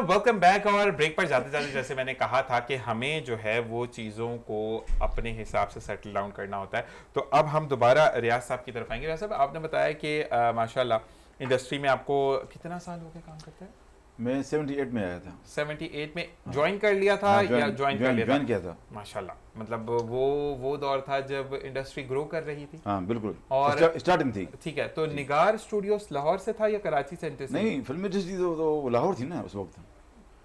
Welcome back. और break पर जाते जाते जैसे मैंने कहा था कि हमें जो है वो चीज़ों को अपने हिसाब से सेटल डाउन करना होता है। तो अब हम दोबारा रियाज साहब की तरफ आएंगे। रियाज साहब, आपने बताया कि माशाल्लाह इंडस्ट्री में आपको कितना साल हो गया काम करते हैं? मैं 78 में आया था। 78 में ज्वाइन कर लिया था? हाँ, या ज्वाइन कर लिया ज्वाइन किया था। माशाल्लाह, मतलब वो दौर था जब इंडस्ट्री ग्रो कर रही थी। हाँ बिल्कुल, और स्टार्टिंग थी। ठीक है, तो निगार स्टूडियोज लाहौर से था या कराची सेंटर से? नहीं, फिल्म इंडस्ट्री तो लाहौर थी ना उस वक्त।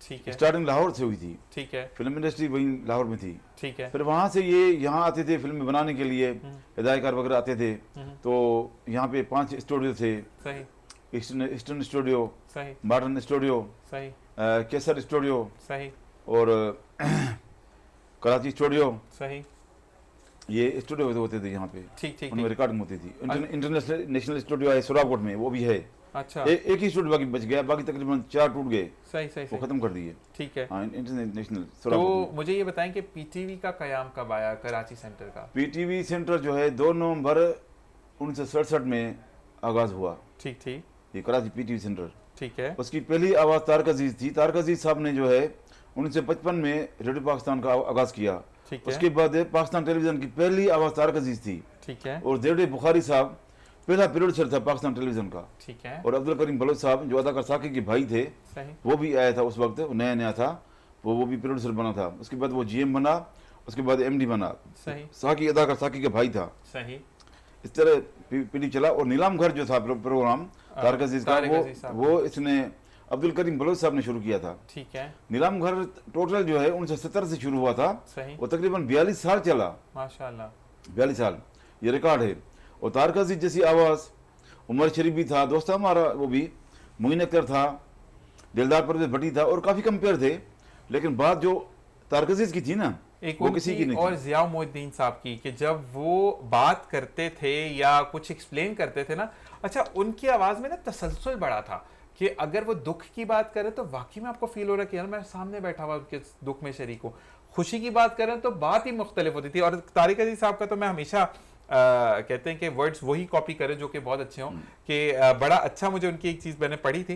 ठीक है, स्टार्टिंग लाहौर से हुई थी। ठीक है, फिल्म इंडस्ट्री वहीं लाहौर में थी। ठीक है। फिर वहाँ से ये यहाँ आते थे फिल्म बनाने के लिए, हिदायतकार वगैरह आते थे। तो यहाँ पे 5 स्टूडियो थे। सही। ईस्टर्न स्टूडियो, सही। मॉडर्न स्टूडियो, सही। केसर स्टूडियो, सही। और कराची स्टूडियो। सही। ये स्टूडियो होते थे यहाँ पे। ठीक ठीक उनमें रिकॉर्डिंग होती थी। इंटरनेशनल नेशनल स्टूडियो है सुराकोट में, वो भी है। अच्छा। एक ही स्टूडियो बाकी बच गया, बाकी तकरीबन 4 टूट गए। सही सही वो खत्म कर दिए। ठीक है। हाँ, इंटरनेशनल तो सुराकोट में। मुझे ये बताएं कि पीटीवी का कयाम कब आया कराची सेंटर का? पीटीवी सेंटर जो है 2 नवंबर 1967 में आगाज हुआ। ठीक ठीक। ये कराची पीटीवी सेंटर। ठीक है। उसकी पहली आवाज़ तारक अजीज थी। तारक अजीज साहब ने जो है 1955 में रेडियो पाकिस्तान का आगाज किया। ठीक है। उसके बाद पाकिस्तान टेलीविजन की पहली आवाज़ तारक अजीज थी। ठीक है। और जेड बुखारी साहब पहला प्रोड्यूसर था पाकिस्तान टेलीविजन का। ठीक है। और अब्दुल करीम बलोच साहब जो अदाकार साकी के भाई थे, सही। वो भी आया था उस वक्त, नया नया था वो भी प्रोड्यूसर बना था। उसके बाद वो जीएम बना, उसके बाद एमडी बना। सही। साकी अदाकार साकी के भाई था। सही। इस तरह पीटी चला। और नीलाम घर जो था प्रोग्राम तारक अजीज का, वो इसने अब्दुल करीम बलोच साहब ने शुरू किया था। ठीक है। नीलाम घर टोटल जो है 1970 से शुरू हुआ था। सही। वो तकरीबन 42 साल चला। माशाल्लाह, 42 साल ये रिकॉर्ड है। और तारक अजीज जैसी आवाज़, उमर शरीफ भी था, दोस्त हमारा, वो भी मोइन अख्तर था, दिलदार परवेज भट्टी था, और काफ़ी कंपेयर थे। लेकिन बात जो तारक अजीज की थी ना, एक वो किसी की नहीं और थी। जिया मोइनुद्दीन साहब की, कि जब वो बात करते थे या कुछ एक्सप्लेन करते थे ना, अच्छा, उनकी आवाज़ में ना तसलसल बड़ा था कि अगर वो दुख की बात करें तो वाकई में आपको फील हो रहा है कि यार मैं सामने बैठा हुआ उनके दुख में शरीक हूँ। खुशी की बात करें तो बात ही मुख्तलिफ होती थी। और तारिक अजीज साहब का तो मैं हमेशा कहते हैं कि वर्ड्स वही कॉपी करें जो कि बहुत अच्छे हों। कि बड़ा अच्छा, मुझे उनकी एक चीज़ मैंने पढ़ी थी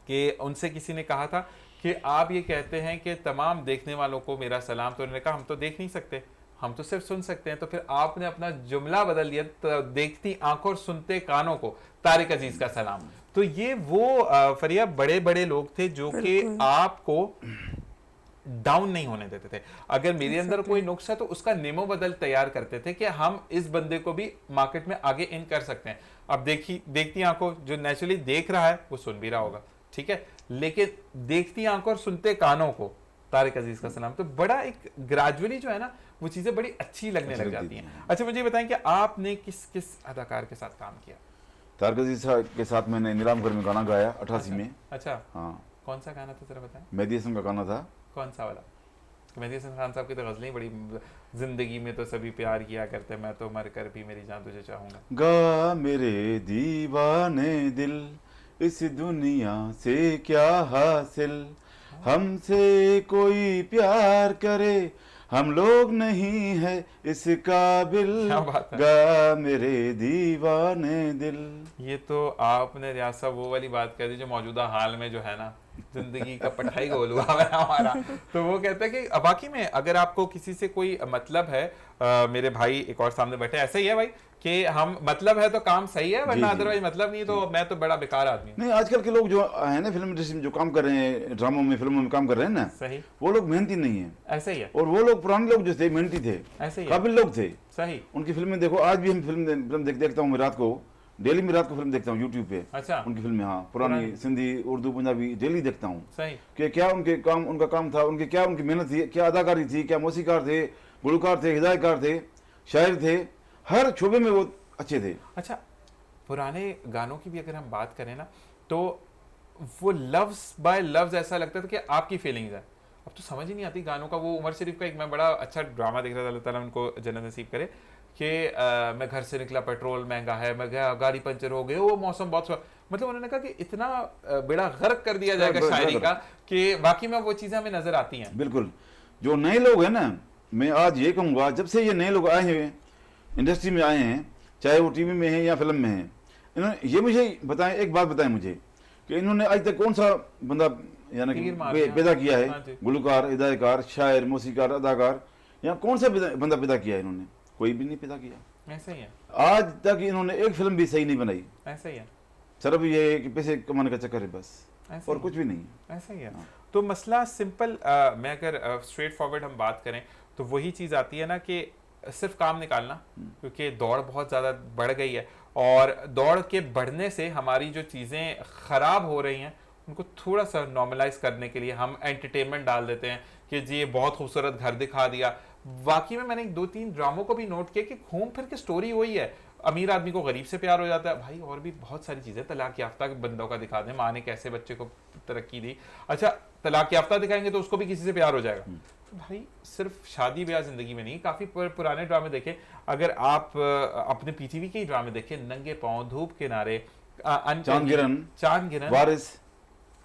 कि उनसे किसी ने कहा था कि आप ये कहते हैं कि तमाम देखने वालों को मेरा सलाम, तो उन्होंने कहा हम तो देख नहीं सकते, हम तो सिर्फ सुन सकते हैं। तो फिर आपने अपना जुमला बदल दिया, तो देखती आंखों और सुनते कानों को तारिक अजीज का सलाम। तो ये वो फरिया बड़े बड़े लोग थे जो कि आपको डाउन नहीं होने देते थे। अगर मेरे अंदर कोई नुक्स है तो उसका नेमो बदल तैयार करते थे कि हम इस बंदे को भी मार्केट में आगे इन कर सकते हैं। अब देखती आंखों, जो नेचुरली देख रहा है वो सुन भी रहा होगा, ठीक है, लेकिन देखती आंखों और सुनते कानों को तारिक अजीज का सलाम। तो बड़ा एक ग्रेजुअली जो है ना वो चीजें बड़ी अच्छी लगने लग जाती हैं। अच्छा, मुझे बताएं कि आपने किस किस अदाकार के साथ काम किया? तारक अजीज साहब के साथ मैंने नीलाम घर में गाना गाया 88 में। अच्छा, हाँ। कौन सा गाना था जरा बताएं? मेहदी हसन का गाना था। कौन सा वाला? मेहदी हसन खान साहब की तो गजलें बड़ी, जिंदगी में तो सभी प्यार किया करते, मैं तो मर कर भी मेरी जान तुझे चाहूंगा। गा मेरे दीवाने दिल, इस दुनिया से क्या हासिल, हमसे कोई प्यार करे, हम लोग नहीं है इस काबिल, गा मेरे दीवाने दिल। ये तो आपने रियाज साहब वो वाली बात कर दी जो मौजूदा हाल में जो है ना जिंदगी का पठाई गोल हुआ है हमारा। तो वो कहते हैं कि बाकी में अगर आपको किसी से कोई मतलब है, मेरे भाई एक और सामने बैठे, ऐसे ही है भाई कि हम मतलब है तो काम सही है, वरना अदरवाइज मतलब नहीं तो मैं तो बड़ा बेकार आदमी हूं। नहीं, आजकल के लोग जो है ना फिल्म इंडस्ट्री में जो काम कर रहे हैं, ड्रामों में, फिल्मों में काम कर रहे हैं ना, सही, वो लोग मेहनती नहीं है। ऐसे ही है। और वो लोग पुराने लोग जो थे मेहनती थे, ऐसे ही काबिल लोग थे। सही। उनकी फिल्में देखो, आज भी हम फिल्म देखता हूँ मैं रात को, डेली में रात को फिल्म देखता हूँ यूट्यूब पे। अच्छा। उनकी फिल्में, हाँ, पुरानी सिंधी, उर्दू, पंजाबी डेली देखता हूँ। सही। कि क्या उनका काम था, उनकी मेहनत थी, क्या अदाकारी थी, क्या मौसीकार थे, गुलकार थे, हिदायतकार थे, शायर थे, हर शोबे में वो अच्छे थे। अच्छा, पुराने गानों की भी अगर हम बात करें ना तो वो लफ्ज बाय लफ्ज ऐसा लगता था कि आपकी फीलिंग्स है। अब तो समझ ही नहीं आती गानों का। वो उमर शरीफ का एक मैं बड़ा अच्छा ड्रामा देख रहा था, अल्लाह ताला उनको जन्नत नसीब करे, कि मैं घर से निकला पेट्रोल महंगा है, मैं गया गाड़ी पंचर हो गई, वो मौसम बहुत, मतलब उन्होंने कहा कि इतना बेड़ा गर्क कर दिया जाएगा शायरी का कि वाकई में वो चीज़ें हमें नजर आती हैं। बिल्कुल। जो नए लोग हैं ना, मैं आज ये कहूँगा, जब से ये नए लोग आए हैं इंडस्ट्री में आए हैं, चाहे वो टीवी में हैं या फिल्म में हैं, इन्होंने ये मुझे बताएं, एक बात बताएं मुझे कि इन्होंने आज तक कौन सा बंदा यानी कि तीर मार दिया। पैदा किया हाँ है, जी। गुलकार, हिदायतकार, शायर, मौसीकार, अदाकार, यहाँ कौन सा बंदा पैदा किया है इन्होंने? कोई भी नहीं पैदा किया। ऐसा ही है, आज तक इन्होंने एक फिल्म भी सही नहीं बनाई। ऐसा ही है, सिर्फ ये है कि पैसे कमाने का चक्कर है बस, ऐसा और ही कुछ भी नहीं है। ऐसा ही है। हाँ। तो मसला सिंपल, मैं अगर स्ट्रेट फॉरवर्ड हम बात करें तो वही चीज़ आती है ना कि सिर्फ काम निकालना, क्योंकि दौड़ बहुत ज़्यादा बढ़ गई है और दौड़ के बढ़ने से हमारी जो चीज़ें ख़राब हो रही हैं उनको थोड़ा सा नॉर्मलाइज करने के लिए हम एंटरटेनमेंट डाल देते हैं कि जी ये बहुत खूबसूरत घर दिखा दिया। वाकई में मैंने 2-3 ड्रामों को भी नोट किया कि घूम फिर के स्टोरी वही है, अमीर आदमी को गरीब से प्यार हो जाता है भाई, और भी बहुत सारी चीज़ें, तलाक याफ्ता बंदों का दिखा दें, माँ ने कैसे बच्चे को तरक्की दी, अच्छा तलाक याफ्ता दिखाएंगे तो उसको भी किसी से प्यार हो जाएगा। तो भाई सिर्फ शादी ब्याह जिंदगी में नहीं, काफ़ी पुराने ड्रामे देखें, अगर आप अपने पीटीवी के ही ड्रामे देखें, नंगे पाँव, धूप किनारे, चांद गिरन,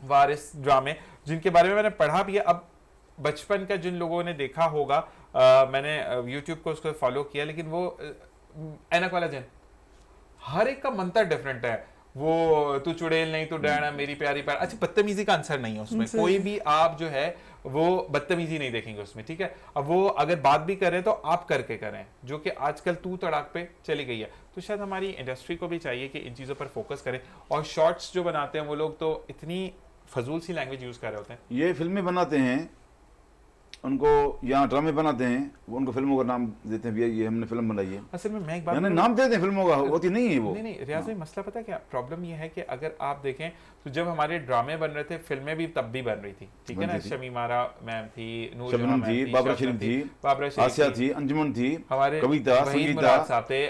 वारिस ड्रामे, जिनके बारे में मैंने पढ़ा भी है। अब बचपन का जिन लोगों ने देखा होगा, मैंने यूट्यूब को उसको फॉलो किया, लेकिन वो ऐनक वाला जिन, हर एक का मंत्र डिफरेंट है। वो तू चुड़ैल नहीं, तू डैना, मेरी प्यारी प्यार, अच्छा बदतमीजी का आंसर नहीं है उसमें, कोई भी आप जो है वो बदतमीजी नहीं देखेंगे उसमें, ठीक है। अब वो अगर बात भी करें तो आप करके करें, जो कि आजकल तू तड़ाक पे चली गई है। तो शायद हमारी इंडस्ट्री को भी चाहिए कि इन चीज़ों पर फोकस करें। और शॉर्ट्स जो बनाते हैं वो लोग तो इतनी फजूल सी लैंग्वेज यूज़ कर रहे होते हैं। ये फिल्में बनाते हैं, उनको यहाँ ड्रामे बनाते हैं, वो उनको फिल्मों का नाम देते हैं, भैया ये हमने फिल्म बनाई है। असल में मैं एक बात यानी नाम देते हैं फिल्मों का, होती नहीं है वो। नहीं रियाज भाई, मसला पता है क्या प्रॉब्लम ये है कि अगर आप देखें तो जब हमारे ड्रामे बन रहे थे, फिल्में भी तब भी बन रही थी, ठीक है ना। शमीमारा मैम थी, नूर शबनम थी, बाबरा शरीफ थी, आसिया थी, अंजुमन थी, हमारे कविता, संगीता, साहब थे,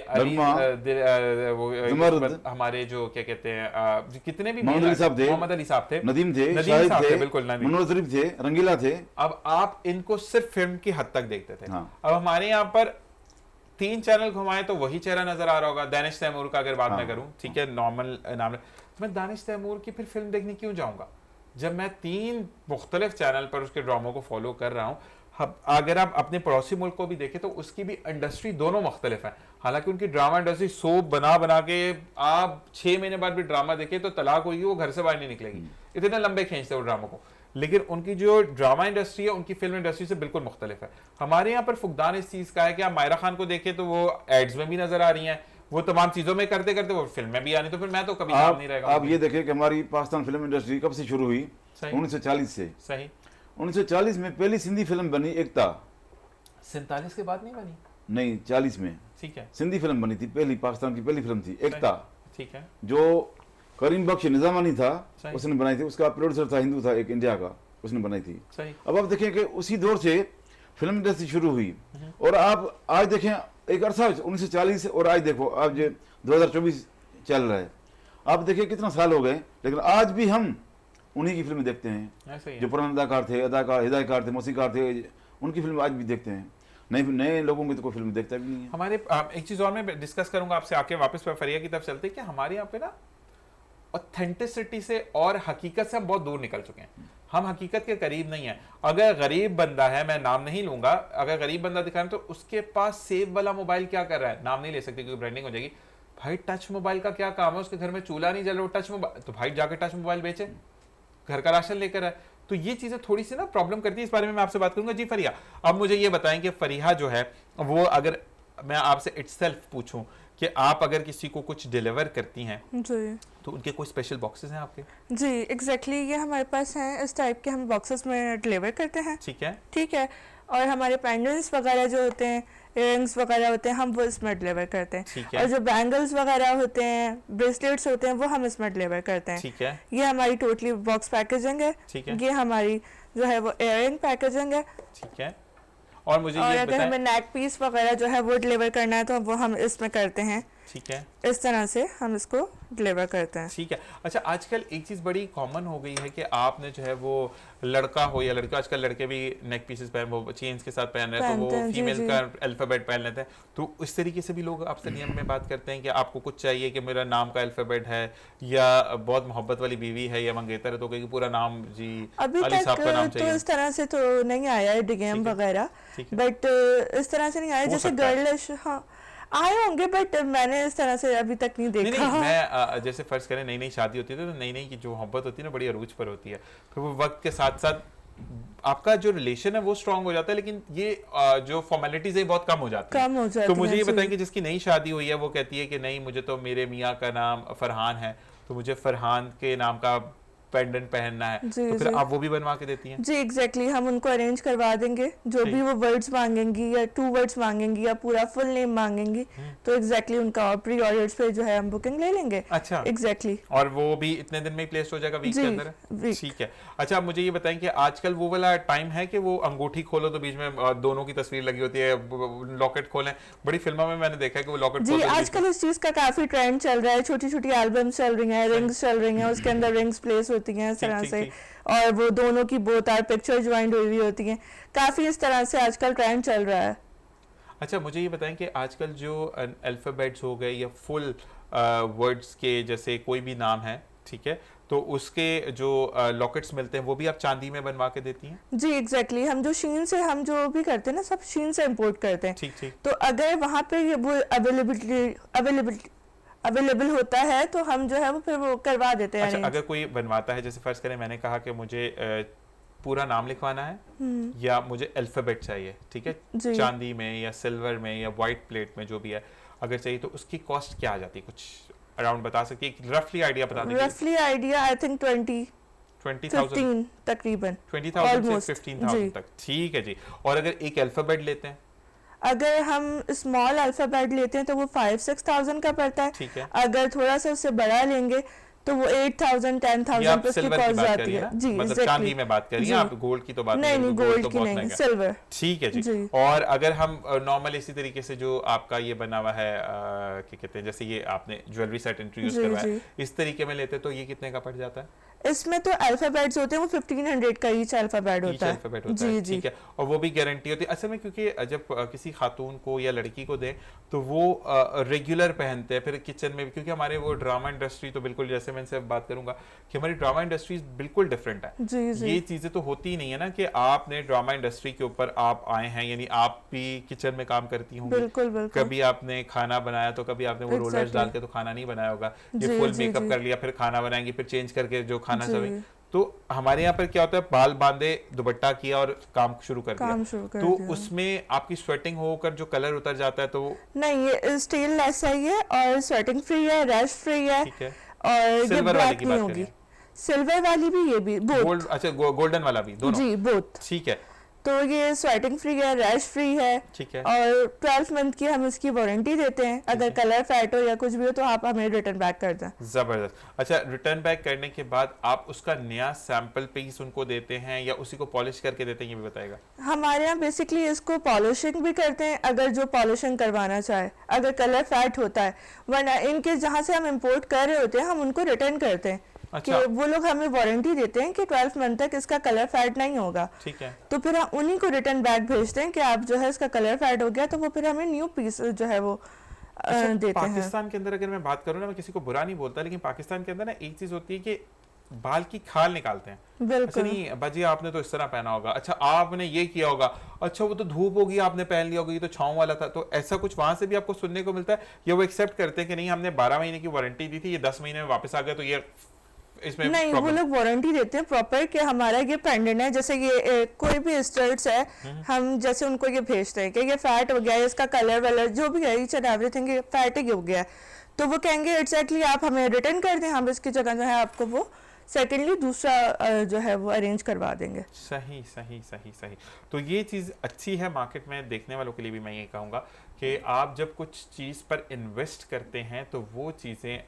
हमारे जो क्या कहते हैं कितने भी मोहम्मद अली साहब थे, नदीम थे, शाहिद थे, बिल्कुल मनोज शरीफ थे, रंगीला थे। अब आप इनको सिर्फ फिल्म की हद तक देखते थे। हाँ। अब हमारे यहाँ पर 3 चैनल घुमाए तो वही चेहरा नजर आ रहा होगा। दानिश तैमूर का अगर बात मैं करूं, ठीक है, नॉर्मल नाम, मैं दानिश तैमूर की फिर फिल्म देखने क्यों जाऊंगा जब मैं 3 मुख्तलिफ चैनल पर उसके ड्रामों को फॉलो कर रहा हूं। अगर आप अपने पड़ोसी मुल्क को भी देखें तो उसकी भी इंडस्ट्री दोनों मुख्तलिफ है। हालांकि उनकी ड्रामा इंडस्ट्री सोप बना बना के आप 6 महीने बाद भी ड्रामा देखें तो तलाक होगी, वो घर से बाहर नहीं निकलेगी, इतने लंबे खींचते वो ड्रामों को। लेकिन उनकी जो ड्रामा इंडस्ट्री है उनकी फिल्म इंडस्ट्री से बिल्कुल मुख्तलिफ है। हमारे यहाँ पर फुकदान इस चीज़ का है कि आप मायरा खान को देखें तो वो एड्स में भी नजर आ रही हैं, वो तमाम चीज़ों में करते करते वो फिल्म में भी आनी, तो फिर मैं तो कभी नाम नहीं रहेगा। आप ये देखें कि हमारी पाकिस्तान फिल्म इंडस्ट्री कब से शुरू हुई? 1940 से। सही। 1940 में पहली सिंधी फिल्म बनी एकता। 47 के बाद नहीं बनी? नहीं, 40 में, ठीक है, सिंधी फिल्म बनी थी, पहली पाकिस्तान की पहली फिल्म थी एकता, ठीक है, जो करीम बख्श निजामानी था उसने बनाई थी, उसका प्रोड्यूसर था हिंदू था एक इंडिया का, उसने बनाई थी। सही। अब आप देखें कि उसी दौर से फिल्म इंडस्ट्री शुरू हुई, और आप आज देखें एक अरसा 1940 और आज देखो आज 2024 चल रहा है, आप देखिए कितना साल हो गए, लेकिन आज भी हम उन्हीं की फिल्में देखते हैं जो पुराने अदाकार थे, हिदायतकार थे, मौसीकार थे, उनकी फिल्म आज भी देखते हैं। नए लोगों की तो कोई फिल्म देखता भी नहीं है। हमारे एक चीज़ और मैं डिस्कस करूंगा आपसे आके, वापस फरिया की तरफ चलते हैं कि हमारे यहाँ पे ना ऑथेंटिसिटी से और हकीकत से हम बहुत दूर निकल चुके हैं। हम हकीकत के करीब नहीं है। अगर गरीब बंदा है, मैं नाम नहीं लूंगा, अगर गरीब बंदा दिखा तो उसके पास सेव वाला मोबाइल क्या कर रहा है, नाम नहीं ले सकते क्योंकि ब्रांडिंग हो जाएगी। भाई टच मोबाइल का क्या काम है, उसके घर में चूल्हा नहीं जल रहा, टच मोबाइल, तो भाई जाके टच मोबाइल बेचे, घर का राशन लेकर आए। तो ये चीजें थोड़ी सी ना प्रॉब्लम करती है, इस बारे में मैं आपसे बात करूंगा। जी फरिया, अब मुझे ये बताएं कि फरिया जो है वो, अगर मैं आपसे इटसेल्फ पूछूं कि आप अगर किसी को कुछ डिलीवर करती हैं जी, तो उनके कोई स्पेशल बॉक्सेस हैं आपके? जी एग्जैक्टली ये हमारे पास हैं, इस टाइप के हम बॉक्सेस में डिलीवर करते हैं। ठीक है, ठीक है। और हमारे पेंडेंट्स वगैरह जो होते हैं, इयररिंग्स वगैरह होते हैं, हम वो इसमें डिलीवर करते हैं। और जो बैंगल्स वगैरह होते हैं, ब्रेसलेट्स होते हैं, वो हम इसमें डिलीवर करते हैं। ठीक है। ये हमारी टोटली बॉक्स पैकेजिंग है। ये हमारी जो है वो इयररिंग पैकेजिंग है। ठीक है। और मुझे और ये अगर हमें नेक पीस वगैरह जो है वो डिलीवर करना है तो वो हम इसमें करते हैं। ठीक है, इस तरह से हम इसको डिलीवर करते हैं। ठीक है। अच्छा, आजकल एक चीज़ बड़ी कॉमन हो गई है कि आपने जो है वो लड़का हो या लड़का, आजकल लड़के भी नेक पीसेस पहन, वो चेन्स के साथ पहन रहे हैं, तो वो फीमेल का अल्फ़ाबेट पहन लेते हैं। तो इस तरीके से भी लोग आपसे नियम में बात करते हैं कि आपको कुछ चाहिए कि मेरा नाम का अल्फ़ाबेट है, या बहुत मोहब्बत वाली बीवी है या मंगेतर है तो कहेगी पूरा नाम जी अभी अली साहब का नाम तक चाहिए। तो इस तरह से तो नहीं आया है डीएम वगैरह, बट इस तरह से नहीं आया जैसे गर्लिश। हाँ, आए होंगे बट मैंने इस तरह से अभी तक नहीं देखा। नहीं, मैं जैसे फर्ज करें नई नई शादी होती है तो नई नई की जो मोहब्बत होती है ना बड़ी अरूज पर होती है, फिर वो वक्त के साथ साथ आपका जो रिलेशन है वो स्ट्रांग हो जाता है, लेकिन ये जो फॉर्मेलिटीज है बहुत कम हो जाती है। तो मुझे ये बताएं कि जिसकी नई शादी हुई है वो कहती है कि नहीं मुझे तो मेरे मियाँ का नाम फरहान है तो मुझे फरहान के नाम का पेंडेंट पहनना है, तो फिर आप वो भी बनवा के देती हैं? जी एग्जैक्टली, हम उनको अरेंज करवा देंगे, जो भी वो वर्ड्स मांगेंगी या 2 वर्ड्स मांगेंगी या पूरा फुल नेम मांगेंगी तो एग्जैक्टली उनका प्री ऑर्डर्स पे जो है हम बुकिंग ले लेंगे। अच्छा, एग्जैक्टली। और वो भी इतने दिन में ही प्लेस हो जाएगा, वीक के अंदर? ठीक है। अच्छा, आप मुझे ये बताएं कि आजकल वो वाला टाइम है कि वो अंगूठी खोलो तो बीच में दोनों की तस्वीर लगी होती है, लॉकेट खोलें, बड़ी फिल्मों में मैंने देखा है कि वो लॉकेट जी आजकल इस चीज का काफी ट्रेंड चल रहा है, छोटी छोटी एल्बम्स चल रही हैं, रिंग्स चल रही हैं, उसके अंदर रिंग्स प्लेस होती हैं इस तरह से, और वो दोनों की बोथ आर पिक्चर ज्वाइंट हुई होती हैं, काफी इस तरह से आजकल ट्रेंड चल रहा है। अच्छा, मुझे ये बताएं कि आजकल जो अल्फाबेट्स हो गए या फुल वर्ड्स के जैसे कोई भी नाम है, ठीक है, तो उसके जो लॉकेट्स मिलते हैं वो भी आप चांदी में बनवा के देती हैं? जी एग्जैक्टली, हम जो शीन से हम जो भी करते हैं ना सब शीन से इंपोर्ट करते हैं। ठीक ठीक। तो अगर वहाँ पे वो अवेलेबल होता है तो हम जो है वो फिर वो करवा देते हैं। अच्छा, अगर कोई बनवाता है, जैसे फर्ज करें मैंने कहा कि मुझे पूरा नाम लिखवाना है या मुझे अल्फाबेट चाहिए, ठीक है, चांदी में या सिल्वर में या वाइट प्लेट में जो भी है, अगर चाहिए तो उसकी कॉस्ट क्या आ जाती है? कुछ अराउंड बता सकती है? रफली आइडिया बता दीजिए। रफली आइडिया आई थिंक 20,000 तकरीबन 20,000 से 15,000 तक। ठीक है जी। और अगर एक अल्फाबेट लेते हैं? अगर हम स्मॉल अल्फाबेट लेते हैं तो वो 5-6,000 का पड़ता है। ठीक है। अगर थोड़ा सा उससे बड़ा लेंगे तो वो 8,000 10,000 पे उसकी कॉस्ट जाती है। जी, मतलब चांदी में बात कर रही हैं आप, गोल्ड की तो बात नहीं, गोल्ड की नहीं, सिल्वर। ठीक है जी। और अगर हम नॉर्मल इसी तरीके से जो आपका ये बना हुआ है क्या कहते हैं, जैसे ये आपने ज्वेलरी सेट इंट्रोड्यूस करवाया, इस तरीके में लेते तो ये कितने का पड़ जाता है? इसमें तो अल्फाबेट्स होते हैं, वो 1500 का ईच अल्फाबेट होता है। जी जी। ठीक है। और वो भी गारंटी होती है असल में, क्योंकि जब किसी खातून को या लड़की को दें तो वो रेगुलर पहनते हैं फिर किचन में, क्योंकि हमारे वो ड्रामा इंडस्ट्री तो बिल्कुल, जैसे मैं इनसे बात करूंगा कि हमारी ड्रामा इंडस्ट्री बिल्कुल डिफरेंट है। जी जी। ये चीजें तो होती ही नहीं है ना कि आपने ड्रामा इंडस्ट्री के ऊपर आप आए हैं, यानी आप भी किचन में काम करती होंगी। बिल्कुल बिल्कुल। कभी आपने खाना बनाया तो कभी आपने वो रोलर्स डाल के तो खाना नहीं बनाया होगा, ये फुल मेकअप कर लिया, फिर खाना बनाएंगे, फिर चेंज करके जो खाना सब। तो हमारे यहाँ पर क्या होता है, बाल बांधे, दुपट्टा किया और काम शुरू कर दिया, तो उसमें आपकी स्वेटिंग होकर जो कलर उतर जाता है तो नहीं, ये स्टेन लेस है ये, और स्वेटिंग फ्री है, रैश फ्री है। ठीक है। और ये ब्लैक नहीं होगी। सिल्वर वाली भी, ये भी गोल्ड, अच्छा गोल्डन वाला भी, दोनों? जी बोथ। ठीक है। तो ये स्वेटिंग फ्री है, रैश फ्री है। ठीक है। और 12 मंथ की हम इसकी वारंटी देते हैं, अगर कलर फैट हो या कुछ भी हो तो आप हमें रिटर्न बैक कर दें। जबरदस्त। अच्छा, रिटर्न बैक करने के बाद आप उसका नया सैंपल पीस उनको देते हैं या उसी को पॉलिश करके देते हैं, ये भी बताएगा? हमारे यहाँ बेसिकली इसको पॉलिशिंग भी करते हैं, अगर जो पॉलिशिंग करवाना चाहे, अगर कलर फैट होता है, वरना इनके जहाँ से हम इम्पोर्ट कर रहे होते हैं हम उनको रिटर्न करते हैं। अच्छा। कि वो लोग हमें वारंटी देते हैं कि 12 मंथ तक इसका कलर फैट नहीं होगा। ठीक है। तो फिर हम उन्हीं को रिटर्न बैक भेजते हैं कि आप जो है इसका कलर फैट हो गया, तो वो फिर हमें न्यू पीस जो है वो देते हैं। पाकिस्तान के अंदर अगर मैं बात करूँ ना, मैं किसी को बुरा नहीं बोलता, लेकिन पाकिस्तान के अंदर ना एक चीज होती है कि बाल की खाल निकालते हैं। अच्छा नहीं बाजी, आपने तो इस तरह पहना होगा, अच्छा आपने ये किया होगा, अच्छा वो तो धूप होगी आपने पहन लिया होगा, ये तो छांव वाला था। तो ऐसा कुछ वहां से भी आपको सुनने को मिलता है, या वो एक्सेप्ट करते हैं कि नहीं हमने 12 महीने की वारंटी दी थी, ये 10 महीने में वापस आ गया, तो ये इसमें नहीं, वो लोग वारंटी देते हैं प्रॉपर कि हमारा ये पेंडेंट है, जैसे ये कोई भी स्टड्स है, हम जैसे उनको ये भेजते हैं कि ये फैट हो गया है, इसका कलर वलर जो भी है, ईच एंड एवरीथिंग ये फैट ही हो गया है, तो वो कहेंगे एग्जैक्टली आप हमें रिटर्न कर दें, हम इसकी जगह जो है आपको वो सेकेंडली दूसरा जो है वो अरेंज करवा देंगे। सही सही सही सही। तो ये चीज़ अच्छी है, मार्केट में देखने वालों के लिए भी मैं ये कहूँगा कि आप जब कुछ चीज़ पर इन्वेस्ट करते हैं तो वो चीज़ें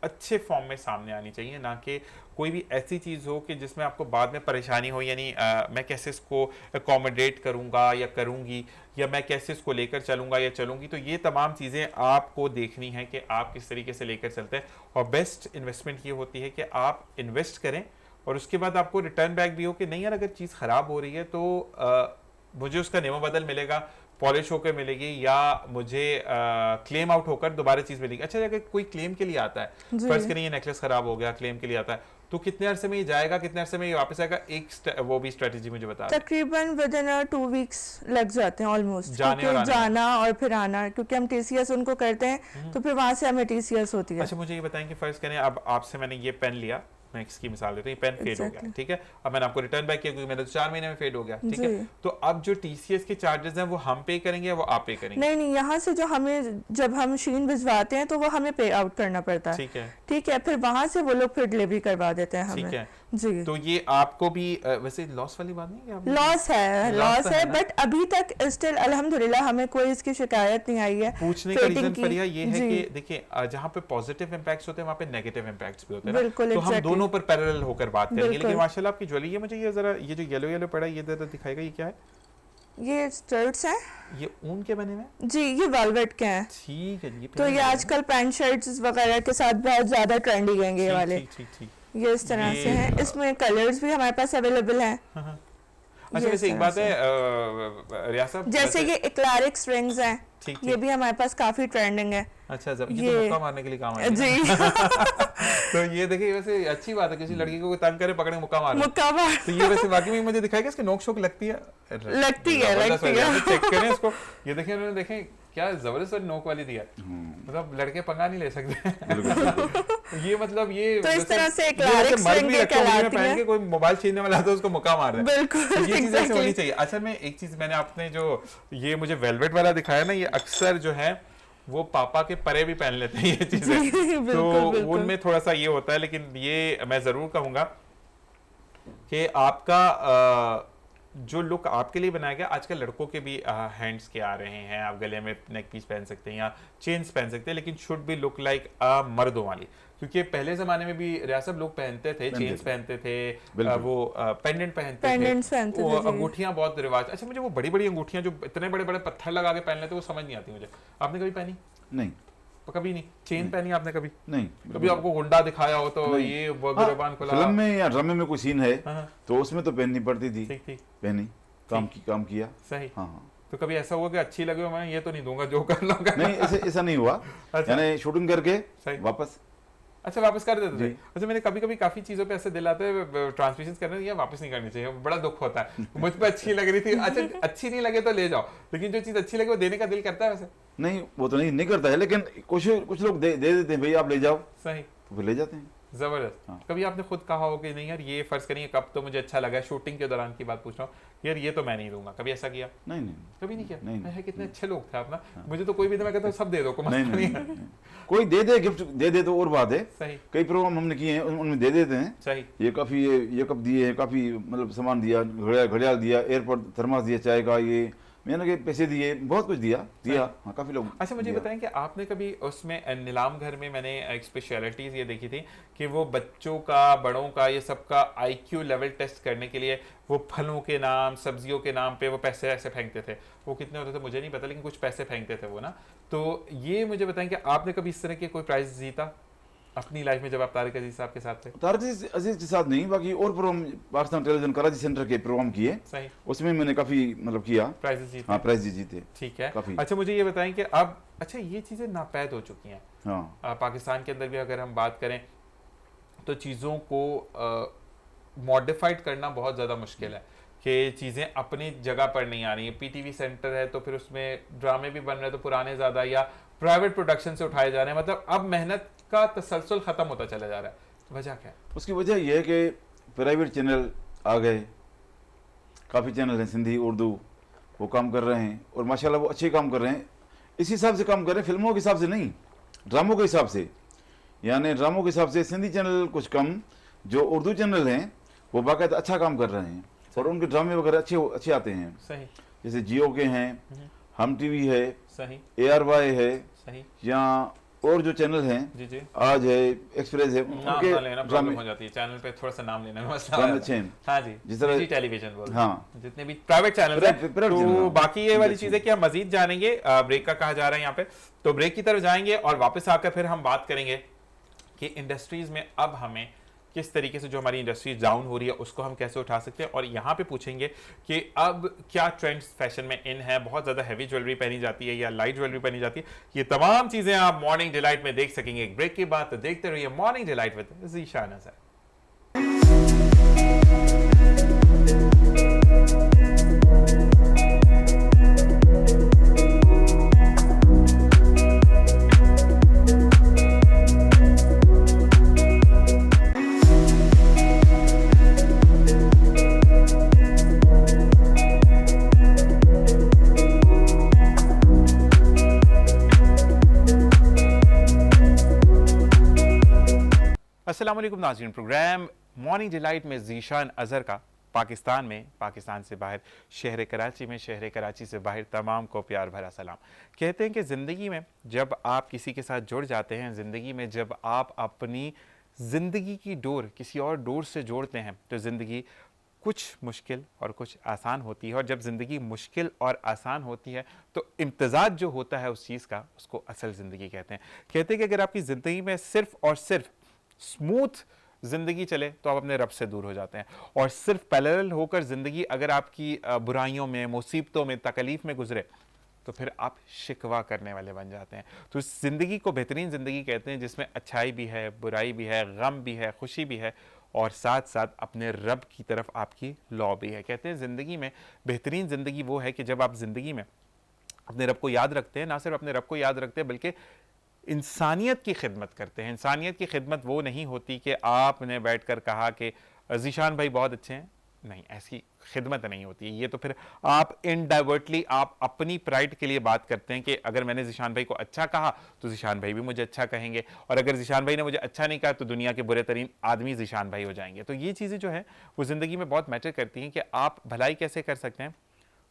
अच्छे फॉर्म में सामने आनी चाहिए, ना कि कोई भी ऐसी चीज़ हो कि जिसमें आपको बाद में परेशानी हो, यानी मैं कैसे इसको अकोमोडेट करूँगा या करूँगी, या मैं कैसे इसको लेकर चलूँगा या चलूँगी। तो ये तमाम चीज़ें आपको देखनी है कि आप किस तरीके से लेकर चलते हैं। और बेस्ट इन्वेस्टमेंट ये होती है कि आप इन्वेस्ट करें और उसके बाद आपको रिटर्न बैक भी हो कि नहीं यार अगर चीज़ ख़राब हो रही है तो मुझे उसका नेमो बदल मिलेगा, पॉलिश होकर मिलेगी, या मुझे क्लेम आउट होकर दोबारा चीज़ मिलेगी। अच्छा, अगर कोई क्लेम के लिए आता है, फर्ज करें ये नेकलेस ख़राब हो गया, क्लेम के लिए आता है, तो कितने अरसे में ये जाएगा, कितने अरसे में ये वापस आएगा, वो भी स्ट्रेटेजी मुझे बता दें। तकरीबन विद इन 2 वीक्स लग जाते हैं ऑलमोस्ट, जाने और आने में। जाना और फिर आना, क्योंकि हम टीसीएस उनको करते हैं तो फिर वहां से हमें टीसीएस होती है। अच्छा मुझे ये बताएं कि फर्ज करें अब आपसे मैंने ये पेन लिया, मैं इसकी मिसाल देता हूँ, ये पेन फेड हो गया, Exactly. ठीक है, अब मैंने आपको रिटर्न बैक किया क्योंकि मेरे तो 4 महीने में फेड हो गया, ठीक है, जी। तो अब जो टीसीएस के चार्जेस हैं वो हम पे करेंगे या वो आप पे करेंगे? नहीं नहीं, यहाँ से जो हमें जब हम मशीन भिजवाते हैं तो वो हमें पे आउट करना पड़ता है, ठीक है, ठीक है, फिर वहां से वो लोग फिर डिलीवरी करवा देते हैं ठीक हमें। है, जी तो ये आपको भी वैसे लॉस वाली बात नहीं है कि लॉस है, Loss लॉस तो है, है ना? बट अभी तक स्टिल अल्हम्दुलिल्लाह हमें कोई इसकी शिकायत नहीं आई है। पूछने का Fading रीजन की- फरिया ये है जी। कि देखिए जहाँ पे पॉजिटिव इम्पैक्ट्स होते हैं वहाँ पे नेगेटिव इम्पैक्ट्स भी होते हैं ना, बिल्कुल, तो हम exactly. दोनों पर पैरेलल होकर बात करेंगे। बिल्कुल। लेकिन माशाल्लाह आपकी ज्वेलरी है, मुझे ये जरा ये जो येलो येलो पड़ा है ये जरा दिखाएगा, ये क्या है? ये स्टर्ट्स हैं ये ऊन के बने हुए हैं? जी, ये वेलवेट के हैं, ठीक है, ये तो ये आजकल पैंट शर्ट्स वगैरह के साथ बहुत ज्यादा ट्रेंडी हैं ये वाले। ठीक ठीक ठीक। ये इस तरह ये, से हैं, इसमें कलर्स भी हमारे पास अवेलेबल हैं। अच्छा ये वैसे इस एक तरह बात है रियासत, जैसे ये इक्लारिक स्ट्रिंग्स हैं, ठीक ये भी हमारे पास काफी ट्रेंडिंग है। अच्छा जब ये ये- तो मुक्का मारने के लिए काम आएगा जी तो ये देखिए वैसे अच्छी बात है, किसी लड़की को कोई तंग करे पकड़े मुक्का मार ले। मुक्का मार तो ये वैसे वाकई में मुझे दिखाएगा इसकी नोक शोक लगती है, लगती है, जबरदस्त लगती है। आप चेक करें इसको, ये देखिए उन्होंने देखें क्या जबरदस्त नोक वाली दिया है। मतलब लड़के पंगा नहीं ले सकते ये मतलब ये तो इस वैसे- तरह से एक ये वैसे लारिक्स मर्द रिंग भी के रखे हुए हैं, कहलाती पहन है। के कोई मोबाइल छीनने वाला आता है उसको मुक्का मार रहा है। बिल्कुल तो ये चीज ऐसे exactly. होनी चाहिए। अच्छा मैं एक चीज मैंने आपने जो ये मुझे वेलवेट वाला दिखाया ना, ये अक्सर जो है वो पापा के परे भी पहन लेते हैं ये जी, चीजें, बिल्कुल, तो बिल्कुल। उनमें थोड़ा सा ये होता है। लेकिन ये मैं जरूर कहूंगा कि आपका जो लुक आपके लिए बनाया गया, आजकल लड़कों के भी हैंड्स के आ रहे हैं, आप गले में नेक पीस पहन सकते हैं या चेन्स पहन सकते हैं, लेकिन शुड बी लुक लाइक मर्दों वाली, क्योंकि पहले जमाने में भी रियासत लोग पहनते थे, चेन्स पहनते थे, वो पेंडेंट पहनते Pendants थे, पहनते वो थे, जी। अंगूठियां बहुत रिवाज। अच्छा मुझे वो बड़ी बड़ी अंगूठियां जो इतने बड़े बड़े पत्थर लगा के पहन लेते वो समझ नहीं आती मुझे, आपने कभी पहनी? नहीं कभी नहीं। चेन पहनी आपने कभी? नहीं कभी आपको गुंडा दिखाया हो तो नहीं। ये हाँ, गुरबान खुला? फिल्म में या ड्रामे में कोई सीन है हाँ, तो उसमें तो पहननी पड़ती थी, ठीक ठीक पहनी, काम किया। सही। हाँ हाँ तो कभी ऐसा हुआ कि अच्छी लगे हो, मैं ये तो नहीं दूंगा जो कर लूंगा? नहीं ऐसा नहीं हुआ, अच्छा। यानी शूटिंग करके सही। वापस अच्छा वापस कर देते थे? जी। अच्छा मैंने कभी कभी काफी चीजों पे ऐसे दिल आते हैं ट्रांसमिशन करने ये वापस नहीं करनी चाहिए, बड़ा दुख होता है। मुझ पे अच्छी लग रही थी, अच्छा अच्छी नहीं लगे तो ले जाओ, लेकिन जो चीज अच्छी लगे वो देने का दिल करता है वैसे? नहीं, वो तो नहीं करता है, लेकिन कुछ लोग दे देते हैं, भाई आप ले जाओ, सही, तो फिर ले जाते हैं। जबरदस्त। हाँ। कभी आपने खुद कहा हो कि नहीं यार ये फर्ज करिए कब तो मुझे अच्छा लगा, शूटिंग के दौरान की बात पूछ रहा हूँ, यार ये तो मैं नहीं दूंगा, कभी ऐसा किया? नहीं कभी नहीं किया? नहीं। है कितने अच्छे लोग थे आप ना, मुझे तो कोई भी मैं कहता हूँ सब दे दो, कोई नहीं मसला नहीं, नहीं है। नहीं। कोई दे गिफ्ट दे तो और बात है, सही कई प्रोग्राम हमने किए हैं उनमें दे देते हैं, सही। ये काफी ये कप दिए हैं, काफी मतलब सामान दिया, घड़ियाल दिया, एयरपोर्ट थर्मास दिया चाय का, ये मैंने के पैसे दिए, बहुत कुछ दिया। हाँ काफी लोग। अच्छा मुझे बताएं कि आपने कभी उसमें नीलाम घर में मैंने एक स्पेशलिटीज ये देखी थी कि वो बच्चों का, बड़ों का, ये सबका आईक्यू लेवल टेस्ट करने के लिए वो फलों के नाम, सब्जियों के नाम पे वो पैसे ऐसे फेंकते थे, वो कितने होते थे मुझे नहीं पता, लेकिन कुछ पैसे फेंकते थे वो ना। तो ये मुझे बताएं कि आपने कभी इस तरह के कोई प्राइज जीता अपनी लाइफ में जब आप तारिक अजीज साहब के साथ थे? तारिक अजीज के साथ नहीं, बाकी और programme Pakistan television Karachi centre के प्रोग्राम किए, सही, उसमें मैंने काफी मतलब किया, प्राइजेस जीते? हाँ प्राइज जीते। ठीक है काफी। अच्छा मुझे ये बताएं कि अब अच्छा ये चीजें नापैद हो चुकी हैं हाँ पाकिस्तान के अंदर भी, अगर हम बात करें तो चीज़ों को मॉडिफाइड करना बहुत ज़्यादा मुश्किल है कि चीज़ें अपनी जगह पर नहीं आ रही हैं। पीटीवी सेंटर है तो फिर उसमें ड्रामे भी बन रहे हैं तो पुराने ज़्यादा या प्राइवेट प्रोडक्शन से उठाए जा रहे हैं, मतलब अब मेहनत का तसलसल ख़त्म होता चला जा रहा है। वजह क्या है? उसकी वजह यह है कि प्राइवेट चैनल आ गए, काफ़ी चैनल हैं सिंधी उर्दू, वो काम कर रहे हैं और माशाल्लाह वो अच्छे काम कर रहे हैं, इसी हिसाब से काम कर रहे हैं, फिल्मों के हिसाब से नहीं, ड्रामों के हिसाब से। यानी ड्रामों के हिसाब से सिंधी चैनल कुछ कम, जो उर्दू चैनल हैं वो बाकायदा अच्छा काम कर रहे हैं और उनके ड्रामे वगैरह अच्छे आते हैं। सही, जैसे जियो के हैं, हम टीवी है, सही, ARY है, सही, या और जो चैनल हैं, जी जी, आज है, एक्सप्रेस है, नाम उनके ना लेना प्रॉब्लम ड्रामे हो जाती है, चैनल पे थोड़ा सा नाम लेना में मसला ड्रामे है। अच्छे हैं। हाँ जी, जिस तरह जी टेलीविजन बोल, हाँ, जितने भी प्राइवेट चैनल प्राइवेट तो चैनल, बाकी ये वाली अच्छी। चीजें कि हम मजीद जानेंगे, ब्रेक का कहा जा रहा है यहाँ पे, तो ब्रेक की तरफ जाएंगे और वापस आकर फिर हम बात करेंगे कि इंडस्ट्रीज में अब हमें किस तरीके से जो हमारी इंडस्ट्री डाउन हो रही है उसको हम कैसे उठा सकते हैं, और यहाँ पे पूछेंगे कि अब क्या ट्रेंड्स फैशन में इन है, बहुत ज़्यादा हैवी ज्वेलरी पहनी जाती है या लाइट ज्वेलरी पहनी जाती है, ये तमाम चीज़ें आप मॉर्निंग डिलाइट में देख सकेंगे। एक ब्रेक के बाद तो देखते रहिए morning delight with Zeeshan Azhar. अस्सलाम वालेकुम नाज़रीन, प्रोग्राम मॉर्निंग डिलाइट में ज़ीशान अज़हर का पाकिस्तान में, पाकिस्तान से बाहर, शहर कराची में, शहर कराची से बाहर तमाम को प्यार भरा सलाम। कहते हैं कि ज़िंदगी में जब आप किसी के साथ जुड़ जाते हैं, ज़िंदगी में जब आप अपनी ज़िंदगी की डोर किसी और डोर से जोड़ते हैं तो ज़िंदगी कुछ मुश्किल और कुछ आसान होती है। और जब ज़िंदगी मुश्किल और आसान होती है तो इम्तज़ाज जो होता है उस चीज़ का, उसको असल ज़िंदगी कहते हैं। कहते हैं कि अगर आपकी ज़िंदगी में सिर्फ़ और सिर्फ स्मूथ ज़िंदगी चले तो आप अपने रब से दूर हो जाते हैं, और सिर्फ पैरेलल होकर ज़िंदगी अगर आपकी बुराइयों में, मुसीबतों में, तकलीफ़ में गुजरे तो फिर आप शिकवा करने वाले बन जाते हैं। तो इस ज़िंदगी को बेहतरीन ज़िंदगी कहते हैं जिसमें अच्छाई भी है, बुराई भी है, गम भी है, खुशी भी है, और साथ साथ अपने रब की तरफ आपकी लौ भी है। कहते हैं ज़िंदगी में बेहतरीन ज़िंदगी वो है कि जब आप ज़िंदगी में अपने रब को याद रखते हैं, ना सिर्फ अपने रब को याद रखते हैं बल्कि इंसानियत की खिदमत करते हैं। इंसानियत की खिदमत वो नहीं होती कि आपने बैठकर कहा कि ज़ीशान भाई बहुत अच्छे हैं, नहीं, ऐसी खिदमत नहीं होती। ये तो फिर आप इनडाइवर्टली आप अपनी प्राइड के लिए बात करते हैं कि अगर मैंने ज़ीशान भाई को अच्छा कहा तो ज़ीशान भाई भी मुझे अच्छा कहेंगे, और अगर ज़ीशान भाई ने मुझे अच्छा नहीं कहा तो दुनिया के बुरे तरीन आदमी ज़ीशान भाई हो जाएंगे। तो ये चीज़ें जो है वो ज़िंदगी में बहुत मैटर करती हैं कि आप भलाई कैसे कर सकते हैं।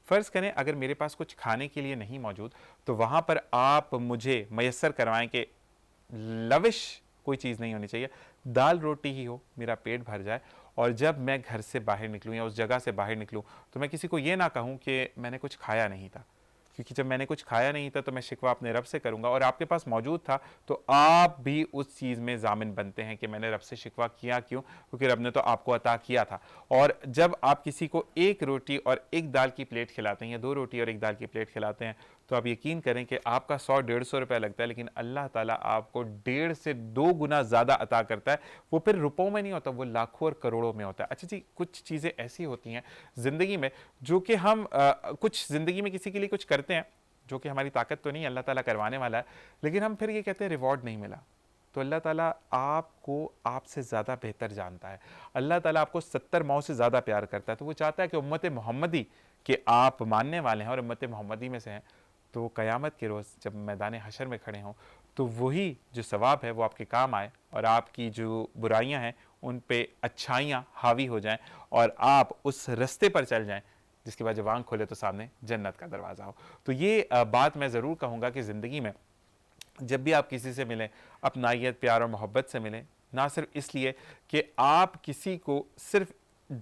फ़र्ज़ करें अगर मेरे पास कुछ खाने के लिए नहीं मौजूद तो वहाँ पर आप मुझे मैसर करवाएं कि लविश कोई चीज़ नहीं होनी चाहिए, दाल रोटी ही हो, मेरा पेट भर जाए, और जब मैं घर से बाहर निकलूँ या उस जगह से बाहर निकलूँ तो मैं किसी को ये ना कहूँ कि मैंने कुछ खाया नहीं था, क्योंकि जब मैंने कुछ खाया नहीं था तो मैं शिकवा अपने रब से करूँगा, और आपके पास मौजूद था तो आप भी उस चीज़ में ज़ामिन बनते हैं कि मैंने रब से शिकवा किया क्यों, क्योंकि रब ने तो आपको अता किया था। और जब आप किसी को एक रोटी और एक दाल की प्लेट खिलाते हैं या 2 रोटी और 1 दाल की प्लेट खिलाते हैं तो आप यकीन करें कि आपका 100-150 रुपया लगता है, लेकिन अल्लाह ताला आपको 1.5 से 2 गुना ज़्यादा अता करता है। वो फिर रुपयों में नहीं होता, वो लाखों और करोड़ों में होता है। अच्छा जी, कुछ चीज़ें ऐसी होती हैं ज़िंदगी में जो कि हम कुछ ज़िंदगी में किसी के लिए कुछ करते हैं जो कि हमारी ताकत तो नहीं, अल्लाह ताला करवाने वाला है, लेकिन हम फिर ये कहते हैं रिवॉर्ड नहीं मिला। तो अल्लाह ताला आपको आपसे ज़्यादा बेहतर जानता है। अल्लाह ताला आपको 70 माओ से ज़्यादा प्यार करता है, तो वो चाहता है कि उम्मत मोहम्मदी के आप मानने वाले हैं और उम्मत मोहम्मदी में से हैं, तो क़यामत के रोज़ जब मैदान हशर में खड़े हों तो वही जो सवाब है वो आपके काम आए, और आपकी जो बुराइयां हैं उन पे अच्छाइयाँ हावी हो जाएं, और आप उस रास्ते पर चल जाएं जिसके बाद जब आँख खोले तो सामने जन्नत का दरवाज़ा हो। तो ये बात मैं ज़रूर कहूँगा कि ज़िंदगी में जब भी आप किसी से मिलें, अपनाइयत, प्यार और मोहब्बत से मिलें, ना सिर्फ इसलिए कि आप किसी को सिर्फ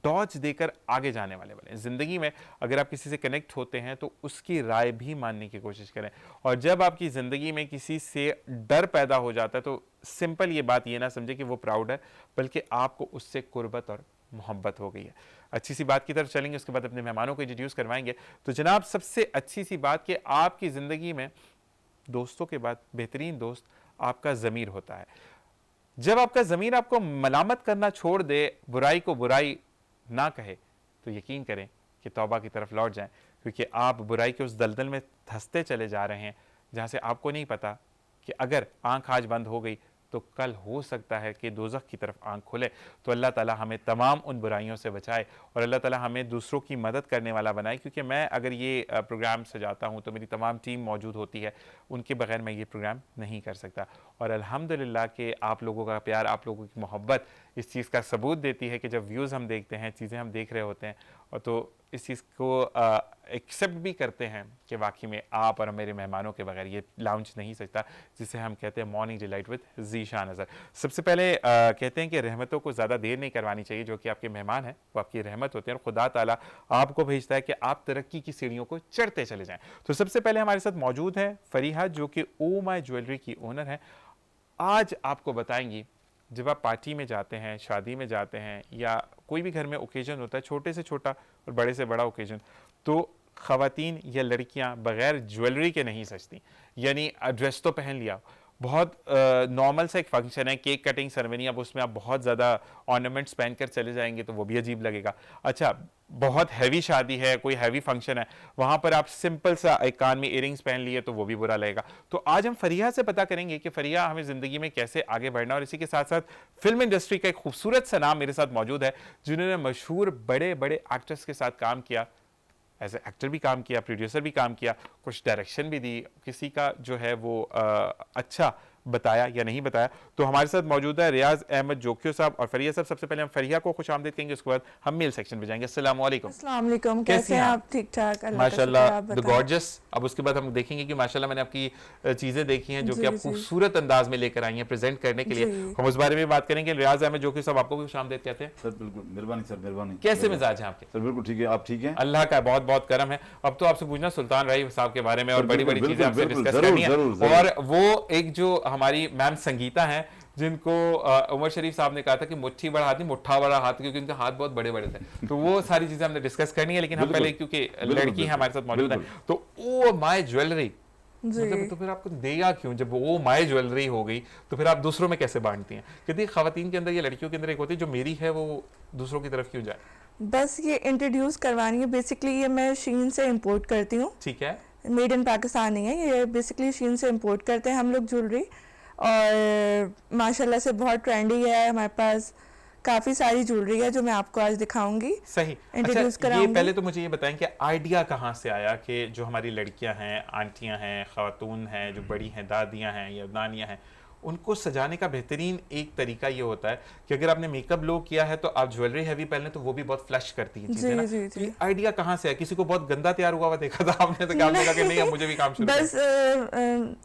डॉज देकर आगे जाने वाले बने। ज़िंदगी में अगर आप किसी से कनेक्ट होते हैं तो उसकी राय भी मानने की कोशिश करें, और जब आपकी ज़िंदगी में किसी से डर पैदा हो जाता है तो सिंपल ये बात ये ना समझे कि वो प्राउड है, बल्कि आपको उससे कुर्बत और मोहब्बत हो गई है। अच्छी सी बात की तरफ चलेंगे, उसके बाद अपने मेहमानों को इंट्रोड्यूस करवाएंगे। तो जनाब, सबसे अच्छी सी बात कि आपकी ज़िंदगी में दोस्तों के बाद बेहतरीन दोस्त आपका ज़मीर होता है। जब आपका ज़मीर आपको मलामत करना छोड़ दे, बुराई को बुराई ना कहे, तो यकीन करें कि तौबा की तरफ लौट जाएं, क्योंकि आप बुराई के उस दलदल में धंसते चले जा रहे हैं जहाँ से आपको नहीं पता कि अगर आँख आज बंद हो गई तो कल हो सकता है कि दोज़ख की तरफ आँख खुले। तो अल्लाह ताला हमें तमाम उन बुराइयों से बचाए और अल्लाह ताला हमें दूसरों की मदद करने वाला बनाए, क्योंकि मैं अगर ये प्रोग्राम सजाता हूँ तो मेरी तमाम टीम मौजूद होती है, उनके बगैर मैं ये प्रोग्राम नहीं कर सकता। और अल्हम्दुलिल्लाह कि आप लोगों का प्यार, आप लोगों की मोहब्बत इस चीज़ का सबूत देती है कि जब व्यूज़ हम देखते हैं, चीज़ें हम देख रहे होते हैं, और तो इस चीज़ को एक्सेप्ट भी करते हैं कि वाकई में आप और मेरे मेहमानों के बगैर ये लाउंज नहीं सकता, जिसे हम कहते हैं morning delight with Zeeshan Azhar. सबसे पहले कहते हैं कि रहमतों को ज़्यादा देर नहीं करवानी चाहिए। जो कि आपके मेहमान हैं वो आपकी रहमत होते हैं, और खुदा ताला आपको भेजता है कि आप तरक्की की सीढ़ियों को चढ़ते चले जाएँ। तो सबसे पहले हमारे साथ मौजूद है फरीहा, जो कि ओ माई ज्वेलरी की ओनर हैं। आज आपको बताएंगी, जब आप पार्टी में जाते हैं, शादी में जाते हैं, या कोई भी घर में ओकेजन होता है, छोटे से छोटा और बड़े से बड़ा ओकेजन, तो ख़वातीन या लड़कियां बग़ैर ज्वेलरी के नहीं सजती। यानी ड्रेस तो पहन लिया, बहुत नॉर्मल सा एक फंक्शन है, केक कटिंग सेरेमनी, अब उसमें आप बहुत ज़्यादा ऑर्नामेंट्स पहनकर चले जाएंगे तो वो भी अजीब लगेगा। अच्छा, बहुत हैवी शादी है, कोई हैवी फंक्शन है, वहाँ पर आप सिंपल सा एक कान में इयरिंग्स पहन लिए तो वो भी बुरा लगेगा। तो आज हम फरिया से पता करेंगे कि फरिया हमें ज़िंदगी में कैसे आगे बढ़ना, और इसी के साथ साथ फिल्म इंडस्ट्री का एक खूबसूरत सा नाम मेरे साथ मौजूद है जिन्होंने मशहूर बड़े बड़े एक्टर्स के साथ काम किया, एज ए एक्टर भी काम किया, प्रोड्यूसर भी काम किया, कुछ डायरेक्शन भी दी, किसी का जो है वो अच्छा बताया या नहीं बताया। तो हमारे साथ मौजूद है रियाज अहमद जोकियो साहब और फरिया साहब। सबसे पहले हम फरिया को खुश आमदीद कहेंगे, उसके बाद हम मेल सेक्शन में जाएंगे। अस्सलाम वालेकुम। अस्सलाम वालेकुम, कैसे हैं आप? ठीक ठाक, माशाल्लाह, द गॉर्जियस। अब उसके बाद हम देखेंगे कि माशाल्लाह मैंने आपकी चीजें देखी हैं जो कि आप खूबसूरत अंदाज में लेकर आई हैं प्रेजेंट करने के लिए, हम उस बारे में बात करेंगे। रियाज अहमद जोकियो साहब, आपको भी खुश आमदीद कहते हैं। सर बिल्कुल, मेहरबानी सर, मेहरबानी। कैसे मिजाज हैं आपके? सर बिल्कुल ठीक है, आप ठीक हैं? अल्लाह का बहुत बहुत करम है। अब तो आपसे पूछना सुल्तान राही साहब के बारे में और बड़ी बड़ी चीजें आपसे डिस्कस करनी है। और वो एक जो हमारी मैम संगीता है जिनको उमर शरीफ साहब ने कहा था कि मुट्ठी बड़ा हाथ नहीं मुट्ठा बड़ा हाथ, क्योंकि उनके हाथ बहुत बड़े बड़े थे। तो वो सारी चीजें हमने डिस्कस करनी है, लेकिन हम पहले क्योंकि लड़की है हमारे साथ मौजूद है, तो ओ माय ज्वेलरी, मतलब तो फिर आपको देगा क्यों? जब वो माय ज्वेलरी हो गई तो फिर आप दूसरों में कैसे बांटती हैं? कितनी खवातीन के अंदर या लड़कियों के अंदर एक होती है जो मेरी है वो दूसरों की तरफ क्यों जाए? बस ये इंट्रोड्यूस करवानी है। बेसिकली ये मैं शीन से इंपोर्ट करती हूँ, ठीक है, मेड इन पाकिस्तान नहीं है ये, बेसिकली शीन से इंपोर्ट करते हैं हम लोग ज्वेलरी, और माशाल्लाह से बहुत ट्रेंडी है। हमारे पास काफ़ी सारी ज्वेलरी है जो मैं आपको आज दिखाऊंगी, सही। इंट्रोड्यूस अच्छा, ये कराऊंगी। पहले तो मुझे ये बताएं कि आइडिया कहाँ से आया कि जो हमारी लड़कियां हैं, आंटियां हैं, खातून हैं, जो बड़ी हैं, दादियां हैं या नानियां हैं, उनको सजाने का बेहतरीन एक तरीका ये होता है कि अगर आपने मेकअप लो किया है तो आप ज्वेलरी हैवी पहने तो वो भी बहुत फ्लश करती है चीजें ना। जी। ये आइडिया कहाँ से है? किसी को बहुत गंदा तैयार हुआ देखा था आपने तो क्या आपने कहा कि नहीं अब मुझे भी काम शुरू बस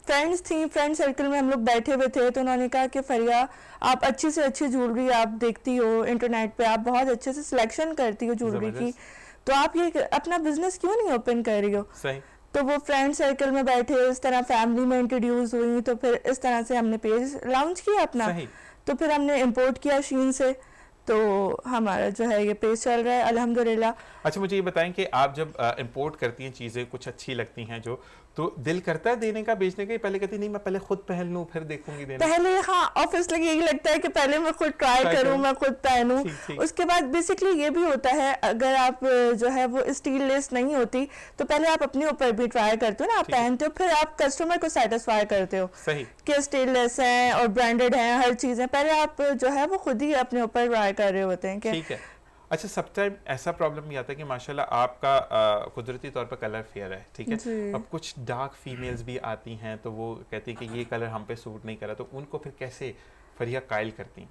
फ्रेंड्स थी, फ्रेंड सर्कल में हम लोग बैठे हुए थे तो उन्होंने कहा कि फरिया आप अच्छी से अच्छी ज्वेलरी आप देखती हो इंटरनेट पे, आप बहुत अच्छे से सिलेक्शन करती हो ज्वेलरी की, तो आप ये अपना बिजनेस क्यों नहीं ओपन कर रही हो? सही। तो वो फ्रेंड सर्कल में बैठे, इस तरह फैमिली में इंट्रोड्यूस हुई, तो फिर इस तरह से हमने पेज लॉन्च किया अपना। सही। तो फिर हमने इंपोर्ट किया शीन से, तो हमारा जो है ये पेज चल रहा है अल्हम्दुलिल्लाह। अच्छा, मुझे ये बताएं कि आप जब इंपोर्ट करती हैं चीज़ें, कुछ अच्छी लगती हैं जो, तो दिल करता है देने का, बेचने का, पहले कहती नहीं मैं पहले खुद पहन लूं फिर देखूंगी देने? पहले हाँ, ऑब्वियसली यही लगता है कि पहले मैं खुद ट्राई करूं, मैं खुद पहनूं। उसके बाद बेसिकली ये भी होता है, अगर आप जो है वो स्टील लेस नहीं होती तो पहले आप अपने ऊपर भी ट्राई करते हो ना, आप पहनते हो, फिर आप कस्टमर को सेटिस्फाई करते हो। सही। कि स्टील लेस है और ब्रांडेड है, हर चीज़ है, पहले आप जो है वो खुद ही अपने ऊपर ट्राई कर रहे होते हैं। ठीक है। अच्छा, सब टाइम ऐसा प्रॉब्लम भी आता है कि माशाल्लाह आपका कुदरती तौर पर कलर फेयर है, ठीक है, अब कुछ डार्क फीमेल्स भी आती हैं तो वो कहती हैं कि ये कलर हम पे सूट नहीं करा, तो उनको फिर कैसे फरिया कायल करती हैं?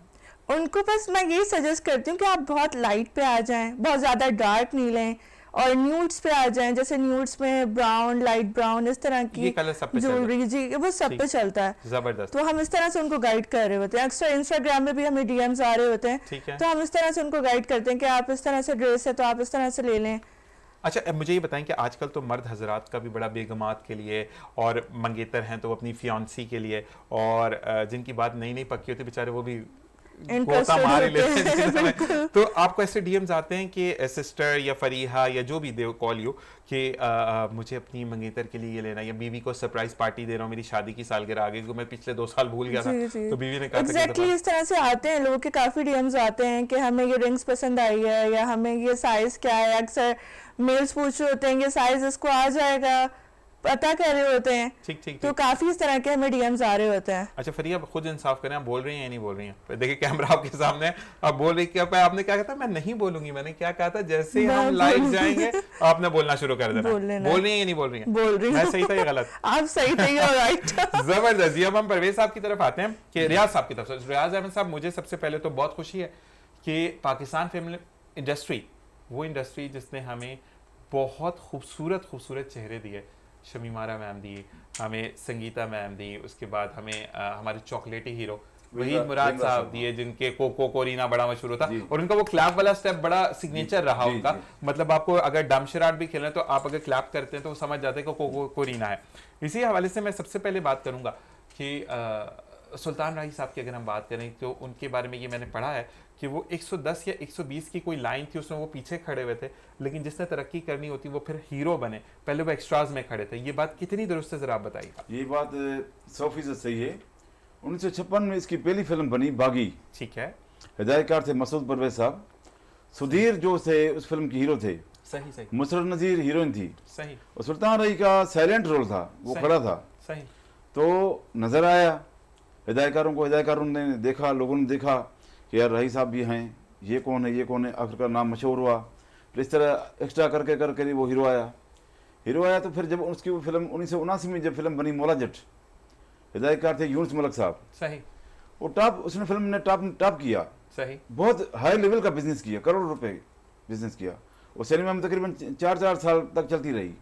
उनको बस मैं यही सजेस्ट करती हूँ कि आप बहुत लाइट पे आ जाएं, बहुत ज़्यादा डार्क नहीं लें, और न्यूड्स पे आ जाएं, जैसे न्यूड्स में ब्राउन, लाइट ब्राउन, इस तरह की ज्वेलरी, जी वो सब पे चलता है। जबरदस्त। तो हम इस तरह से उनको गाइड कर रहे होते हैं, अक्सर इंस्टाग्राम में भी हमें डीएम्स आ रहे होते हैं, ठीक है, तो हम इस तरह से उनको गाइड करते हैं कि आप इस तरह से ड्रेस है तो आप इस तरह से ले लें। अच्छा, अब मुझे ये बताएं कि आजकल तो मर्द हजरात का भी बड़ा बेगमात के लिए, और मंगेतर हैं तो वो अपनी फियांसी के लिए, और जिनकी बात नई नई पक्की होती बेचारे वो भी गोता मार ही लेते हैं। तो आपको ऐसे डीएम्स आते हैं कि सिस्टर या फरीहा या जो भी दे कॉल यू कि मुझे अपनी मंगेतर के लिए ये लेना, या बीवी को सरप्राइज पार्टी दे रहा हूँ, मेरी शादी की सालगिरह आ गई क्योंकि मैं पिछले 2 साल भूल गया था, तो बीवी ने कहा एग्जैक्टली इस तरह से आते हैं लोगों के, काफी डीएम्स आते हैं कि हमें ये रिंग्स पसंद आई है या हमें ये साइज क्या है। अक्सर मेल्स पूछ रहे होते हैं ये साइज इसको आ जाएगा, पता कर रहे होते हैं। ठीक। तो काफी इस तरह के हमें डीएम्स आ रहे होते हैं। अच्छा फरिया, आप खुद इंसाफ करें, आप बोल रही हैं या नहीं बोल रही हैं? देखिए कैमरा आपके सामने, आप बोल रही क्या? आपने क्या कहा था? मैं नहीं बोलूंगी। मैंने क्या कहा था? जैसे हम लाइव जाएंगे आपने बोलना शुरू कर देना। बोल रही हैं या नहीं बोल रही हैं? बोल रही मैं सही था या गलत? आप सही थे, राइट। जबरदस्त। अब हम परवेज साहब की तरफ आते हैं कि रियाज साहब की तरफ से। रियाज अहमद साहब, मुझे सबसे पहले तो बहुत खुशी है कि पाकिस्तान फिल्म इंडस्ट्री, वो इंडस्ट्री जिसने हमें बहुत खूबसूरत चेहरे दिए, शमीमारा मैम दी, हमें संगीता मैम दी, उसके बाद हमें हमारे चॉकलेटी हीरो वहीद मुराद साहब दिए, जिनके कोको कोरीना बड़ा मशहूर होता, और उनका वो क्लैप वाला स्टेप बड़ा सिग्नेचर रहा उनका। मतलब आपको अगर डमशराट भी खेलना है तो आप अगर क्लैप करते हैं तो वो समझ जाते हैं कि कोको कोरीना है। इसी हवाले से मैं सबसे पहले बात करूंगा कि सुल्तान राही साहब की अगर हम बात करें तो उनके बारे में ये मैंने पढ़ा है कि वो 110 या 120 की कोई लाइन थी, उसमें वो पीछे खड़े हुए थे, लेकिन जिसने तरक्की करनी होती वो फिर हीरो बने, पहले वो एक्स्ट्राज में खड़े थे। ये बात कितनी दुरुस्त है, जरा आप बताइए। ये बात 100% सही है 1956 में इसकी पहली फिल्म बनी बागी। ठीक है, हिदायतकार थे मसूद परवेज साहब। सुधीर जो थे उस फिल्म के हीरो थे, सही सही मुसरत नज़ीर हीरोइन थी, सही और सुल्तान रही का साइलेंट रोल था, वो सही। खड़ा था। सही। तो नज़र आया हिदायतकारों को, हिदायतकारों ने देखा, लोगों ने देखा कि यार रही साहब भी हैं, ये कौन है, ये कौन है, आखिरकार नाम मशहूर हुआ। फिर इस तरह एक्स्ट्रा करके करके वो हीरो आया। तो फिर जब उसकी वो फिल्म 1979 में जब फिल्म बनी मौला जट, हिदायतकार थे यूनुस मलिक साहब। सही वो उसने फिल्म ने टॉप किया, सही बहुत हाई लेवल का बिजनेस किया, करोड़ रुपए बिजनेस किया। वो सिनेमा में तकरीबन 4 साल तक चलती रही।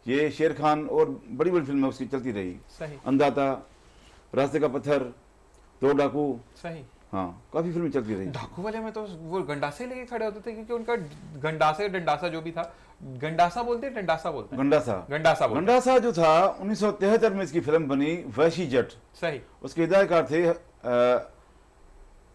ये शेर खान और बड़ी बड़ी फिल्में उसकी चलती रही, सही अंदाता, रास्ते का पत्थर, दो डाकू, सही। हाँ काफी फिल्में चलती रही। डाकू वाले में तो वो गंडासे लेके खड़े होते थे, क्योंकि उनका गंडासे डंडासा जो भी था, गंडासा बोलते हैं डंडासा बोलते हैं, गंडासा गंडासा बोलते हैं। गंडासा जो था 1973 में इसकी फिल्म बनी वैशी जट। सही उसके हिदायतकार थे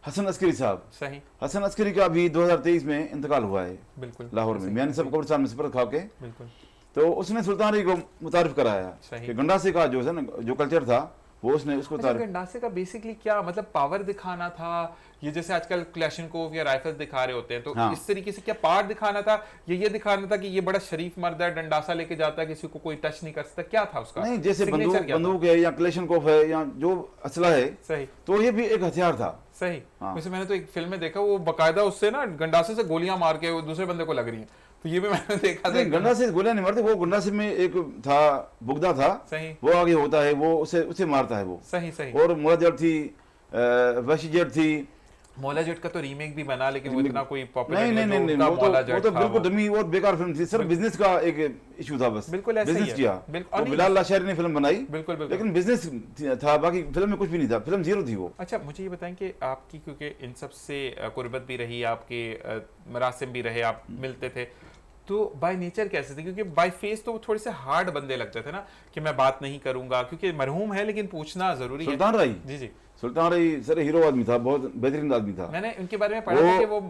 हसन अस्करी साहब। सही हसन अस्करी का भी 2023 में इंतकाल हुआ है बिल्कुल लाहौर में, सही, मैंने सब कब्रिस्तान में सफर खा के। बिल्कुल तो उसने सुल्तान रही को मुतारिफ कराया सही। कि गंडासे का जो है ना, जो कल्चर था, वो उसने उसको अच्छा, तारीफ। गंडासे का बेसिकली क्या मतलब, पावर दिखाना था? ये जैसे आजकल क्लैशनकोव या राइफल्स दिखा रहे होते हैं, तो हाँ। इस तरीके से क्या पावर दिखाना था, ये दिखाना था कि ये बड़ा शरीफ मर्द है, डंडासा लेके जाता है, किसी को कोई टच नहीं कर सकता, क्या था उसका? नहीं, जैसे Signature क्या था? बंदूक है या क्लेशनकोफ है या जो असला है, सही तो ये भी एक हथियार था। सही। हाँ। वैसे मैंने तो एक फिल्म में देखा, वो बकायदा उससे ना गंडासे से गोलियां मार के वो दूसरे बंदे को लग रही हैं, तो ये भी मैंने देखा था। नहीं, गंडा से गोलियां नहीं मारते, वो गंडासे में एक था बुगदा था, सही वो आगे होता है, वो उसे मारता है वो। सही सही। और मुलाजर थी, वैशी जट थी। मौला जट का तो रीमेक भी बना, लेकिन वो इतना कोई पॉपुलर नहीं, वो तो बिल्कुल डमी और बेकार फिल्म थी, सिर्फ बिजनेस का एक इशू था बस। बिल्कुल ऐसा ही बिजनेस है। किया, बिल्कुल। तो बिलाल लाशारी ने फिल्म बनाई, बिल्कुल बिल्कुल। लेकिन बिजनेस था, बाकी फिल्म में कुछ भी नहीं था, फिल्म जीरो थी वो। अच्छा, मुझे ये बताएं कि आपकी, क्योंकि इन सब से कुर्बत भी रही, आपके मरासिम भी रहे, आप मिलते थे, तो बाय नेचर कैसे थे? क्योंकि बाय फेस तो वो थोड़े से हार्ड बंदे लगते थे ना, कि मैं बात नहीं करूंगा, क्योंकि मरहूम है लेकिन पूछना जरूरी है। सुल्तान रही, जी जी, सुल्तान रही सर हीरो आदमी था, बहुत बेहतरीन आदमी था। मैंने उनके बारे में पढ़ा था कि वो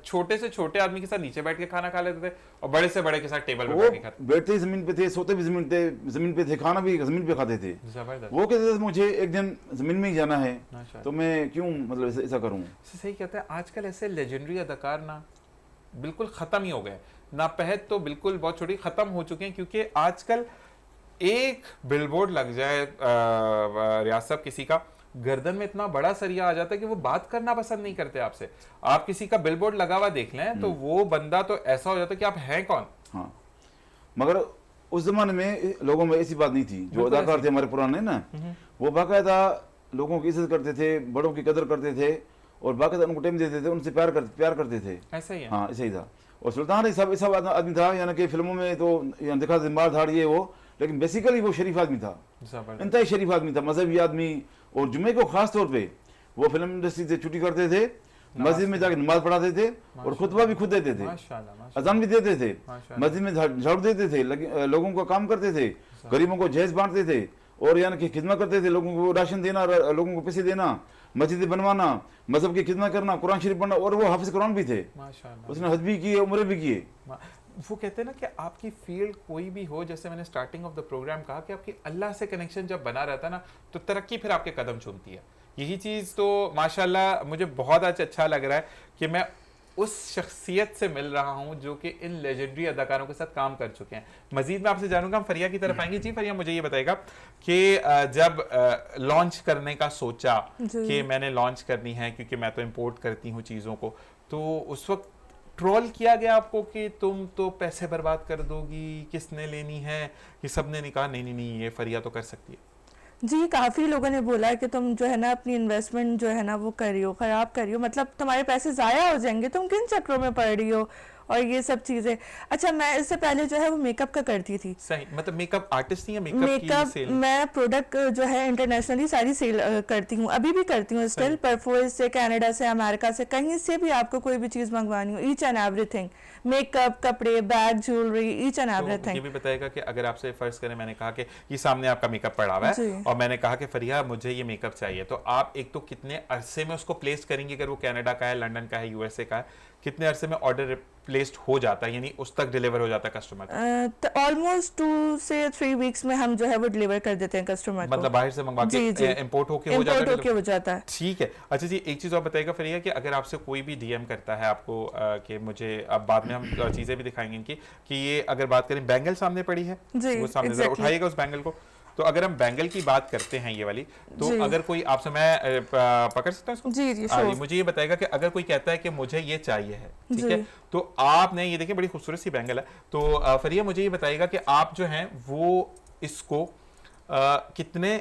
छोटे से छोटे आदमी के साथ नीचे बैठ के खाना खा लेते थे, और बड़े से बड़े के साथ टेबल पे वो बैठ के खाते। बैठते ही जमीन पे थे, सोते भी जमीन पे थे, खाना भी जमीन पे खाते थे। जबरदस्त। वो कहते थे मुझे एक दिन जमीन में ही जाना है, माशाल्लाह। तो मैं क्यों मतलब ऐसा करूं। सही कहते हैं, आजकल ऐसे लेजेंडरी अदाकार ना बिल्कुल खत्म ही हो गए, ना पहत तो बिल्कुल बहुत छोटी खत्म हो चुके हैं, क्योंकि आजकल एक बिलबोर्ड लग जाए रियासत किसी का, गर्दन में इतना बड़ा सरिया आ जाता है कि वो बात करना पसंद नहीं करते आपसे। आप किसी का बिलबोर्ड लगा हुआ देख लें तो वो बंदा तो ऐसा हो जाता है कि आप हैं कौन। हाँ, मगर उस जमाने में लोगों में ऐसी बात नहीं थी। जो अदाकार थे हमारे पुराने ना, वो बाकायदा लोगों की इज्जत करते थे, बड़ों की कदर करते थे, और बाकायदा उनको टाइम देते थे, उनसे प्यार करते थे। ऐसा ही है। हाँ, ऐसा ही था। और सुल्तान रही साहब ऐसा आदमी था, यानी कि फिल्मों में तो दिखा दिमाग धाड़ ये वो, लेकिन बेसिकली वो शरीफ आदमी था, जबरदस्त। इंतहाई शरीफ आदमी था, मजहबी आदमी। और जुमे को खास तौर पे वो फिल्म इंडस्ट्री से छुट्टी करते थे, मस्जिद में जाकर नमाज पढ़ाते थे, और खुतबा भी खुद देते थे, माशाल्लाह माशाल्लाह अजान भी देते थे, माशाल्लाह। मस्जिद में झाड़ू देते थे, लोगों को काम करते थे, गरीबों को जहेज बांटते थे, और यानी कि खिदमत करते थे, लोगों को राशन देना, लोगों को पैसे देना, मस्जिदें बनवाना, मजहब की खिदमत करना, कुरान शरीफ पढ़ना, और वो हाफिज कुरान भी थे। माशाल्लाह। उसने हज भी किए, उम्र भी किए। वो कहते हैं ना कि आपकी फील्ड कोई भी हो, जैसे मैंने स्टार्टिंग ऑफ द प्रोग्राम कहा कि आपकी अल्लाह से कनेक्शन जब बना रहता है ना, तो तरक्की फिर आपके कदम चूमती है। यही चीज़ तो माशाल्लाह मुझे बहुत अच्छा लग रहा है कि मैं उस शख्सियत से मिल रहा हूं जो कि इन लेजेंडरी अदाकारों के साथ काम कर चुके हैं। मजीद मैं आपसे जानूंगा, हम फरिया की तरफ आएंगे। जी फरिया, मुझे ये बताएगा कि जब लॉन्च करने का सोचा कि मैंने लॉन्च करनी है, क्योंकि मैं तो इंपोर्ट करती हूँ चीज़ों को, तो उस वक्त ट्रोल किया गया आपको कि तुम तो पैसे बर्बाद कर दोगी, किसने लेनी है? कि सबने कहा नहीं नहीं, ये फरिया तो कर सकती है। जी, काफ़ी लोगों ने बोला कि तुम जो है ना अपनी इन्वेस्टमेंट जो है ना वो कर रही हो, ख़राब कर रही हो, मतलब तुम्हारे पैसे ज़ाया हो जाएंगे, तुम किन चक्रों में पड़ रही हो, और ये सब चीज़ें। अच्छा, मैं इससे पहले जो है वो मेकअप का करती थी। सही, मतलब मेकअप आर्टिस्ट थी या मेकअप की सेल? मैं प्रोडक्ट जो है इंटरनेशनली सारी सेल करती हूँ, अभी भी करती हूँ स्टिल। परफोर्स से, कनाडा से, अमेरिका से, कहीं से भी आपको कोई भी चीज़ मंगवानी हो, ईच एंड एवरीथिंग, मेकअप, कपड़े, bag, jewellery, each and everything. ये भी बताएगा कि अगर आपसे फर्ज करें, मैंने कहा कि ये सामने आपका मेकअप पड़ा हुआ है और मैंने कहा कि फरिया मुझे ये मेकअप चाहिए, तो आप एक तो कितने अरसे में उसको प्लेस करेंगे? अगर वो कनाडा का है, लंदन का है, यूएसए का है, कितने अरसे में ऑर्डर प्लेस्ड हो जाता है, यानी उस तक डिलीवर हो जाता है कस्टमर तक? तो ऑलमोस्ट 2 से 3 वीक्स में हम जो है वो डिलीवर कर देते हैं कस्टमर को। मतलब बाहर से मंगवा के इंपोर्ट होके हो जाता है? हो जाता है। ठीक है। अच्छा जी, एक चीज़ और बताइएगा फिर, कि अगर आपसे कोई भी डीएम करता है आपको कि मुझे, अब बाद में हम चीज़ें भी दिखाएंगे इनकी, कि ये अगर बात करें, बैंगल सामने पड़ी है जी, वो सामने जरा उठाइएगा उस बैंगल को। तो अगर हम बैंगल की बात करते हैं ये वाली, तो अगर कोई आपसे, मैं पकड़ सकता हूँ इसको? जी जी, मुझे ये बताएगा कि अगर कोई कहता है कि मुझे ये चाहिए है, ठीक है, तो आपने ये देखिए बड़ी खूबसूरत सी बैंगल है, तो फरिया मुझे ये बताएगा कि आप जो हैं वो इसको कितने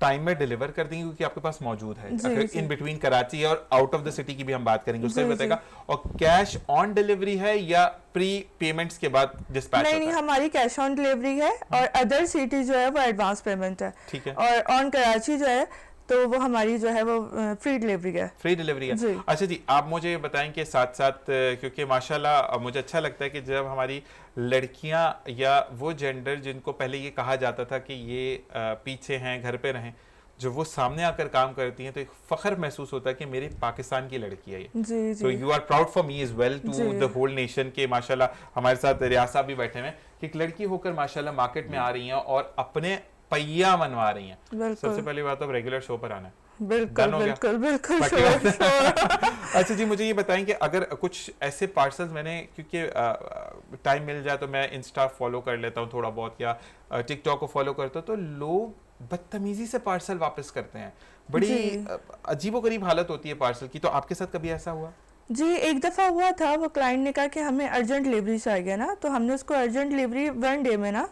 टाइम में डिलीवर कर देंगे, क्योंकि आपके पास मौजूद है, अगर इन बिटवीन कराची और आउट ऑफ द सिटी की भी हम बात करेंगे उसका भी बताएगा, और कैश ऑन डिलीवरी है या प्री पेमेंट्स के बाद डिस्पैच? नहीं, हमारी कैश ऑन डिलीवरी है, और अदर सिटी जो है वो एडवांस पेमेंट है। ठीक है। और ऑन कराची जो है तो वो हमारी जो है वो फ्री डिलीवरी है। फ्री डिलीवरी है। अच्छा जी, आप मुझे बताएं कि साथ साथ, क्योंकि माशाल्लाह मुझे अच्छा लगता है कि जब हमारी लड़कियां या वो जेंडर जिनको पहले ये कहा जाता था कि ये पीछे हैं, घर पे रहें, जब वो सामने आकर काम करती हैं तो एक फख्र महसूस होता है कि मेरे पाकिस्तान की लड़की है ये। तो you are proud for me is well to the whole nation के माशाल्लाह हमारे साथ रियासा भी बैठे हैं कि एक लड़की होकर माशाल्लाह मार्केट में आ रही हैं और अपने पहिया मनवा रही हैं। सबसे पहली बात, अब रेगुलर शो पर आना है। बिल्कुल बिल्कुल बिल्कुल। अच्छा जी, मुझे ये बताएं कि अगर कुछ ऐसे पार्सल्स, मैंने क्योंकि टाइम मिल जाए तो मैं इंस्टा फॉलो कर लेता हूँ थोड़ा बहुत, या टिकटॉक को फॉलो करता हूँ, तो लोग बदतमीजी से पार्सल वापस करते हैं। बड़ी अजीबोगरीब हालत होती है पार्सल की। तो आपके साथ कभी ऐसा हुआ? जी, एक दफ़ा हुआ था, वो क्लाइंट ने कहा कि हमें अर्जेंट डिलीवरी चाहिए ना, तो हमने उसको अर्जेंट डिलीवरी 1 डे में ना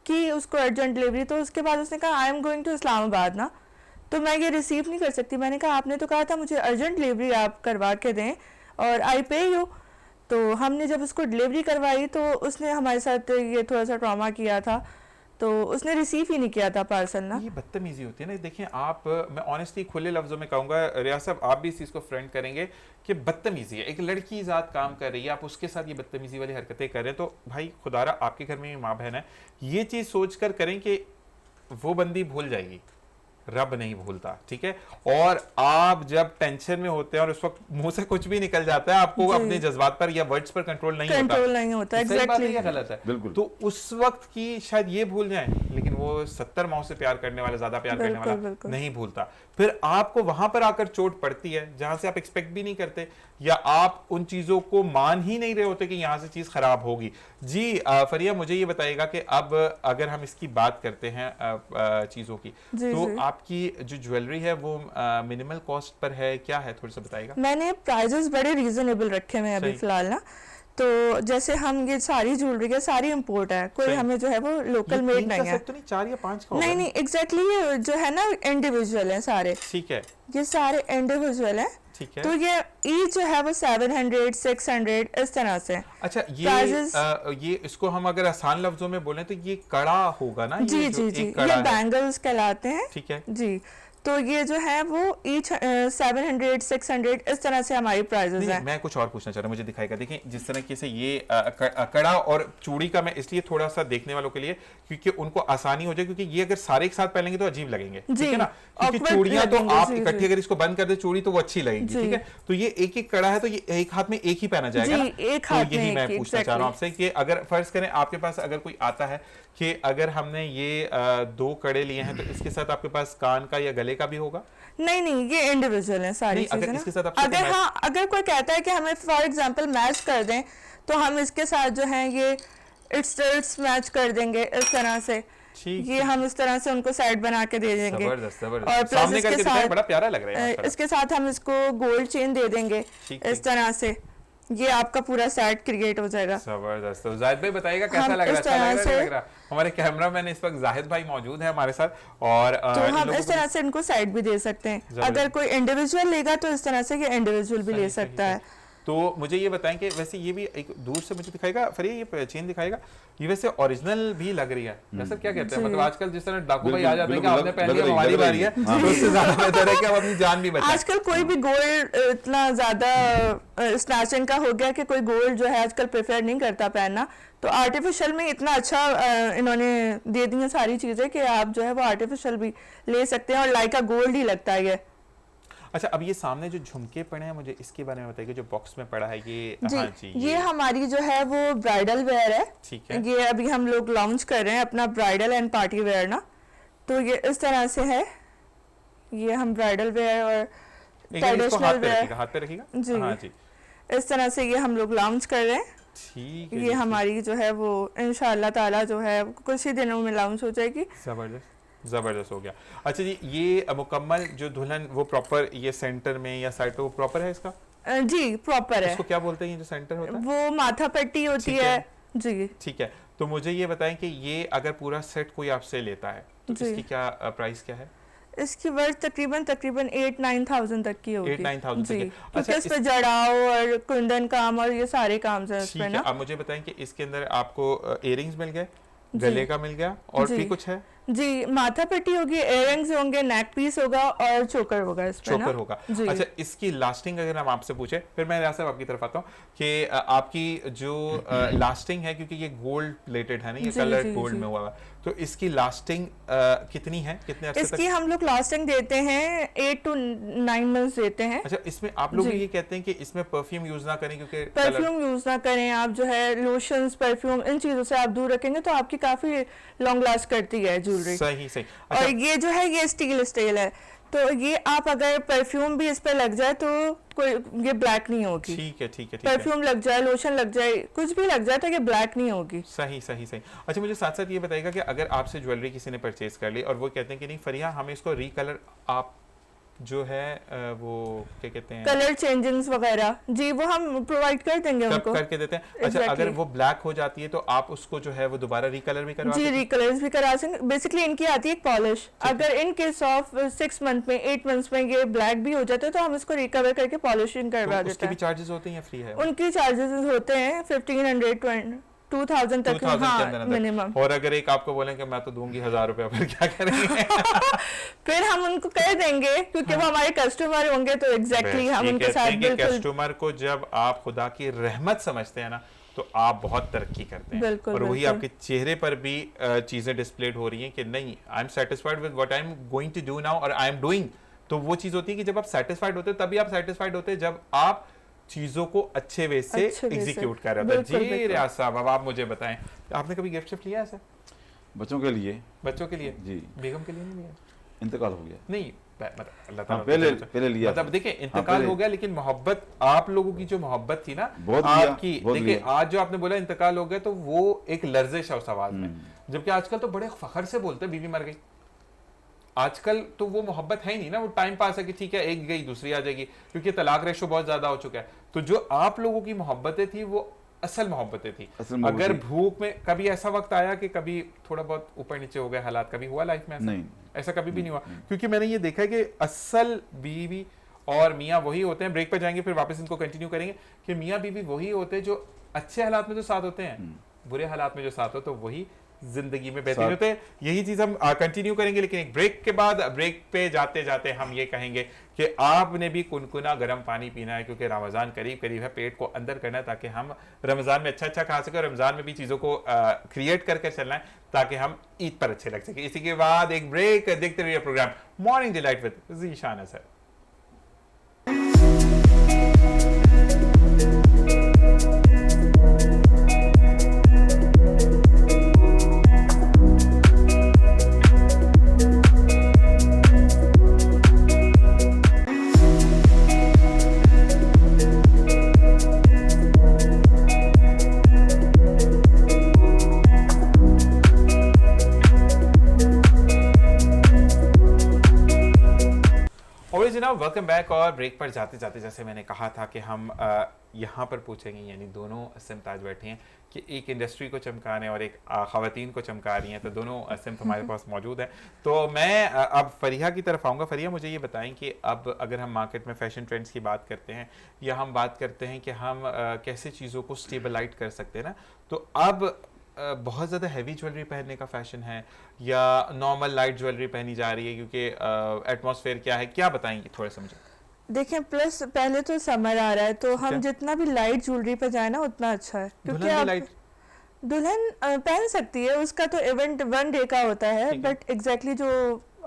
कि उसको अर्जेंट डिलीवरी, तो उसके बाद उसने कहा I am going to Islamabad ना, तो मैं ये रिसीव नहीं कर सकती। मैंने कहा आपने तो कहा था मुझे अर्जेंट डिलीवरी आप करवा के दें और आई पे यू। तो हमने जब उसको डिलीवरी करवाई तो उसने हमारे साथ ये थोड़ा सा ट्रॉमा किया था, तो उसने रिसीव ही नहीं किया था पार्सल ना। ये बदतमीजी होती है ना। देखिए आप, मैं ऑनेस्टली खुले लफ्जों में कहूँगा, रियाज साहब आप भी इस चीज़ को फ्रंट करेंगे कि बदतमीजी है। एक लड़की ज़ात काम कर रही है, आप उसके साथ ये बदतमीजी वाली हरकतें कर रहे हैं, तो भाई खुदारा आपके घर में माँ बहन है, ये चीज़ सोच कर करें कि वो बंदी भूल जाएगी, रब नहीं भूलता, ठीक है। और आप जब टेंशन में होते हैं और उस वक्त मुंह से कुछ भी निकल जाता है, आपको अपने जज्बात पर या वर्ड्स पर कंट्रोल नहीं होता, एग्जैक्टली गलत है। बिल्कुल। तो उस वक्त की शायद ये भूल जाएं, लेकिन वो 70 माह से प्यार करने वाला, ज्यादा प्यार करने वाला नहीं भूलता। फिर आपको वहां पर आकर चोट पड़ती है जहां से आप एक्सपेक्ट भी नहीं करते, या आप उन चीजों को मान ही नहीं रहे होते कि यहाँ से चीज खराब होगी। जी फरिया, मुझे ये बताइएगा कि अब अगर हम इसकी बात करते हैं चीजों की, तो आपकी जो ज्वेलरी है वो मिनिमल कॉस्ट पर है, क्या है, थोड़ा सा बताइएगा। मैंने प्राइजेस बड़े रीजनेबल रखे हुए हैं अभी फिलहाल ना। तो जैसे हम ये सारी ज्वेलरी है, सारी इंपोर्ट है, कोई हमें जो है वो लोकल मेड नहीं है। तो नहीं 4 या 5 का नहीं एग्जैक्टली, ये जो है ना इंडिविजुअल है सारे। ठीक है, ये सारे इंडिविजुअल है। ठीक है। तो ये ईच जो है वो 700 600 इस तरह से। अच्छा, ये इसको हम अगर आसान लफ्जों में बोलें तो ये कड़ा होगा ना? जी जी जी, ये बैंगल्स कहलाते हैं। ठीक है जी। तो ये जो है वो ईच 700 600 इस तरह से हमारी प्राइसेस हैं। मैं कुछ और पूछना चाह रहा हूँ, मुझे दिखाएगा। देखिए जिस तरीके से ये कड़ा और चूड़ी का, मैं इसलिए थोड़ा सा देखने वालों के लिए, क्योंकि उनको आसानी हो जाए, क्योंकि ये अगर सारे एक साथ पहनेंगे तो अजीब लगेंगे, ठीक है ना। क्योंकि चूड़ियां तो आप इकट्ठी, अगर इसको बंद कर दे चूड़ी तो वो अच्छी लगेगी, ठीक है। तो ये एक एक कड़ा है, तो ये एक हाथ में एक ही पहना जाएगा ना? तो यही मैं पूछना चाह रहा हूँ आपसे कि अगर फर्ज करें आपके पास अगर कोई आता है कि अगर हमने ये 2 कड़े लिए हैं, तो इसके साथ आपके पास कान का या गले का भी होगा? नहीं, ये इंडिविजुअल है सारी चीजें ना। अगर कोई कहता है कि हमें फॉर एग्जांपल मैच कर दें, तो हम इसके साथ जो है ये इट्स मैच कर देंगे इस तरह से। ये हम इस तरह से उनको सेट बना के दे देंगे। और प्लस इसके साथ बड़ा प्यारा लग रहा है, इसके साथ हम इसको गोल्ड चेन दे देंगे इस तरह से। ये आपका पूरा सेट क्रिएट हो जाएगा। जबरदस्त। तो जाहिद भाई बताइएगा कैसा लग रहा है? अच्छा लग रहा है। हमारे कैमरामैन इस वक्त जाहिद भाई मौजूद है हमारे साथ, और तो हम इस तरह से इनको साइड भी दे सकते हैं। अगर कोई इंडिविजुअल लेगा तो इस तरह से ये इंडिविजुअल भी ले सकता है। तो मुझे ये बताएं कि वैसे ये भी एक दूर से मुझे दिखाएगा, फिर ये चेन दिखाएगा, ये वैसे ओरिजिनल भी लग रही है। वैसे क्या कहते हैं, मतलब आजकल जिस तरह डाकू भाई आ जाते हैं कि आपने पहन लिया, हमारी बारी है, उससे ज्यादा बेहतर है कि हम अपनी जान भी बचाएं। आजकल कोई भी गोल्ड इतना ज्यादा स्नैचिंग का हो गया कि कोई गोल्ड जो है आजकल प्रेफर नहीं करता पहनना। तो आर्टिफिशियल में इतना अच्छा इन्होंने दे दी है सारी चीजें कि आप जो है वो आर्टिफिशियल भी ले सकते हैं, और लाइक का गोल्ड ही लगता है ये। अच्छा, अब ये सामने जो झुमके पड़े हैं, मुझे इसके बारे में बताइए, जो बॉक्स में पड़ा है ये। जी, हाँ जी, ये हमारी जो है वो ब्राइडल वेयर है। ठीक है। ये अभी हम लोग लॉन्च कर रहे हैं अपना ब्राइडल एंड पार्टी वेयर ना, तो ये इस तरह से है। ये हम ब्राइडल वेयर और ट्रेडिशनल वेयर, हाथ पे रखिएगा जी। हाँ जी, इस तरह से ये हम लोग लॉन्च कर रहे हैं। ठीक है। ये हमारी जो है वो इंशाल्लाह ताला जो है कुछ ही दिनों में लॉन्च हो जाएगी। जबरदस्त हो गया। अच्छा जी, ये मुकम्मल जो दुल्हन वो प्रॉपर ये सेंटर में या साइड पे वो प्रॉपर है इसका? जी प्रॉपर है। इसको क्या बोलते हैं ये जो सेंटर होता है? वो माथा पट्टी होती ठीक है। है। जी ठीक है, तो मुझे ये बताएं कि ये अगर पूरा सेट कोई आपसे लेता है तो जी। इसकी क्या प्राइस क्या है? इसकी वर्थ तकरीबन 8-9,000 तक की होगी। 8-9,000 तक जी, की। क्योंकि अच्छा, इस पे जड़ाव और कुंदन काम और ये सारे काम है इस ठीक पे है। ना। अब मुझे बताएं कि इसके अंदर आपको इयरिंग्स मिल गए, जी। गले का मिल गया, और जी। भी कुछ है? जी, माथा पट्टी होगी, इयररिंग्स होंगे, नेक पीस होगा और चोकर होगा इस पे ना। चोकर होगा। जी। अच्छा, इसकी लास्टिंग अगर हम आपसे पूछे, फिर मैं यहाँ से आपकी तरफ आता हूँ कि आपकी जो लास्टिंग है, क्योंकि ये गोल्ड प्लेटेड है ना, ये जी, कलर जी, गोल्ड जी। में हुआ है, तो इसकी लास्टिंग कितनी है, कितने अरसे इसकी तक? हम लोग लास्टिंग देते हैं 8 to 9 मंथ्स देते हैं। अच्छा, इसमें आप लोग जी। ये कहते हैं कि इसमें परफ्यूम यूज ना करें क्योंकि परफ्यूम यूज ना करें आप, जो है लोशंस परफ्यूम इन चीजों से आप दूर रखेंगे तो आपकी काफी लॉन्ग लास्ट करती है ज्वेलरी। सही सही। और अच्छा, ये जो है ये स्टील स्टील है, तो ये आप अगर परफ्यूम भी इस पे लग जाए तो कोई ये ब्लैक नहीं होगी। ठीक है ठीक है ठीक है। परफ्यूम लग जाए, लोशन लग जाए, कुछ भी लग जाए तो ये ब्लैक नहीं होगी। सही सही सही। अच्छा, मुझे साथ साथ ये बताइएगा कि अगर आपसे ज्वेलरी किसी ने परचेज कर ली और वो कहते हैं कि नहीं फरिया हमें इसको रिकलर आप जो है वो क्या कहते हैं, कलर चेंजिंग्स वगैरह, जी वो हम प्रोवाइड कर देंगे कब उनको। करके देते हैं? अच्छा, Exactly. अगर वो ब्लैक हो जाती है तो आप उसको जो है वो दोबारा रिकलर भी करवा जी, सकते हैं? रिकलर्स भी करा सकते। बेसिकली इनकी आती है एक पॉलिश, अगर इन केस ऑफ 6 मंथ में 8 मंथ्स में ये ब्लैक भी हो जाता है तो हम इसको रिकवर करके पॉलिशिंग करवा तो उसके देते भी हैं। चार्जेस होते हैं या फ्री है? उनकी चार्जेस होते हैं 1500 2000 तक, 2000 के हाँ अंदर अंदर। मिनिमम। और अगर एक आपको बोलें कि मैं तो दूंगी 1000 रुपया, फिर क्या करेंगे? फिर हम उनको कह देंगे क्योंकि वो हमारे कस्टमर होंगे तो एग्जैक्टली हम ये उनके कहते साथ हैं कि बिल्कुल कस्टमर को जब आप खुदा की रहमत समझते हैं ना तो आप बहुत तरक्की करते हैं। बिल्कुल, और वही बिल्कुल। आपके चेहरे पर भी चीजें डिस्प्लेड हो रही हैं कि नहीं, I am satisfied with what I am going to do now और आई एम डूइंग। तो वो चीज होती है कि जब आप सेटिस्फाइड होते हैं तभी आप सेटिस्फाइड होते हैं जब आप चीजों को अच्छे वे से अच्छे वे से। एग्जीक्यूट कर रहे होते हैं। बिल्कुल, जी बिल्कुल। रियाज साहब, अब आप मुझे बताएं, आपने कभी गिफ्ट शिफ्ट लिया है सर? बच्चों के लिए बच्चों के लिए? जी बेगम के लिए नहीं लिया? इंतकाल हो गया। नहीं, मतलब अल्लाह हाँ, ताला पहले लिया मतलब था। देखिए हाँ, इंतकाल पहले- हो गया, लेकिन मोहब्बत आप लोगों की जो मोहब्बत थी ना बहुत लिया, आपकी, बहुत देखिए लिया। आज जो आपने बोला इंतकाल हो गया तो वो एक लर्जिश है उस आवाज में, जबकि आजकल तो बड़े फखर से बोलते हैं बीवी मर गई। आजकल तो वो मोहब्बत है ही नहीं ना, वो टाइम पास है कि ठीक है एक गई दूसरी आ जाएगी, क्योंकि तलाक रेशो बहुत ज्यादा हो चुका है। तो जो आप लोगों की मोहब्बतें थी वो असल मोहब्बतें थी। असल मोहब्बत अगर थी। भूख में कभी ऐसा वक्त आया कि कभी थोड़ा बहुत ऊपर नीचे हो गए हालात, कभी हुआ लाइफ में ऐसा? नहीं। ऐसा कभी भी नहीं हुआ, क्योंकि मैंने ये देखा है कि असल बीवी और मियाँ वही होते हैं। ब्रेक पर जाएंगे फिर वापस इनको कंटिन्यू करेंगे कि मियाँ बीवी वही होते हैं जो अच्छे हालात में जो साथ होते हैं, बुरे हालात में जो साथ हो तो वही जिंदगी में बेहतरीन होते हैं। यही चीज हम कंटिन्यू करेंगे, लेकिन एक ब्रेक के बाद, ब्रेक पे जाते जाते हम ये कहेंगे कि आपने भी कुनकुना गर्म पानी पीना है, क्योंकि रमजान करीब करीब है, पेट को अंदर करना है ताकि हम रमजान में अच्छा अच्छा खा सके और रमजान में भी चीजों को क्रिएट करके चलना है ताकि हम ईद पर अच्छे लग सके। इसी के बाद एक ब्रेक, देखते रहिए programme morning delight with Zeeshan Asar. जनाब वेलकम बैक। और ब्रेक पर जाते जाते जैसे मैंने कहा था कि हम यहाँ पर पूछेंगे, यानी दोनों सिमत आज बैठे हैं कि एक इंडस्ट्री को चमका रहे हैं और एक ख़वातीन को चमका रही हैं, तो दोनों सिमत हमारे पास मौजूद हैं। तो मैं अब फरिया की तरफ आऊँगा। फरिया, मुझे ये बताएं कि अब अगर हम मार्केट में फ़ैशन ट्रेंड्स की बात करते हैं या हम बात करते हैं कि हम कैसे चीज़ों को स्टेबलाइट कर सकते हैं ना, तो अब बहुत ज़्यादा हैवी ज्वेलरी पहनने का फैशन है या नॉर्मल लाइट ज्वेलरी पहनी जा रही है, क्योंकि एटमॉस्फेयर क्या है, क्या बताएंगे थोड़ा सा मुझे? देखें, प्लस पहले तो समर आ रहा है तो हम जितना भी लाइट ज्वेलरी पे जाए ना उतना अच्छा है, क्योंकि आप दुल्हन पहन सकती है, उसका तो इवेंट 1 डे का होता है, बट एग्जैक्टली जो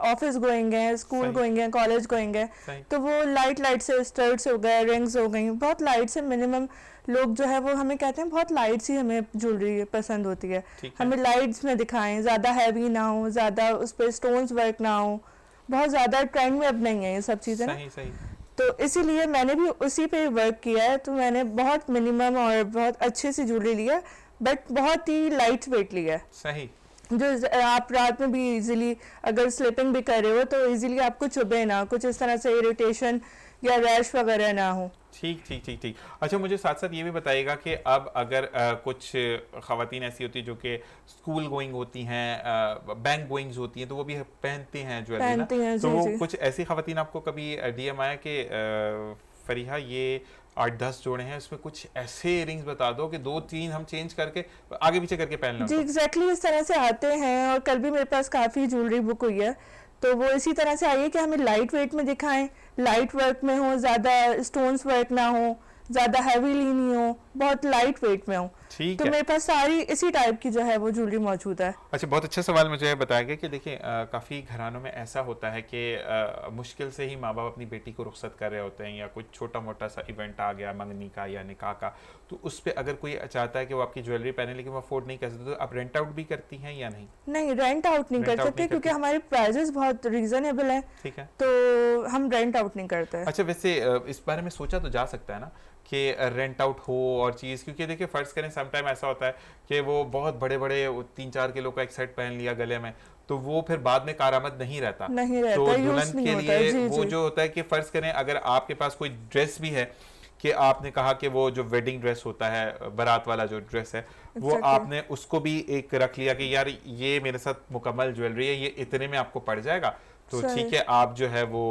ऑफिस गोइंग है, स्कूल सही। गोइंग है, कॉलेज गोइंग है, सही। तो वो लाइट से स्टड्स हो गए, रिंग्स हो गई, बहुत लाइट से मिनिमम लोग जो है वो हमें कहते हैं बहुत लाइट सी हमें ज्वेलरी पसंद होती है, ठीक है। हमें लाइट्स में दिखाएं, ज़्यादा हैवी ना हो, ज़्यादा उस पर स्टोन्स वर्क ना हो, बहुत ज़्यादा ट्रेंड में अब नहीं है ये सब चीज़ें ना, सही सही। तो इसीलिए मैंने भी उसी पे वर्क किया है, तो मैंने बहुत मिनिमम और बहुत अच्छे से ज्वेलरी लिया, बट बहुत ही लाइट वेट लिया है, सही। जो आप रात में भी इजीली अगर स्लीपिंग भी कर रहे हो तो इजीली आपको चुभे ना, कुछ इस तरह से इरिटेशन या रैश वगैरह ना हो। ठीक ठीक ठीक ठीक। अच्छा, मुझे साथ साथ ये भी बताइएगा कि अब अगर कुछ ख़वातीन ऐसी होती हैं जो कि स्कूल गोइंग होती हैं, बैंक गोइंग्स होती हैं, तो वो भी पहनती हैं ज्वेलरी ना, पहनती हैं, तो जी, वो जी। कुछ ऐसी ख़वातीन आपको कभी डीएम आया कि फरीहा ये 8-10 जोड़े हैं, इसमें कुछ ऐसे इयरिंग्स बता दो कि 2-3 हम चेंज करके आगे पीछे करके पहन लें जी उनको? एग्जैक्टली इस तरह से आते हैं, और कल भी मेरे पास काफ़ी ज्वेलरी बुक हुई है, तो वो इसी तरह से आई है कि हमें लाइट वेट में दिखाएं, लाइट वर्क में हो, ज़्यादा स्टोन्स वर्क ना हो, ज़्यादा हैवीली नहीं हो, बहुत लाइट वेट में हो, ठीक तो है। मेरे पास सारी इसी टाइप की जो है वो ज्वेलरी मौजूद है। अच्छा, बहुत अच्छा सवाल मुझे बताया गया कि देखिए काफ़ी घरानों में ऐसा होता है कि मुश्किल से ही माँ बाप अपनी बेटी को रुखसत कर रहे होते हैं, या कुछ छोटा मोटा सा इवेंट आ गया मंगनी का या निकाह का, तो उस पर अगर कोई चाहता है कि वो आपकी ज्वेलरी पहने लेकिन वो अफोर्ड नहीं कर सकते, तो आप रेंट आउट भी करती हैं या नहीं? नहीं, रेंट आउट नहीं Rent कर out सकते नहीं क्योंकि करते। हमारे प्राइजेस बहुत रीजनेबल हैं, ठीक है। तो हम रेंट आउट नहीं करते हैं। अच्छा, वैसे इस बारे में सोचा तो जा सकता है ना कि रेंट आउट हो और चीज़, क्योंकि देखिए फ़र्ज़ करें सम टाइम ऐसा होता है कि वो बहुत बड़े बड़े 3-4 किलो का एक सेट पहन लिया गले में, तो वो फिर बाद में कारआमद नहीं रहता। नहीं तो रहता, यूज दुल्हन नहीं के होता है, लिए जी वो जी। जो होता है कि फ़र्ज़ करें अगर आपके पास कोई ड्रेस भी है, कि आपने कहा कि वो जो वेडिंग ड्रेस होता है, बारात वाला जो ड्रेस है, वो Exactly. आपने उसको भी एक रख लिया कि यार ये मेरे साथ मुकम्मल ज्वेलरी है, ये इतने में आपको पड़ जाएगा, तो सही। ठीक है आप जो है वो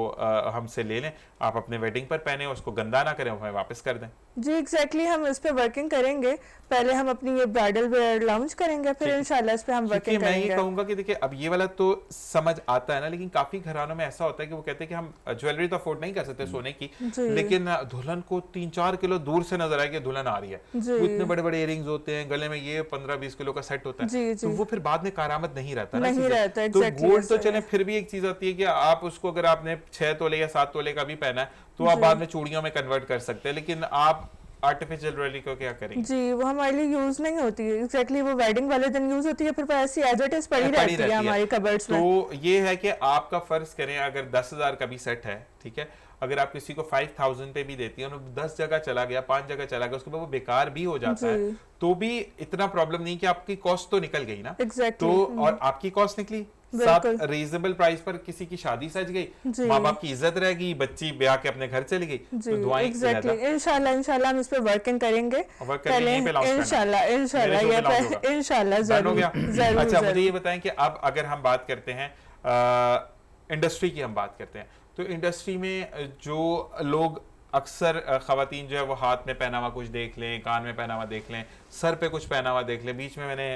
हमसे ले लें, आप अपने वेडिंग पर पहने, उसको गंदा ना करें, हमें वापस कर दें। जी एग्जैक्टली हम इस पे वर्किंग करेंगे, पहले हम अपनी ये ब्राइडल वेयर लॉन्च करेंगे, फिर ठीक है। इंशाल्लाह इस पे हम क्योंकि वर्किंग मैं ये करेंगे। कहूंगा कि देखिए अब ये वाला तो समझ आता है ना, लेकिन काफी घरानों में ऐसा होता है कि वो कहते हैं कि हम ज्वेलरी तो अफोर्ड नहीं कर सकते सोने की, जी। लेकिन दुल्हन को 3-4 किलो दूर से नजर आए कि दुल्हन आ रही है, जी। वो इतने बड़े बड़े इयरिंग्स होते हैं, गले में ये 15-20 किलो का सेट होता है, जी, तो जी। वो फिर बाद में कारआमद नहीं रहता ना नहीं चीजें। रहता, तो exactly गोल्ड तो ऐसा चले, है। फिर भी एक चीज होती है कि आप उसको अगर आपने 6 तोले या 7 तोले का भी पहना है तो आप जी। बाद में चूड़ियों में कन्वर्ट कर सकते हैं, लेकिन आप आर्टिफिशियल ज्वेलरी को क्या करेंगे? जी वो हमारे लिए यूज नहीं होती है, एग्जैक्टली वो वेडिंग वाले दिन यूज होती है, फिर ऐसी एज इट इज पड़ी रहती है हमारी कबर्ड्स में। तो ये है कि आपका फर्ज करें अगर 10,000 का भी सेट है, ठीक है, अगर आप किसी को 5,000 पे भी देती है और 10 जगह चला गया, 5 जगह चला गया, उसके बाद वो बेकार भी हो जाता है, जी। तो भी इतना प्रॉब्लम नहीं कि आपकी कॉस्ट तो निकल गई ना। एग्जैक्टली तो और आपकी कॉस्ट निकली, साथ बिल्कुल। रीजनेबल प्राइस पर किसी की शादी सज गई, जी। माँ बाप की इज्जत रह गई, बच्ची ब्याह के अपने घर चली गई, जी तो दुआएं एग्जैक्टली इंशाल्लाह इंशाल्लाह हम इस पे वर्किंग करेंगे वर्क करके यहीं पे लॉन्च करना है। इंशाल्लाह इंशाल्लाह मेरे शो ये पे launch होगा। पे इंशाल्लाह डन हो जरूर गया। जरूर अच्छा, मुझे जरूर। ये बताएं कि अब अगर हम बात करते हैं इंडस्ट्री की, हम बात करते हैं तो इंडस्ट्री में जो लोग अक्सर खवातीन जो है वो हाथ में पहना हुआ कुछ देख लें, कान में पहना हुआ देख लें, सर पे कुछ पहना हुआ देख लें, बीच में मैंने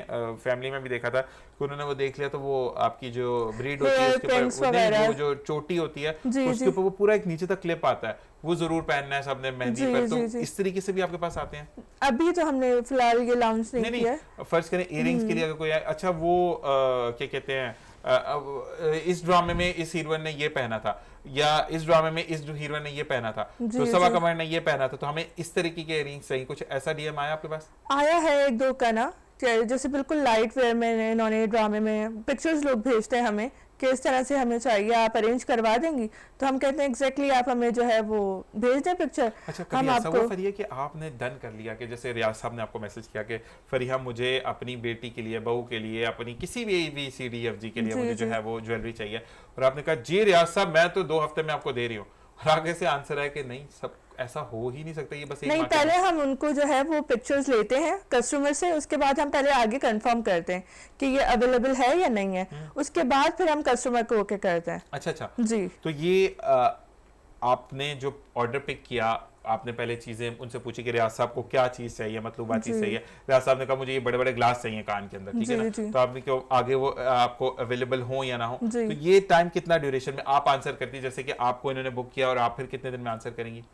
फैमिली में भी देखा था कि उन्होंने वो देख लिया, तो वो आपकी जो ब्रीड होती है Hair उसके pins ऊपर वगैरह। वो जो चोटी होती है जी, उसके जी। ऊपर वो पूरा एक नीचे तक क्लिप आता है, वो जरूर पहनना है सबने मेहंदी जी, पर, तो जी, जी। इस तरीके से भी आपके पास आते हैं? अभी तो हमने फिलहाल ये लॉन्च नहीं नहीं किया है। नहीं, फर्ज करें इयरिंग्स के लिए अगर कोई आए, अच्छा वो क्या कहते हैं इस ड्रामे में इस हीरोइन ने ये पहना था, या इस ड्रामे में इस हीरोइन ने ये पहना था, जी, तो सबा जी। कमर ने ये पहना था, तो हमें इस तरीके के इयरिंग्स चाहिए, कुछ ऐसा डीएम आया आपके पास? आया है एक दो का ना, जैसे बिल्कुल लाइट वेयर में इन्होंने ड्रामे में पिक्चर्स लोग भेजते हैं हमें कि इस तरह से हमें चाहिए, आप अरेंज करवा देंगी, तो हम कहते हैं एग्जैक्टली आप हमें जो है वो भेज दें पिक्चर। अच्छा, हम कभी ऐसा आपको हुआ फरिया कि आपने डन कर लिया कि जैसे रियाज साहब ने आपको मैसेज किया कि फरिया मुझे अपनी बेटी के लिए, बहू के लिए, अपनी किसी भी ABCDFG के लिए जी, मुझे जो जी। है वो ज्वेलरी चाहिए, और आपने कहा जी रियाज साहब मैं तो 2 हफ्ते में आपको दे रही हूँ, और आगे से आंसर है कि नहीं, सब ऐसा हो ही नहीं सकता, ये बस एक नहीं, market पहले है। हम उनको जो है वो पिक्चर्स लेते हैं कस्टमर से, उसके बाद हम पहले आगे कंफर्म करते हैं कि ये अवेलेबल है या नहीं है, उसके बाद फिर हम कस्टमर को ओके करते हैं। अच्छा अच्छा, जी तो ये आपने जो ऑर्डर पिक किया, आपने पहले चीजें उनसे पूछी कि रियाज साहब को क्या चीज चाहिए, मतलूबा चीज जी। चाहिए, रियाज साहब ने कहा मुझे ये बड़े बड़े ग्लास चाहिए कान के अंदर, ठीक है जी, ना, जी। तो आपने क्यों आगे वो आपको अवेलेबल हो या ना हो, जी। तो ये टाइम कितना ड्यूरेशन में आप आंसर करती है, जैसे कि आपको इन्होंने बुक किया और आप फिर कितने दिन में आंसर करेंगी?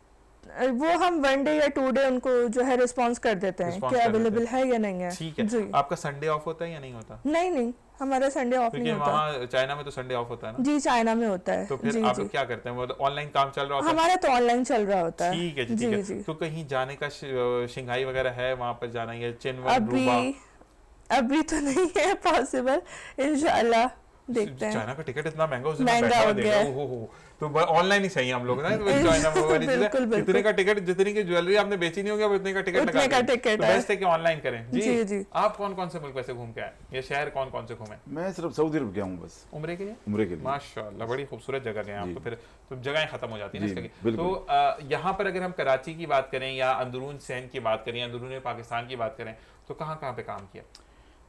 वो हम 1 डे या 2 डे उनको जो है रिस्पॉन्स कर देते हैं Response कि कर देते अवेलेबल है या नहीं है। ठीक है। जी आपका संडे ऑफ होता है या नहीं होता? नहीं नहीं, हमारा संडे ऑफ क्योंकि नहीं होता। वहाँ चाइना में तो संडे ऑफ होता है ना, जी चाइना में होता है। तो फिर जी आप जी लोग क्या करते हैं? वो ऑनलाइन काम चल रहा होता है? हमारा तो ऑनलाइन चल रहा होता है। ठीक है जी, जी ठीक है। जी तो कहीं जाने का शंघाई वगैरह है वहां पर जाना, या चिनवन, रूबा? अभी तो नहीं है पॉसिबल, इंशाल्लाह देखते हैं। चाइना का टिकट इतना महंगा, उसमें महंगा बैठा हो देगा, गया है। ओहो, तो ऑनलाइन ही सही हम लोग ना, तो चाइना में वाली चीज़ है। बिल्कुल, बिल्कुल। जितने का टिकट, जितनी की ज्वेलरी आपने बेची नहीं होगी, अब उतने का टिकट उतने लगा का देंगे। टिकट तो है। बेस्ट है कि ऑनलाइन करें। जी जी, जी। आप कौन कौन से मुल्क वैसे घूम के आए, ये शहर कौन कौन से घूमे मैं सिर्फ सऊदी अरब गया हूँ बस, उम्रे के लिए? उम्रे के लिए। माशाल्लाह, बड़ी खूबसूरत जगह गए आप जी। तो, फिर तो जगहें खत्म हो जाती है ना जी, इसके। बिल्कुल। तो यहाँ पर अगर हम कराची की बात करें या अंदरून सैन की बात करें या अंदरून पाकिस्तान की बात करें, तो कहाँ कहाँ पे काम किया?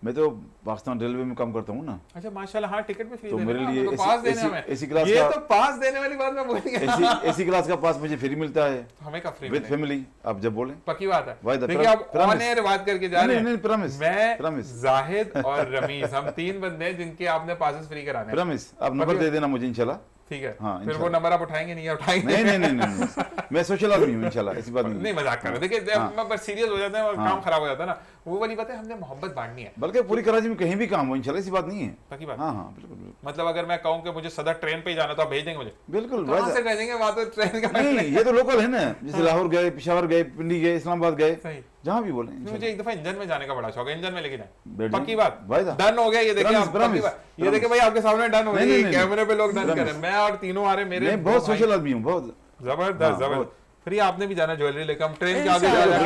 मैं तो पाकिस्तान रेलवे में काम करता हूँ ना, अच्छा माशाल्लाह, हाँ टिकट भी फ्री तो दे मेरे रहे हैं, लिए तो पास देने हमें, एसी क्लास ये का तो पास देने वाली बात मैं भूल गया। एसी क्लास का पास मुझे फ्री मिलता है हमें का फ्री विद मिलेगा? फैमिली, आप जब बोलें। पक्की बात है। वायदा, देखिए आप प्रॉमिस। ऑन एयर बात करके जा रहे हैं। नहीं, प्रॉमिस, मैं, प्रॉमिस। जाहिद और रमीज, हम 3 बंदे हैं जिनके आपने पासेस फ्री कराने हैं। प्रॉमिस, आप नंबर दे देना मुझे इंशाल्लाह। ठीक है, हाँ, फिर वो इंशाल्लाह। नंबर आप उठाएंगे नहीं या उठाएंगे? नहीं, मैं सोशल आदमी हूँ इंशाल्लाह, ऐसी बात नहीं। नहीं मजाक कर रहे, देखिए हाँ। मैं बस सीरियस हो जाते हैं और हाँ। काम खराब हो जाता है ना, वो वाली बात है, हमने मोहब्बत बांटनी है। बल्कि पूरी कराची में कहीं भी काम हो इंशाल्लाह, ऐसी बात नहीं है। पक्की बात। हाँ हाँ, बिल्कुल बिल्कुल मतलब अगर मैं कहूँ कि मुझे सदर ट्रेन पे ही जाना, तो आप भेज देंगे मुझे? बिल्कुल। कहाँ से वायदा। भेजेंगे? वहाँ तो ट्रेन का नहीं, ये तो लोकल है ना, जैसे लाहौर गए, पेशावर गए, पिंडी गए, इस्लामाबाद गए, सही। जहाँ भी बोले मुझे एक दफा इंजन में जाने का बड़ा शौक है, इंजन में लेके जाए। बैठ जाएं। पक्की बात, वायदा। डन हो गया। ये देखिए आप, प्रॉमिस, पक्की बात, ये प्रॉमिस। देखिए भाई आपके सामने डन हो नहीं, रही है, नहीं, कैमरे पे लोग डन कर रहे प्रॉमिस। हैं, मैं और तीनों आ रहे मेरे। मैं बहुत सोशल आदमी हूँ, बहुत जबरदस्त हाँ, जबरदस्त। फिर ये आपने भी जाना ज्वेलरी लेकर, हम ट्रेन के आगे इंशाल्लाह।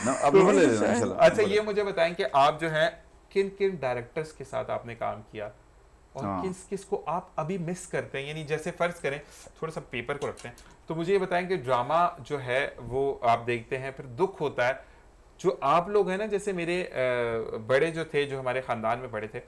ना, आप नंबर ले लेना इंशाल्लाह। अच्छा ये मुझे बताएं कि आप जो है किन किन डायरेक्टर्स के साथ आपने काम किया और हाँ। किस किस को आप अभी मिस करते हैं? यानी जैसे फर्ज करें, थोड़ा सा पेपर को रखते हैं, तो मुझे ये बताएं कि ड्रामा जो है वो आप देखते हैं, फिर दुख होता है, जो आप लोग हैं ना, जैसे मेरे बड़े जो थे, जो हमारे ख़ानदान में बड़े थे,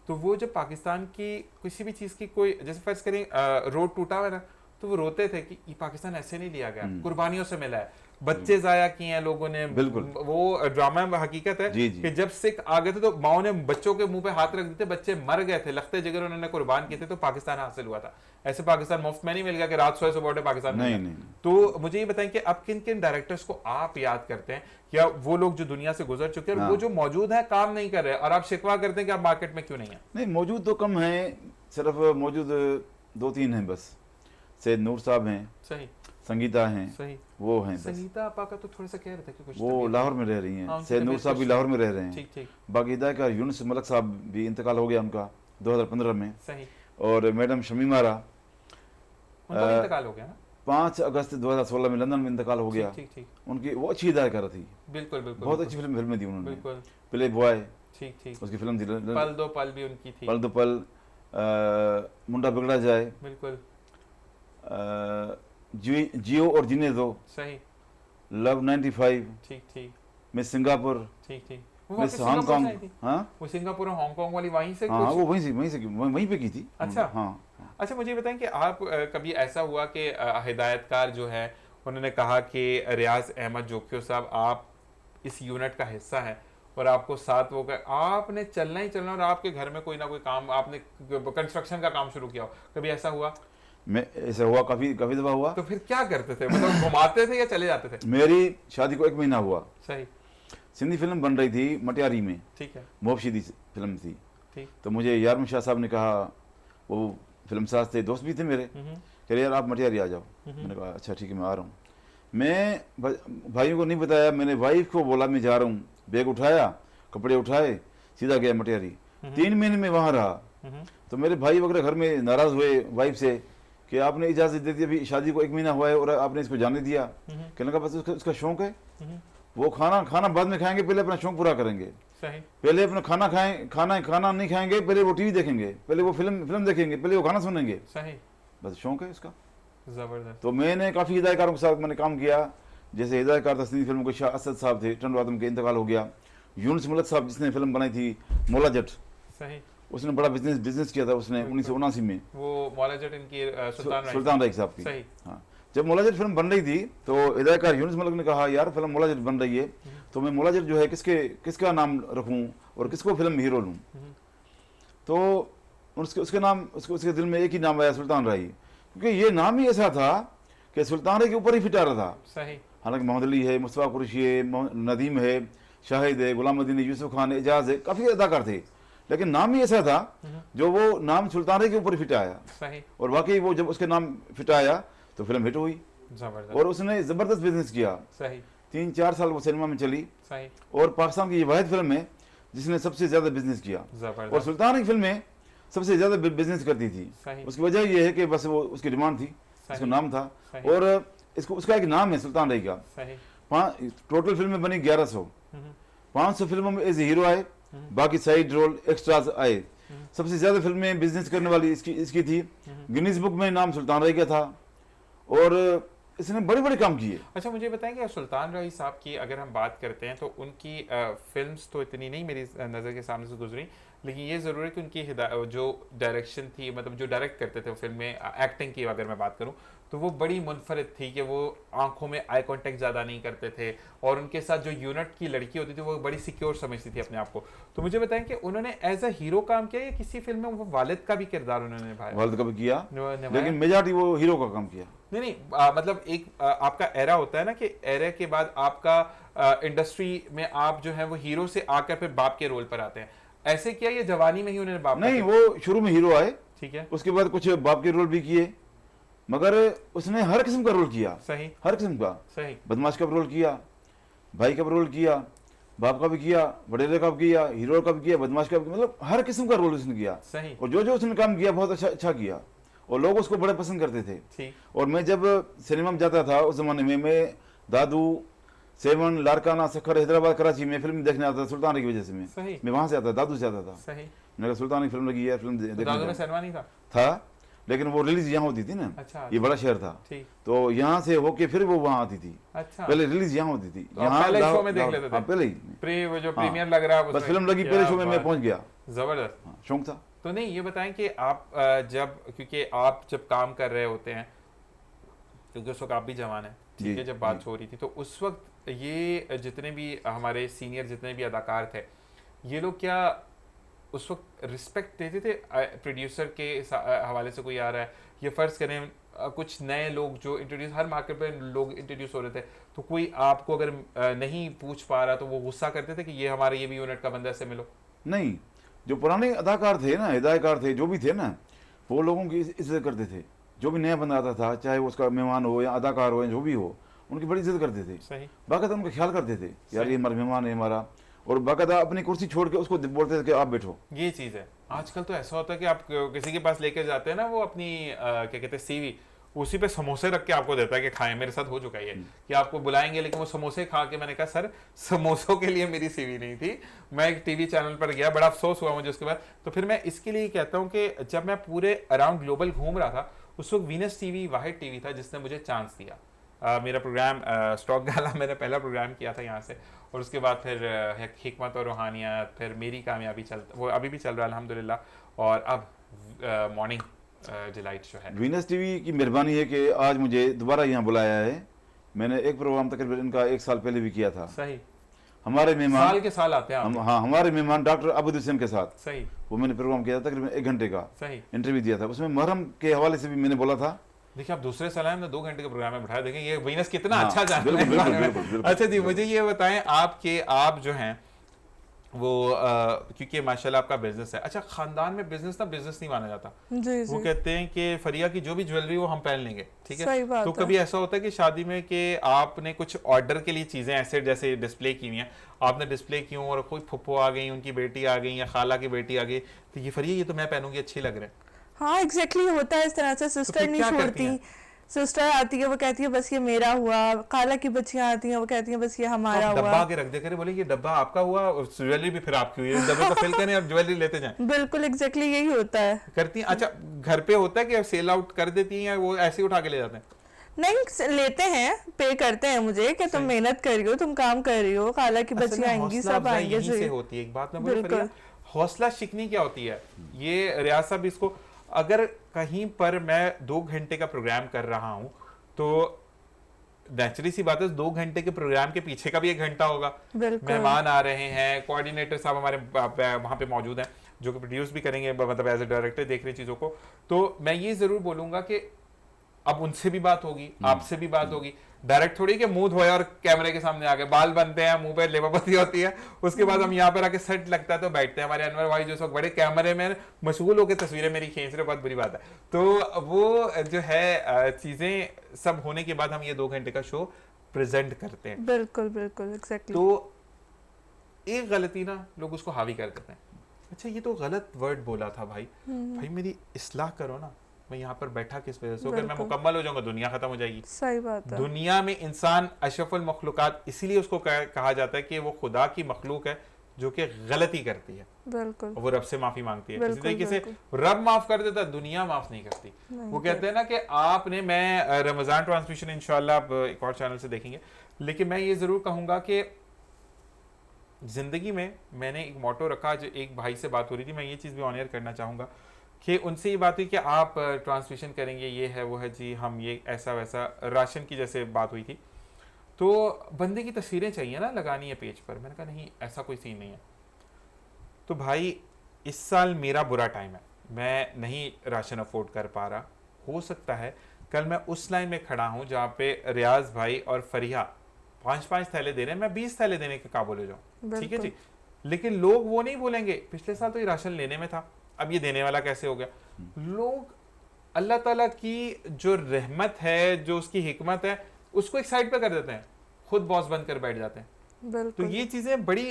तो वो जब पाकिस्तान की किसी भी चीज़ की कोई, जैसे फर्ज करें रोड टूटा हुआ है ना, तो वो रोते थे कि ये पाकिस्तान ऐसे नहीं लिया गया, कुर्बानियों से मिला है, बच्चे जाया किए हैं लोगों ने। बिल्कुल। वो ड्रामा में हकीकत है जी, जी। कि जब सिख आ गए थे तो माओ ने बच्चों के मुंह पे हाथ रख दिए थे, बच्चे मर गए थे, लखते जिगर उन्होंने कुर्बान किए थे, तो पाकिस्तान हासिल हुआ था। ऐसे पाकिस्तान मुफ्त में नहीं मिल गया कि रात सोए सुबह उठे पाकिस्तान मिल नहीं, गया। नहीं। तो मुझे ये बताएं कि अब किन किन डायरेक्टर्स को आप याद करते हैं, या वो लोग जो दुनिया से गुजर चुके हैं और हाँ। वो जो मौजूद है काम नहीं कर रहे, और आप शिकवा करते हैं कि आप मार्केट में क्यों नहीं है? नहीं, मौजूद तो कम है, सिर्फ मौजूद 2-3 हैं बस। सैयद नूर साहब हैं, सही संगीता हैं, सही। वो हैं बस। संगीता आपा का तो थोड़ा सा कह रहे थे कि कुछ वो तबीयत- लाहौर में रह रही हाँ, हैं। उनकी सैयद नूर तबीयत साहब भी कुछ- लाहौर में रह रहे हैं। ठीक ठीक बाकायदा का यूनुस मलक साहब भी इंतकाल हो गया उनका 2015 में। सही। और मैडम शमीमा रा उनका भी इंतकाल हो गया ना? 5 अगस्त 2016 में लंदन में इंतकाल हो गया। ठीक ठीक। उनकी वो अच्छी हिदायतकार थी, बिल्कुल बिल्कुल। बहुत अच्छी फिल्में दी उन्होंने। बिल्कुल। प्ले बॉय ठीक ठीक। उसकी फिल्म थी, पल दो पल भी उनकी थी। पल दो पल, मुंडा बिगड़ा जाए, बिल्कुल जियो और जीने दो, सही। लव 95, ठीक ठीक मिस सिंगापुर, ठीक ठीक। वो मिस वापस सिंगापुर से हांगकांग। आई थी? हाँ वो सिंगापुर और हांगकांग वाली वहीं से हाँ, कुछ? वो वहीं पे की थी। अच्छा। हाँ। अच्छा मुझे बताएं कि आप कभी ऐसा हुआ कि हिदायतकार जो है उन्होंने कहा कि रियाज अहमद जोकियो साहब आप इस यूनिट का हिस्सा हैं और आपको साथ वो आपने चलना ही चलना, और आपके घर में कोई ना कोई काम, आपने कंस्ट्रक्शन का काम शुरू किया हो, कभी ऐसा हुआ? मैं ऐसा हुआ, काफी दफा हुआ। तो फिर क्या करते थे, मतलब घुमाते थे या चले जाते थे? मेरी शादी को 1 महीना हुआ, सही। सिंधी फिल्म बन रही थी मटियारी में, ठीक है। मोहब्बती फिल्म थी। ठीक। तो मुझे यार शाह साहब ने कहा, वो फिल्म साज थे, दोस्त भी थे मेरे, कह रहे यार आप मटियारी आ जाओ। मैंने कहा अच्छा ठीक है मैं आ रहा हूँ। मैं भाइयों को नहीं बताया, मैंने वाइफ को बोला मैं जा रहा हूँ, बैग उठाया, कपड़े उठाए, सीधा गया मटियारी। 3 महीने में वहाँ रहा। तो मेरे भाई वगैरह घर में नाराज हुए वाइफ से कि आपने इजाज़त दे दी, अभी शादी को 1 महीना हुआ है और आपने इसको जाने दिया। कहने लगा बस उसका शौक है, वो खाना बाद में खाएंगे, पहले अपना शौक पूरा करेंगे। सही। पहले अपना खाना खाएं, खाना नहीं खाएंगे, पहले वो टीवी देखेंगे, पहले वो फिल्म देखेंगे, पहले वो गाना सुनेंगे। सही। बस शौक है उसका। जबरदस्त। तो मैंने काफ़ी हिदायतकारों के साथ मैंने काम किया। जैसे हिदायतकार तस्नीम फिल्म के शाह असद साहब थे, टंडू आदम के इंतकाल हो गया। यूनुस मलक साहब जिसने फिल्म बनाई थी मौला जट, सही। उसने बड़ा बिजनेस किया था उसने 1979 में। वो मौला जट इनकी सुल्तान राइक साहब की। सही। हाँ, जब मौला जट फिल्म बन रही थी तो हिदायतकार यूनुस मलक ने कहा यार फिल्म मौला जट बन रही है, तो मैं मौला जट जो है किसका नाम रखूं और किसको फिल्म में हीरो लूं। तो उसके दिल में एक ही नाम आया, सुल्तान राय, क्योंकि ये नाम ही ऐसा था कि सुल्तान के ऊपर ही फिट आ रहा था। सही। हालांकि मोहम्मद अली है, मुस्तफा कुरैशी है, नदीम है, शाहिद है, गुलामुद्दीन है, यूसुफ खान है, एजाज है, काफ़ी अदाकार थे, लेकिन नाम ही ऐसा था जो वो नाम सुल्तान के ऊपर फिट आया। सही। और वाकई वो जब उसके नाम फिट आया तो फिल्म हिट हुई जबरदस्त। और उसने ज़बरदस्त बिजनेस किया। सही। 3-4 साल वो सिनेमा में चली सही। और पाकिस्तान की ये वाहिद फिल्म है जिसने सबसे ज़्यादा बिजनेस किया। और जबरदस्त। सुल्तान की फिल्में सबसे ज़्यादा बिजनेस करती थी। सही। उसकी वजह ये है कि बस वो उसकी डिमांड थी, उसका नाम था। सही। और इसको उसका एक नाम है सुल्तान रही का। सही। टोटल फिल्में बनी 1100, 500 फिल्मों में एज ए हीरो आए, बाकी साइड रोल एक्स्ट्राज आए। सबसे ज्यादा फिल्में बिजनेस करने वाली इसकी थी। गिनीज बुक में नाम सुल्तान रही का था और इसने बड़े बड़े काम किए। अच्छा, मुझे बताएंगे सुल्तान रही साहब की अगर हम बात करते हैं तो उनकी फिल्म्स तो इतनी नहीं मेरी नज़र के सामने से गुजरी, लेकिन ये ज़रूर है कि उनकी जो डायरेक्शन थी, मतलब जो डायरेक्ट करते थे फिल्म में, एक्टिंग की अगर मैं बात करूं तो वो बड़ी मुनफरिद थी कि वो आंखों में आई कांटेक्ट ज़्यादा नहीं करते थे और उनके साथ जो यूनिट की लड़की होती थी वो बड़ी सिक्योर समझती थी अपने आप को। तो मुझे बताएं कि उन्होंने एज अ हीरो काम किया या किसी फिल्म में वो वालिद का भी किरदार उन्होंने निभाया? वालिद का भी किया, निभाया? लेकिन मेजॉरिटी वो हीरो का काम किया। नहीं, मतलब एक आपका एरा होता है ना कि एरा के बाद आपका इंडस्ट्री में आप जो है वो हीरो से आकर फिर बाप के रोल पर आते हैं। ऐसे किया या जवानी में ही उन्होंने बाप? नहीं, वो शुरू में हीरो आए, ठीक है, उसके बाद कुछ बाप के रोल भी किए, मगर उसने हर किस्म का रोल किया। सही। हर किस्म का। सही। बदमाश का भी रोल किया, भाई का भी रोल किया, बाप का भी किया, बड़ेरे का भी किया, हीरो का भी किया, बदमाश का भी, मतलब हर किस्म का रोल उसने किया। सही। और जो जो उसने काम किया बहुत अच्छा किया और लोग उसको बड़े पसंद करते थे। ठीक। और मैं जब सिनेमा में जाता था उस जमाने में, मैं दादू, सेवन, लारकाना, सखर, हैदराबाद, कराची में फिल्म देखने आता था सुल्तान की वजह से। मैं वहां से आता था, दादू से आता था। सही। मैंने सुल्तान की फिल्म लगी है, फिल्म दादू में सिनेमा नहीं था, लेकिन वो रिलीज यहाँ होती थी ना। अच्छा, ये बड़ा शहर था, तो यहाँ से होके फिर वो वहाँ आती थी। अच्छा। पहले रिलीज यहाँ होती थी, तो यहाँ पहले शो में देख लेते थे? पहले ही वो जो प्रीमियर लग रहा है बस फिल्म लगी, पहले शो में मैं पहुंच गया। जबरदस्त शौक था। तो नहीं, ये बताएं कि आप क्योंकि आप जब काम कर रहे होते हैं, क्योंकि उस वक्त आप भी जवान हैं, ठीक है, जब बात हो रही थी तो उस वक्त ये जितने भी हमारे सीनियर जितने भी अदाकार थे, ये लोग क्या उस वक्त रिस्पेक्ट देते थे? प्रोड्यूसर के हवाले से कोई आ रहा है, ये फ़र्ज़ करें कुछ नए लोग जो इंट्रोड्यूस, हर मार्केट पे लोग इंट्रोड्यूस हो रहे थे, तो कोई आपको अगर नहीं पूछ पा रहा तो वो गुस्सा करते थे कि ये हमारे ये भी यूनिट का बंदा से मिलो? नहीं, जो पुराने अदाकार थे ना, हिदायतकार थे, जो भी थे ना, वो लोगों की इज्जत करते थे। जो भी नया बंदा आता था, चाहे वो उसका मेहमान हो या अदाकार हो या जो भी हो, उनकी बड़ी इज्जत करते थे। सही। बाकायदा उनका ख्याल करते थे, यार ये हमारा मेहमान है हमारा, और बाकायदा अपनी कुर्सी छोड़ के उसको बोलते थे कि आप बैठो। ये चीज़ है। आजकल तो ऐसा होता है कि आप किसी के पास लेकर जाते हैं ना, वो अपनी क्या कहते हैं सीवी, उसी पे समोसे रख के आपको देता है कि खाएं। मेरे साथ हो चुका है ये कि आपको बुलाएंगे लेकिन वो समोसे खा के, मैंने कहा सर समोसों के लिए मेरी सीवी नहीं थी, मैं एक टीवी चैनल पर गया, बड़ा अफसोस हुआ मुझे उसके बाद। तो फिर मैं इसके लिए कहता हूँ कि जब मैं पूरे अराउंड ग्लोबल घूम रहा था उस वक्त वीनस टीवी वाहिद टीवी था जिसने मुझे चांस दिया। मेरा प्रोग्राम स्टॉक गाला मैंने पहला प्रोग्राम किया था यहाँ से, और उसके बाद फिर हिकमत और रूहानियत, फिर मेरी कामयाबी वो अभी भी चल रहा है अल्हम्दुलिल्लाह, और अब मॉर्निंग डिलाइट शो है। वीनस टीवी की मेहरबानी है कि आज मुझे दोबारा यहाँ बुलाया है। मैंने एक प्रोग्राम तकरीबन इनका 1 साल पहले भी किया था। सही। हमारे मेहमान साल के साल आते हैं हाँ, हमारे मेहमान डॉक्टर अबूद हुसैन के साथ। सही। वो मैंने प्रोग्राम किया था तकरीबन 1 घंटे का। सही। इंटरव्यू दिया था, उसमें मुहर्रम के हवाले से भी मैंने बोला था। देखिए, आप दूसरे सलाह में 2 घंटे के प्रोग्राम में बैठाया, देखें ये वीनस कितना हाँ, अच्छा जान बिल्कुल, बिल्कुल, बिल्कुल, बिल्कुल। अच्छा जी, मुझे ये बताएं आप जो हैं वो क्योंकि माशाल्लाह आपका बिजनेस है। अच्छा, खानदान में बिजनेस नहीं माना जाता। जी, वो जी। कहते हैं कि फरिया की जो भी ज्वेलरी वो हम पहन लेंगे, ठीक है। सही बात तो है। कभी ऐसा होता है कि शादी में कि आपने कुछ ऑर्डर के लिए चीजें ऐसे जैसे डिस्प्ले की हुई हैं, आपने डिस्प्ले की और कोई फुप्पो आ गई, उनकी बेटी आ गई या खाला की बेटी आ गई, तो ये फरिया ये तो मैं पहनूंगी, अच्छी लग रहे हैं। हाँ एग्जैक्टली होता है इस तरह से। सिस्टर फिर नहीं क्या करती छोड़ती, सिस्टर आती है वो कहती है बस ये मेरा हुआ, खाला की बच्चियां आती हैं वो कहती हैं बस ये हमारा आप डब्बा हुआ। आगे रख दे करे, बोले ये डब्बा आपका हुआ और ज्वेलरी भी फिर आपकी हुई है, डब्बे को फिल करें और ज्वेलरी लेते जाएं। बिल्कुल एग्जैक्टली यही होता है। करती हैं? अच्छा, घर पे होता है कि सेल आउट कर देती हैं या वो ऐसे ही उठा के ले जाते हैं? नहीं, लेते हैं, पे करते हैं मुझे कि तुम मेहनत कर रही हो, तुम काम कर रही हो, खाला की बच्चियां आएंगी, सब आएंगे। यहीं से होती है। एक बात मैं बोलूं बिल्कुल। फरिया, हौसला शिकनी क्या होती है, ये रियाज साहब इसको, अगर कहीं पर मैं 2 घंटे का प्रोग्राम कर रहा हूं तो नेचुरली सी बात है 2 घंटे के प्रोग्राम के पीछे का भी 1 घंटा होगा। मेहमान आ रहे हैं, कोऑर्डिनेटर साहब हमारे वहां पे मौजूद हैं जो कि प्रोड्यूस भी करेंगे, मतलब एज ए डायरेक्टर देख रहे चीज़ों को। तो मैं ये ज़रूर बोलूँगा कि अब उनसे भी बात होगी, आपसे भी बात होगी, डायरेक्ट थोड़ी कि मुंह धोया और कैमरे के सामने आ गए, बाल बनते हैं, मुंह पे लेपापति होती है, उसके बाद हम यहाँ पर आके सेट लगता है तो बैठते हैं। हमारे अनवर भाई जो सब बड़े कैमरे में मशगूल होकर तस्वीरें मेरी खींच रहे, बहुत बुरी बात है। तो वो जो है चीजें सब होने के बाद हम ये 2 घंटे का शो प्रेजेंट करते हैं। बिल्कुल बिल्कुल एग्जैक्टली। तो एक गलती ना लोग उसको हावी कर देते हैं, अच्छा ये तो गलत वर्ड बोला था भाई, भाई मेरी इस्लाह करो ना, मैं यहाँ पर बैठा किस वजह से, अगर मैं मुकम्मल हो जाऊंगा दुनिया खत्म हो जाएगी। सही बात है। दुनिया में इंसान अशरफुल मखलूकात इसीलिए उसको कहा जाता है कि वो खुदा की मखलूक है जो कि गलती करती है, बिल्कुल वो रब से माफी मांगती है। इसी बिल्कुल, तरीके से रब माफ कर देता, दुनिया माफ नहीं करती। वो कहते हैं ना कि आपने, मैं रमजान ट्रांसमिशन इंशाल्लाह आप एक और चैनल से देखेंगे, लेकिन मैं ये जरूर कहूंगा कि जिंदगी में मैंने एक मोटो रखा, जो एक भाई से बात हो रही थी, मैं ये चीज़ भी ऑनर करना चाहूँगा कि उनसे ये बात हुई कि आप ट्रांसमिशन करेंगे, ये है वो है जी, हम ये ऐसा वैसा, राशन की जैसे बात हुई थी, तो बंदे की तस्वीरें चाहिए ना लगानी है पेज पर। मैंने कहा नहीं ऐसा कोई सीन नहीं है। तो भाई इस साल मेरा बुरा टाइम है, मैं नहीं राशन अफोर्ड कर पा रहा, हो सकता है कल मैं उस लाइन में खड़ा हूँ जहाँ पे रियाज भाई और फरिया 5-5 थैले दे रहे हैं, मैं 20 थैले देने के काबुल हो जाऊँ, ठीक है जी। लेकिन लोग वो नहीं बोलेंगे पिछले साल तो ये राशन लेने में था, अब ये देने वाला कैसे हो गया। लोग अल्लाह ताला की जो रहमत है, जो उसकी हिकमत है, उसको एक साइड पे कर देते हैं, खुद बॉस बनकर बैठ जाते हैं। तो ये चीजें बड़ी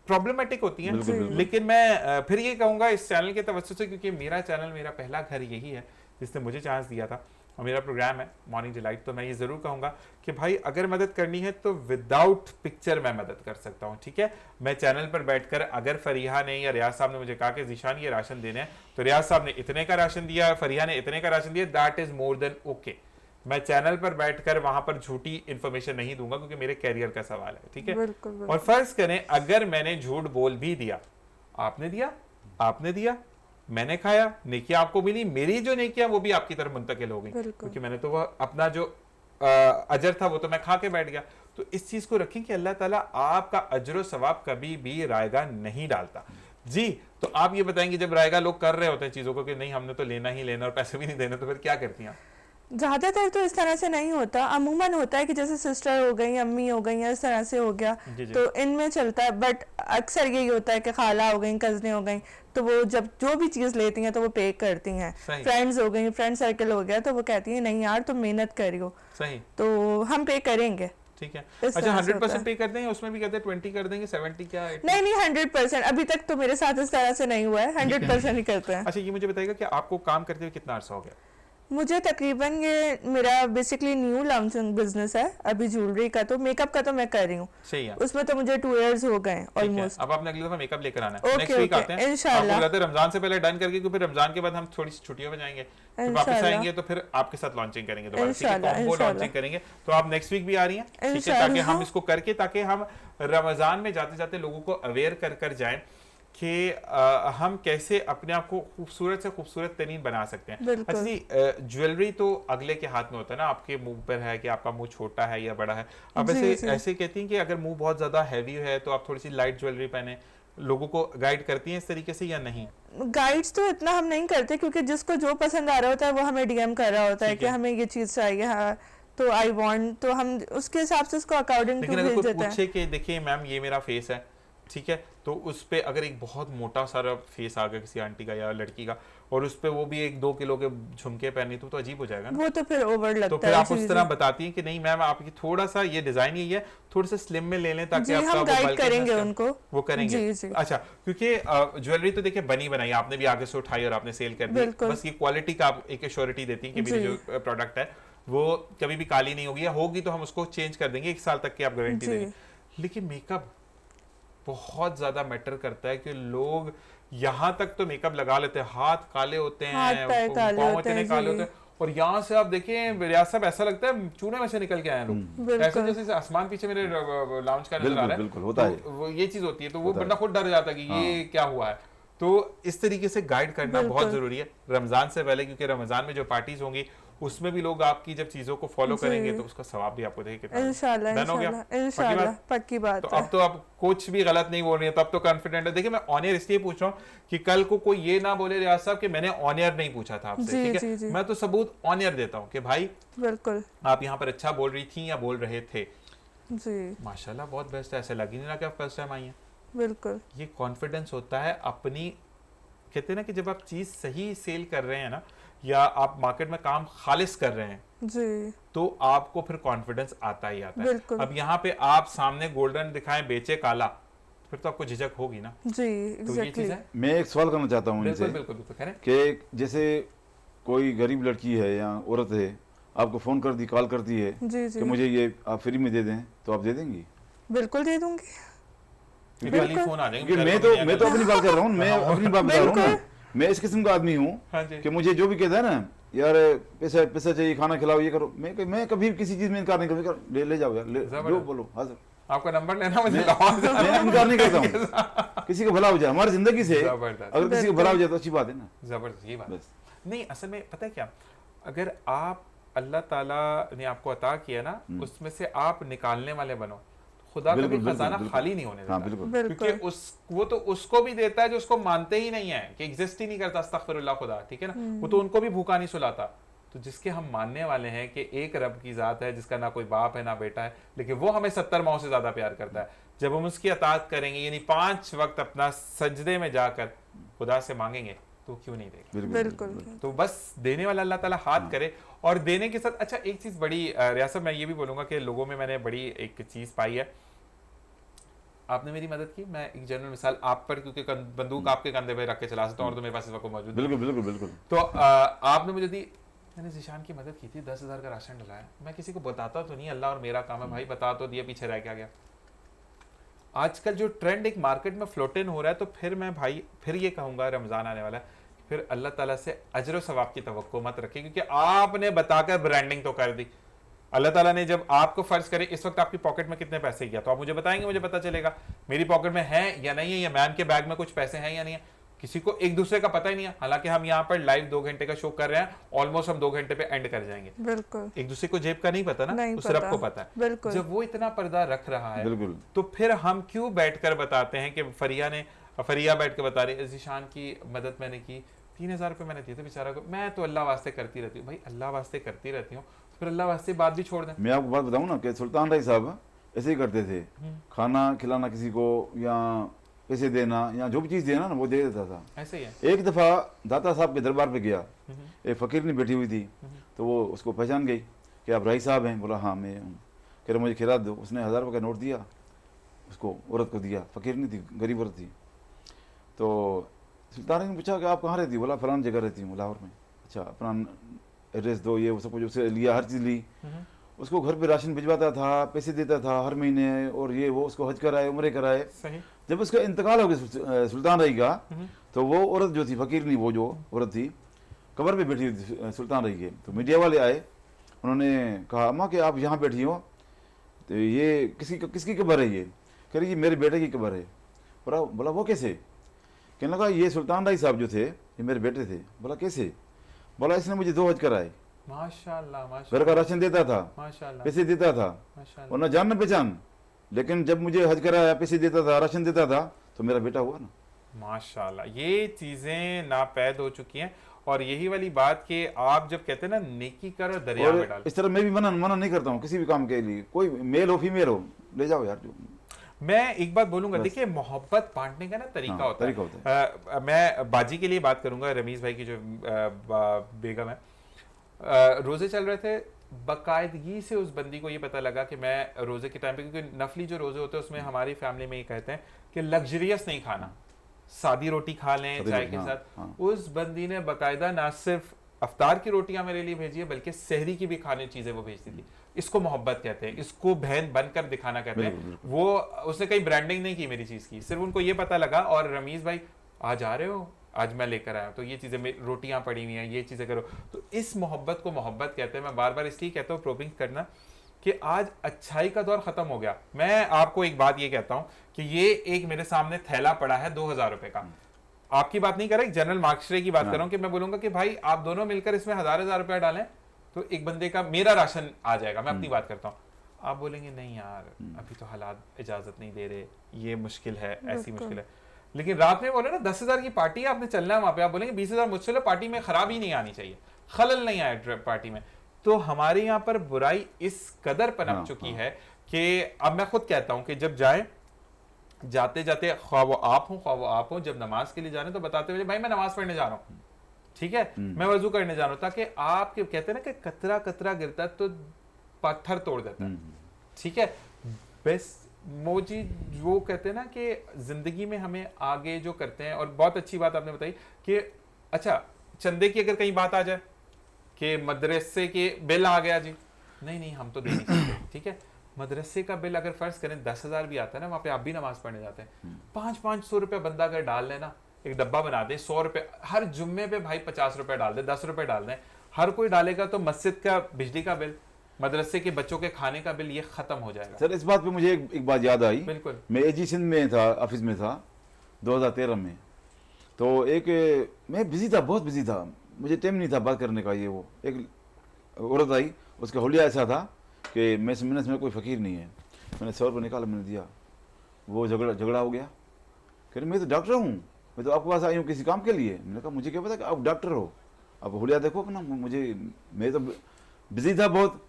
प्रॉब्लमेटिक होती हैं। लेकिन मैं फिर ये कहूंगा इस चैनल के तवज्जो से, क्योंकि मेरा चैनल, मेरा पहला घर यही है जिसने मुझे चांस दिया था और मेरा प्रोग्राम है मॉर्निंग डिलाइट, तो मैं ये जरूर कहूंगा कि भाई अगर मदद करनी है तो विदाउट पिक्चर मैं मदद कर सकता हूँ, ठीक है। मैं चैनल पर बैठकर, अगर फरीहा ने या रियाज साहब ने मुझे कहा कि जीशान ये राशन देने हैं, तो रियाज साहब ने इतने का राशन दिया, फरीहा ने इतने का राशन दिया, that is more than okay. मैं चैनल पर बैठकर वहां पर झूठी इंफॉर्मेशन नहीं दूंगा, क्योंकि मेरे कैरियर का सवाल है, ठीक है। और फर्ज करें अगर मैंने झूठ बोल भी दिया, आपने दिया, मैंने खाया, नेकियां आपको मिली, मेरी जो नेकियां वो भी आपकी तरफ मुंतकिल हो गई, क्योंकि मैंने तो वह अपना जो अजर था वो तो मैं खा के बैठ गया। तो इस चीज को रखें कि अल्लाह ताला आपका अजर सवाब कभी भी रायगा नहीं डालता जी। तो आप ये बताएंगे जब रायगा लोग कर रहे होते हैं चीजों को कि नहीं हमने तो लेना ही लेना और पैसे भी नहीं देने, तो फिर क्या करती हैं? ज्यादातर तो इस तरह से नहीं होता, अमूमन होता है कि जैसे सिस्टर हो गई, अम्मी हो गई, इस तरह से हो गया, तो इनमें चलता है। बट अक्सर यही होता है कि खाला हो गई, कजनें हो गई, तो वो जब जो भी चीज लेती हैं तो वो पे करती हैं। फ्रेंड्स हो गई, फ्रेंड सर्कल हो गया, तो वो कहती हैं नहीं यार तुम मेहनत करियो, सही, तो हम पे करेंगे, ठीक है। अच्छा 100% पे कर देंगे, उसमें भी कहते हैं 20 कर देंगे, 70 क्या? नहीं 100%। अभी तक तो मेरे साथ इस तरह से नहीं हुआ है, 100% ही करते हैं। अच्छा ये मुझे बताइएगा कि आपको काम करते हुए कितना अर्सा हो गया? मुझे तकरीबन, ये मेरा बेसिकली न्यू लॉन्चिंग बिजनेस है अभी ज्वेलरी का, तो मेकअप का तो मैं कर रही हूँ, सही है, उसमें तो मुझे 2 इयर्स हो गए ऑलमोस्ट। अब आपने अगली दफा मेकअप लेकर आना है, नेक्स्ट वीक आते हैं इंशाल्लाह। आपको रमजान से पहले डन करके, फिर रमजान के बाद हम थोड़ी सी छुट्टियों में जाएंगे, फिर वापस आएंगे तो फिर आपके साथ लॉन्चिंग करेंगे दोबारा, ठीक है, कॉम्बो लॉन्चिंग करेंगे। तो आप नेक्स्ट वीक भी आ रही हैं, ठीक है, ताकि हम इसको करके, ताकि हम रमजान में जाते जाते लोगों को अवेयर कर जाएं कि हम कैसे अपने आप को खूबसूरत से खूबसूरत तरीन बना सकते हैं। अच्छा जी, ज्वेलरी तो अगले के हाथ में होता है ना, आपके मुंह पर है कि आपका मुंह छोटा है या बड़ा है। आप ऐसे कहती हैं कि अगर मुंह बहुत ज्यादा हैवी है तो आप थोड़ी सी लाइट ज्वेलरी पहने, लोगों को गाइड करती हैं इस तरीके से या नहीं? गाइड्स तो इतना हम नहीं करते, क्योंकि जिसको जो पसंद आ रहा होता है वो हमें डीएम कर रहा होता है कि हमें ये चीज चाहिए, हाँ तो आई वांट, तो हम उसके हिसाब से उसको अकॉर्डिंग टू भेज देते हैं। पूछे कि देखिए मैम ये मेरा फेस है, ठीक है, तो उस पे अगर एक बहुत मोटा सारा फेस आ गया किसी आंटी का या लड़की का, और उस पे वो भी 1-2 किलो के झुमके पहनी, तो अजीब हो जाएगा ना? वो तो फिर ओवर लगता है। तो फिर आप उस तरह बताती हैं कि नहीं मैम आपकी थोड़ा सा ये डिजाइन यही है, थोड़ा सा स्लिम में ले लें ताकि आपका हम गाइड करेंगे उनको, वो करेंगे। अच्छा, क्योंकि ज्वेलरी तो देखिए बनी बनाई आपने भी आगे से उठाई और आपने सेल कर दी, बस ये क्वालिटी का आप एक एश्योरिटी देती है कि मेरी जो प्रोडक्ट है वो कभी भी काली नहीं होगी, या होगी तो हम उसको चेंज कर देंगे, 1 साल तक की आप गारंटी देंगे। लेकिन मेकअप बहुत ज्यादा मैटर करता है कि लोग यहाँ तक तो मेकअप लगा लेते हैं, हाथ काले होते हैं, पाँव इतने काले होते हैं, और यहाँ से आप देखें रियाज साहब ऐसा लगता है चूने में से निकल के आए लोग, ऐसे जैसे आसमान पीछे मेरे लाउंज का नजर आ रहा है, होता है वो ये चीज होती है, तो वो बंदा खुद डर जाता है कि ये क्या हुआ है। तो इस तरीके से गाइड करना बहुत जरूरी है रमजान से पहले, क्योंकि रमजान में जो पार्टीज होंगी उसमें भी लोग आपकी जब चीजों को फॉलो करेंगे तो उसका सवाब भी आपको देंगे कितना इंशाल्लाह डन हो गया इंशाल्लाह इंशाल्लाह पक्की बात तो है। अब तो आप कुछ भी गलत नहीं बोल रही है, तो अब तो कॉन्फिडेंट है। देखिए मैं ऑनियर इसलिए पूछ रहा हूँ कि कल को कोई ये ना बोले रियाज साहब कि मैंने ऑनियर नहीं पूछा था आपसे, जी, ठीक जी, है, जी। मैं तो सबूत ऑनियर देता हूँ कि भाई बिल्कुल आप यहाँ पर अच्छा बोल रही थी या बोल रहे थे। जी माशाल्लाह बहुत बेस्ट है, ऐसे लग ही नहीं रहा कि आप फर्स्ट टाइम आई हैं। बिल्कुल ये कॉन्फिडेंस होता है अपनी, कहते हैं ना कि जब आप चीज सही सेल कर रहे हैं ना, या आप मार्केट में काम खालिस कर रहे हैं, जी तो आपको फिर कॉन्फिडेंस आता ही आता है। बिल्कुल। अब यहाँ पे आप सामने गोल्डन दिखाएं बेचे काला, फिर तो आपको झिझक होगी ना। जी तो ये एग्जैक्टली चीज है। मैं एक सवाल करना चाहता हूँ इनसे बिल्कुल बिल्कुल बिल्कुल करें। कि जैसे कोई गरीब लड़की है या औरत है, आपको फ़ोन कर दी, कॉल करती है जी कि जी मुझे ये आप फ्री में दे दें, तो आप दे देंगी? बिल्कुल दे दूंगी। कल ही फोन आ जाएंगे। क्योंकि मैं तो अपनी बात कर रहा हूँ, मैं अपनी बात बता रहा हूँ ना, मैं इस किस्म का आदमी हूँ हाँ जी। कि मुझे जो भी कहता है ना, यार पैसा पैसा चाहिए, खाना खिलाओ, ये करो, मैं कभी किसी चीज़ में इनकार नहीं करता, ले जाओ यार, जो बोलो हाजिर। आपका नंबर लेना मुझे मैं इनकार नहीं करता हूँ, किसी का भला हो जाए हमारी जिंदगी से, जबरदस्त। अगर किसी का भला हो जाए तो अच्छी बात है ना। जबरदस्त, ये बात बस नहीं, असल में पता है क्या, अगर आप अल्लाह ताला ने आपको अता किया ना, उसमें से आप निकालने वाले बनो, खुदा कभी बिल्कुल, बिल्कुल, खजाना बिल्कुल। खाली नहीं होने हाँ देता। बिल्कुल क्योंकि बिल्कुल वो तो उसको भी देता है जो उसको मानते ही नहीं है, कि एग्जिस्ट ही नहीं करता, अस्तगफिरुल्लाह खुदा, ठीक है ना, वो तो उनको भी भूखा नहीं सुलाता। तो जिसके हम मानने वाले हैं कि एक रब की जात है जिसका ना कोई बाप है ना बेटा है, लेकिन वो हमें 70 माओ से ज्यादा प्यार करता है, जब हम उसकी अताअत करेंगे, यानी 5 वक्त अपना सजदे में जाकर खुदा से मांगेंगे, तो क्यों नहीं देगा। बिल्कुल तो बस देने वाला अल्लाह ताला हाथ करे। और देने के साथ अच्छा एक चीज बड़ी रियासत मैं ये भी बोलूंगा कि लोगों में मैंने बड़ी एक चीज पाई है, आपने मेरी मदद की, मैं एक जनरल मिसाल आप पर, क्योंकि बंदूक आपके कंधे पे रख के चला सकता हूँ और तो मेरे पास इस वक्त मौजूद नहीं। बिल्कुल बिल्कुल बिल्कुल। तो आपने मुझे दी, मैंने ज़ीशान की मदद की थी, 10,000 का राशन डलाया, मैं किसी को बताता तो नहीं, अल्लाह और मेरा काम है भाई, बता तो दिया, पीछे रह क्या गया। आजकल जो ट्रेंड एक मार्केट में फ्लोट इन हो रहा है, तो फिर मैं भाई फिर ये कहूंगा, रमजान आने वाला है, फिर अल्लाह ताला से अजर सवाब की तवक्को मत रखिए, क्योंकि आपने बताकर ब्रांडिंग तो कर दी। अल्लाह ताला ने जब आपको फर्ज करे इस वक्त आपकी पॉकेट में कितने पैसे गया, तो आप मुझे बताएंगे, मुझे पता चलेगा मेरी पॉकेट में है या नहीं है, या मैन के बैग में कुछ पैसे हैं या नहीं है। किसी को एक दूसरे का पता ही नहीं है। हालांकि हम यहाँ पर लाइव 2 घंटे का शो कर रहे हैं, ऑलमोस्ट हम 2 घंटे पे एंड कर जाएंगे। बिल्कुल एक दूसरे को जेब का नहीं पता ना, नहीं उस पता। रब को पता है। बिल्कुल जब वो इतना पर्दा रख रहा है, बिल्कुल तो फिर हम क्यों बैठकर बताते हैं कि फरिया बैठ के बता रही ज़ीशान की मदद मैंने की, 3,000 रुपये मैंने दिए थे बेचारा को, मैं तो अल्लाह वास्ते करती रहती हूँ। भाई अल्लाह वास्ते करती रहती हूँ, फिर अल्लाह वास्ते बात भी छोड़ दें। मैं आपको बात बताऊं ना कि सुल्तान राय साहब ऐसे ही करते थे, खाना खिलाना किसी को या पैसे देना या जो भी चीज़ देना ना वो दे देता था। ऐसे ही है। एक दफ़ा दाता साहब के दरबार पे गया, एक फ़कीर ने बैठी हुई थी, तो वो उसको पहचान गई कि आप राय साहब हैं, बोला हाँ मैं हूँ, कह रहे मुझे खिला दो। उसने 1,000 रुपये का नोट दिया, उसको औरत को दिया, फ़कीर नहीं थी, गरीब औरत थी। तो सुल्तान ने पूछा कि आप कहाँ रहती, बोला फलान जगह रहती हूँ लाहौर में। अच्छा अपना एड्रेस दो, ये वो सब कुछ उससे लिया, हर चीज़ ली। उसको घर पे राशन भिजवाता था, पैसे देता था हर महीने, और ये वो उसको हज कराए, उम्रे कराए। सही। जब उसका इंतकाल हो गया सुल्तान रही का, तो वो औरत जो थी, फ़कीर नहीं, वो जो औरत थी कब्र पे बैठी थी सुल्तान रही के। तो मीडिया वाले आए, उन्होंने कहा अम्मा कि आप यहाँ बैठी हो, तो ये किसकी कब्र है? ये कह रही ये मेरे बेटे की कब्र है। बोला वो कैसे? कहने लगा ये सुल्तान राय साहब जो थे ये मेरे बेटे थे। बोला कैसे? बोला इसने मुझे 2 हज कराए, माशाल्लाह घर माशाल्लाह का राशन देता था, माशाल्लाह पैसे देता था, माशाल्लाह। और न जान न पहचान, लेकिन जब मुझे हज कराया, पैसे देता था, राशन देता था, तो मेरा बेटा हुआ ना। माशाल्लाह, ये चीजें नापैद हो चुकी हैं। और यही वाली बात कि आप जब कहते हैं ना नेकी कर और दरिया में डाल, और इस तरह मैं भी मना नहीं करता हूँ किसी भी काम के लिए, कोई मेल हो फीमेल हो, ले जाओ यार। जो मैं एक बात बोलूंगा, देखिए मोहब्बत बांटने का ना तरीका हाँ, होता तरीका है। मैं बाजी के लिए बात करूंगा, रमीज भाई की जो बेगम है, रोजे चल रहे थे, बाकायदगी से उस बंदी को ये पता लगा कि मैं रोजे के टाइम पे, क्योंकि नफली जो रोजे होते हैं उसमें हमारी फैमिली में ये कहते हैं कि लग्जरियस नहीं खाना, सादी रोटी खा लें चाय के साथ। उस बंदी ने बाकायदा ना सिर्फ अफ्तार की रोटियां मेरे लिए भेजी है, बल्कि सहरी की भी खाने चीजें वो भेजती थी। इसको मोहब्बत कहते हैं, इसको बहन बनकर दिखाना कहते हैं। वो उसने कहीं ब्रांडिंग नहीं की मेरी चीज की, सिर्फ उनको ये पता लगा, और रमीज भाई आज आ रहे हो, आज मैं लेकर आया, तो ये चीजें रोटियां पड़ी हुई हैं, ये चीजें करो। तो इस मोहब्बत को मोहब्बत कहते हैं। मैं बार बार इसलिए कहता हूँ प्रोबिंग करना कि आज अच्छाई का दौर खत्म हो गया। मैं आपको एक बात ये कहता हूँ कि ये एक मेरे सामने थैला पड़ा है 2,000 रुपए का, आपकी बात नहीं कर रहा, जनरल मार्क्सरे की बात कर रहा हूं कि मैं बोलूंगा कि भाई आप दोनों मिलकर इसमें 1,000 रुपया डालें, तो एक बंदे का मेरा राशन आ जाएगा, मैं अपनी बात करता हूँ, आप बोलेंगे नहीं यार अभी तो हालात इजाजत नहीं दे रहे, ये मुश्किल है, ऐसी मुश्किल है। लेकिन रात में बोले ना 10,000 की पार्टी है, आपने चलना है वहां पे, आप बोलेंगे 20,000 मुश्किल है, पार्टी में खराबी नहीं आनी चाहिए, खलल नहीं आए पार्टी में। तो हमारे यहाँ पर बुराई इस कदर पनप चुकी है कि अब मैं खुद कहता हूं कि जब जाते जाते ख्वाह वो आप हो, जब नमाज के लिए जाने तो बताते हुए भाई मैं नमाज पढ़ने जा रहा हूँ, ठीक है, मैं वजू करने जा रहा हूँ, ताकि आपके कहते हैं ना कि कतरा कतरा गिरता तो पत्थर तोड़ देता है, ठीक है। बेस्ट मोजी वो कहते हैं ना कि जिंदगी में हमें आगे जो करते हैं, और बहुत अच्छी बात आपने बताई कि अच्छा चंदे की अगर कहीं बात आ जाए कि मदरसे के बिल आ गया जी, नहीं हम तो दे नहीं सकते, ठीक है। मदरसे का बिल अगर फर्ज करें 10,000 भी आता है ना, वहां पे आप भी नमाज पढ़ने जाते हैं, 500 रुपए बंदा अगर डाल लेना, एक डब्बा बना दे, 100 रुपए हर जुम्मे पे भाई 50 रुपए डाल दे, 10 रुपए डाल दें, हर कोई डालेगा तो मस्जिद का बिजली का बिल, मदरसे के बच्चों के खाने का बिल, ये खत्म हो जाएगा। सर इस बात पे मुझे एक बात याद आई। बिल्कुल। मैं एजी सिंध में था, ऑफिस में था 2013 में, तो मैं बिजी था, बहुत बिजी था, मुझे टाइम नहीं था बात करने का। ये वो एक औरत आई, उसका हुलिया ऐसा था कि मैं समझने में कोई फ़कीर नहीं है, मैंने 100 रुपये निकाला, मैंने दिया, वो झगड़ा हो गया, कह रहे मैं तो डॉक्टर हूँ, मैं तो आपके पास आई हूँ किसी काम के लिए। मैंने कहा मुझे क्या पता कि आप डॉक्टर हो, आप हुलिया देखो अपना, मैं तो बिजी था बहुत,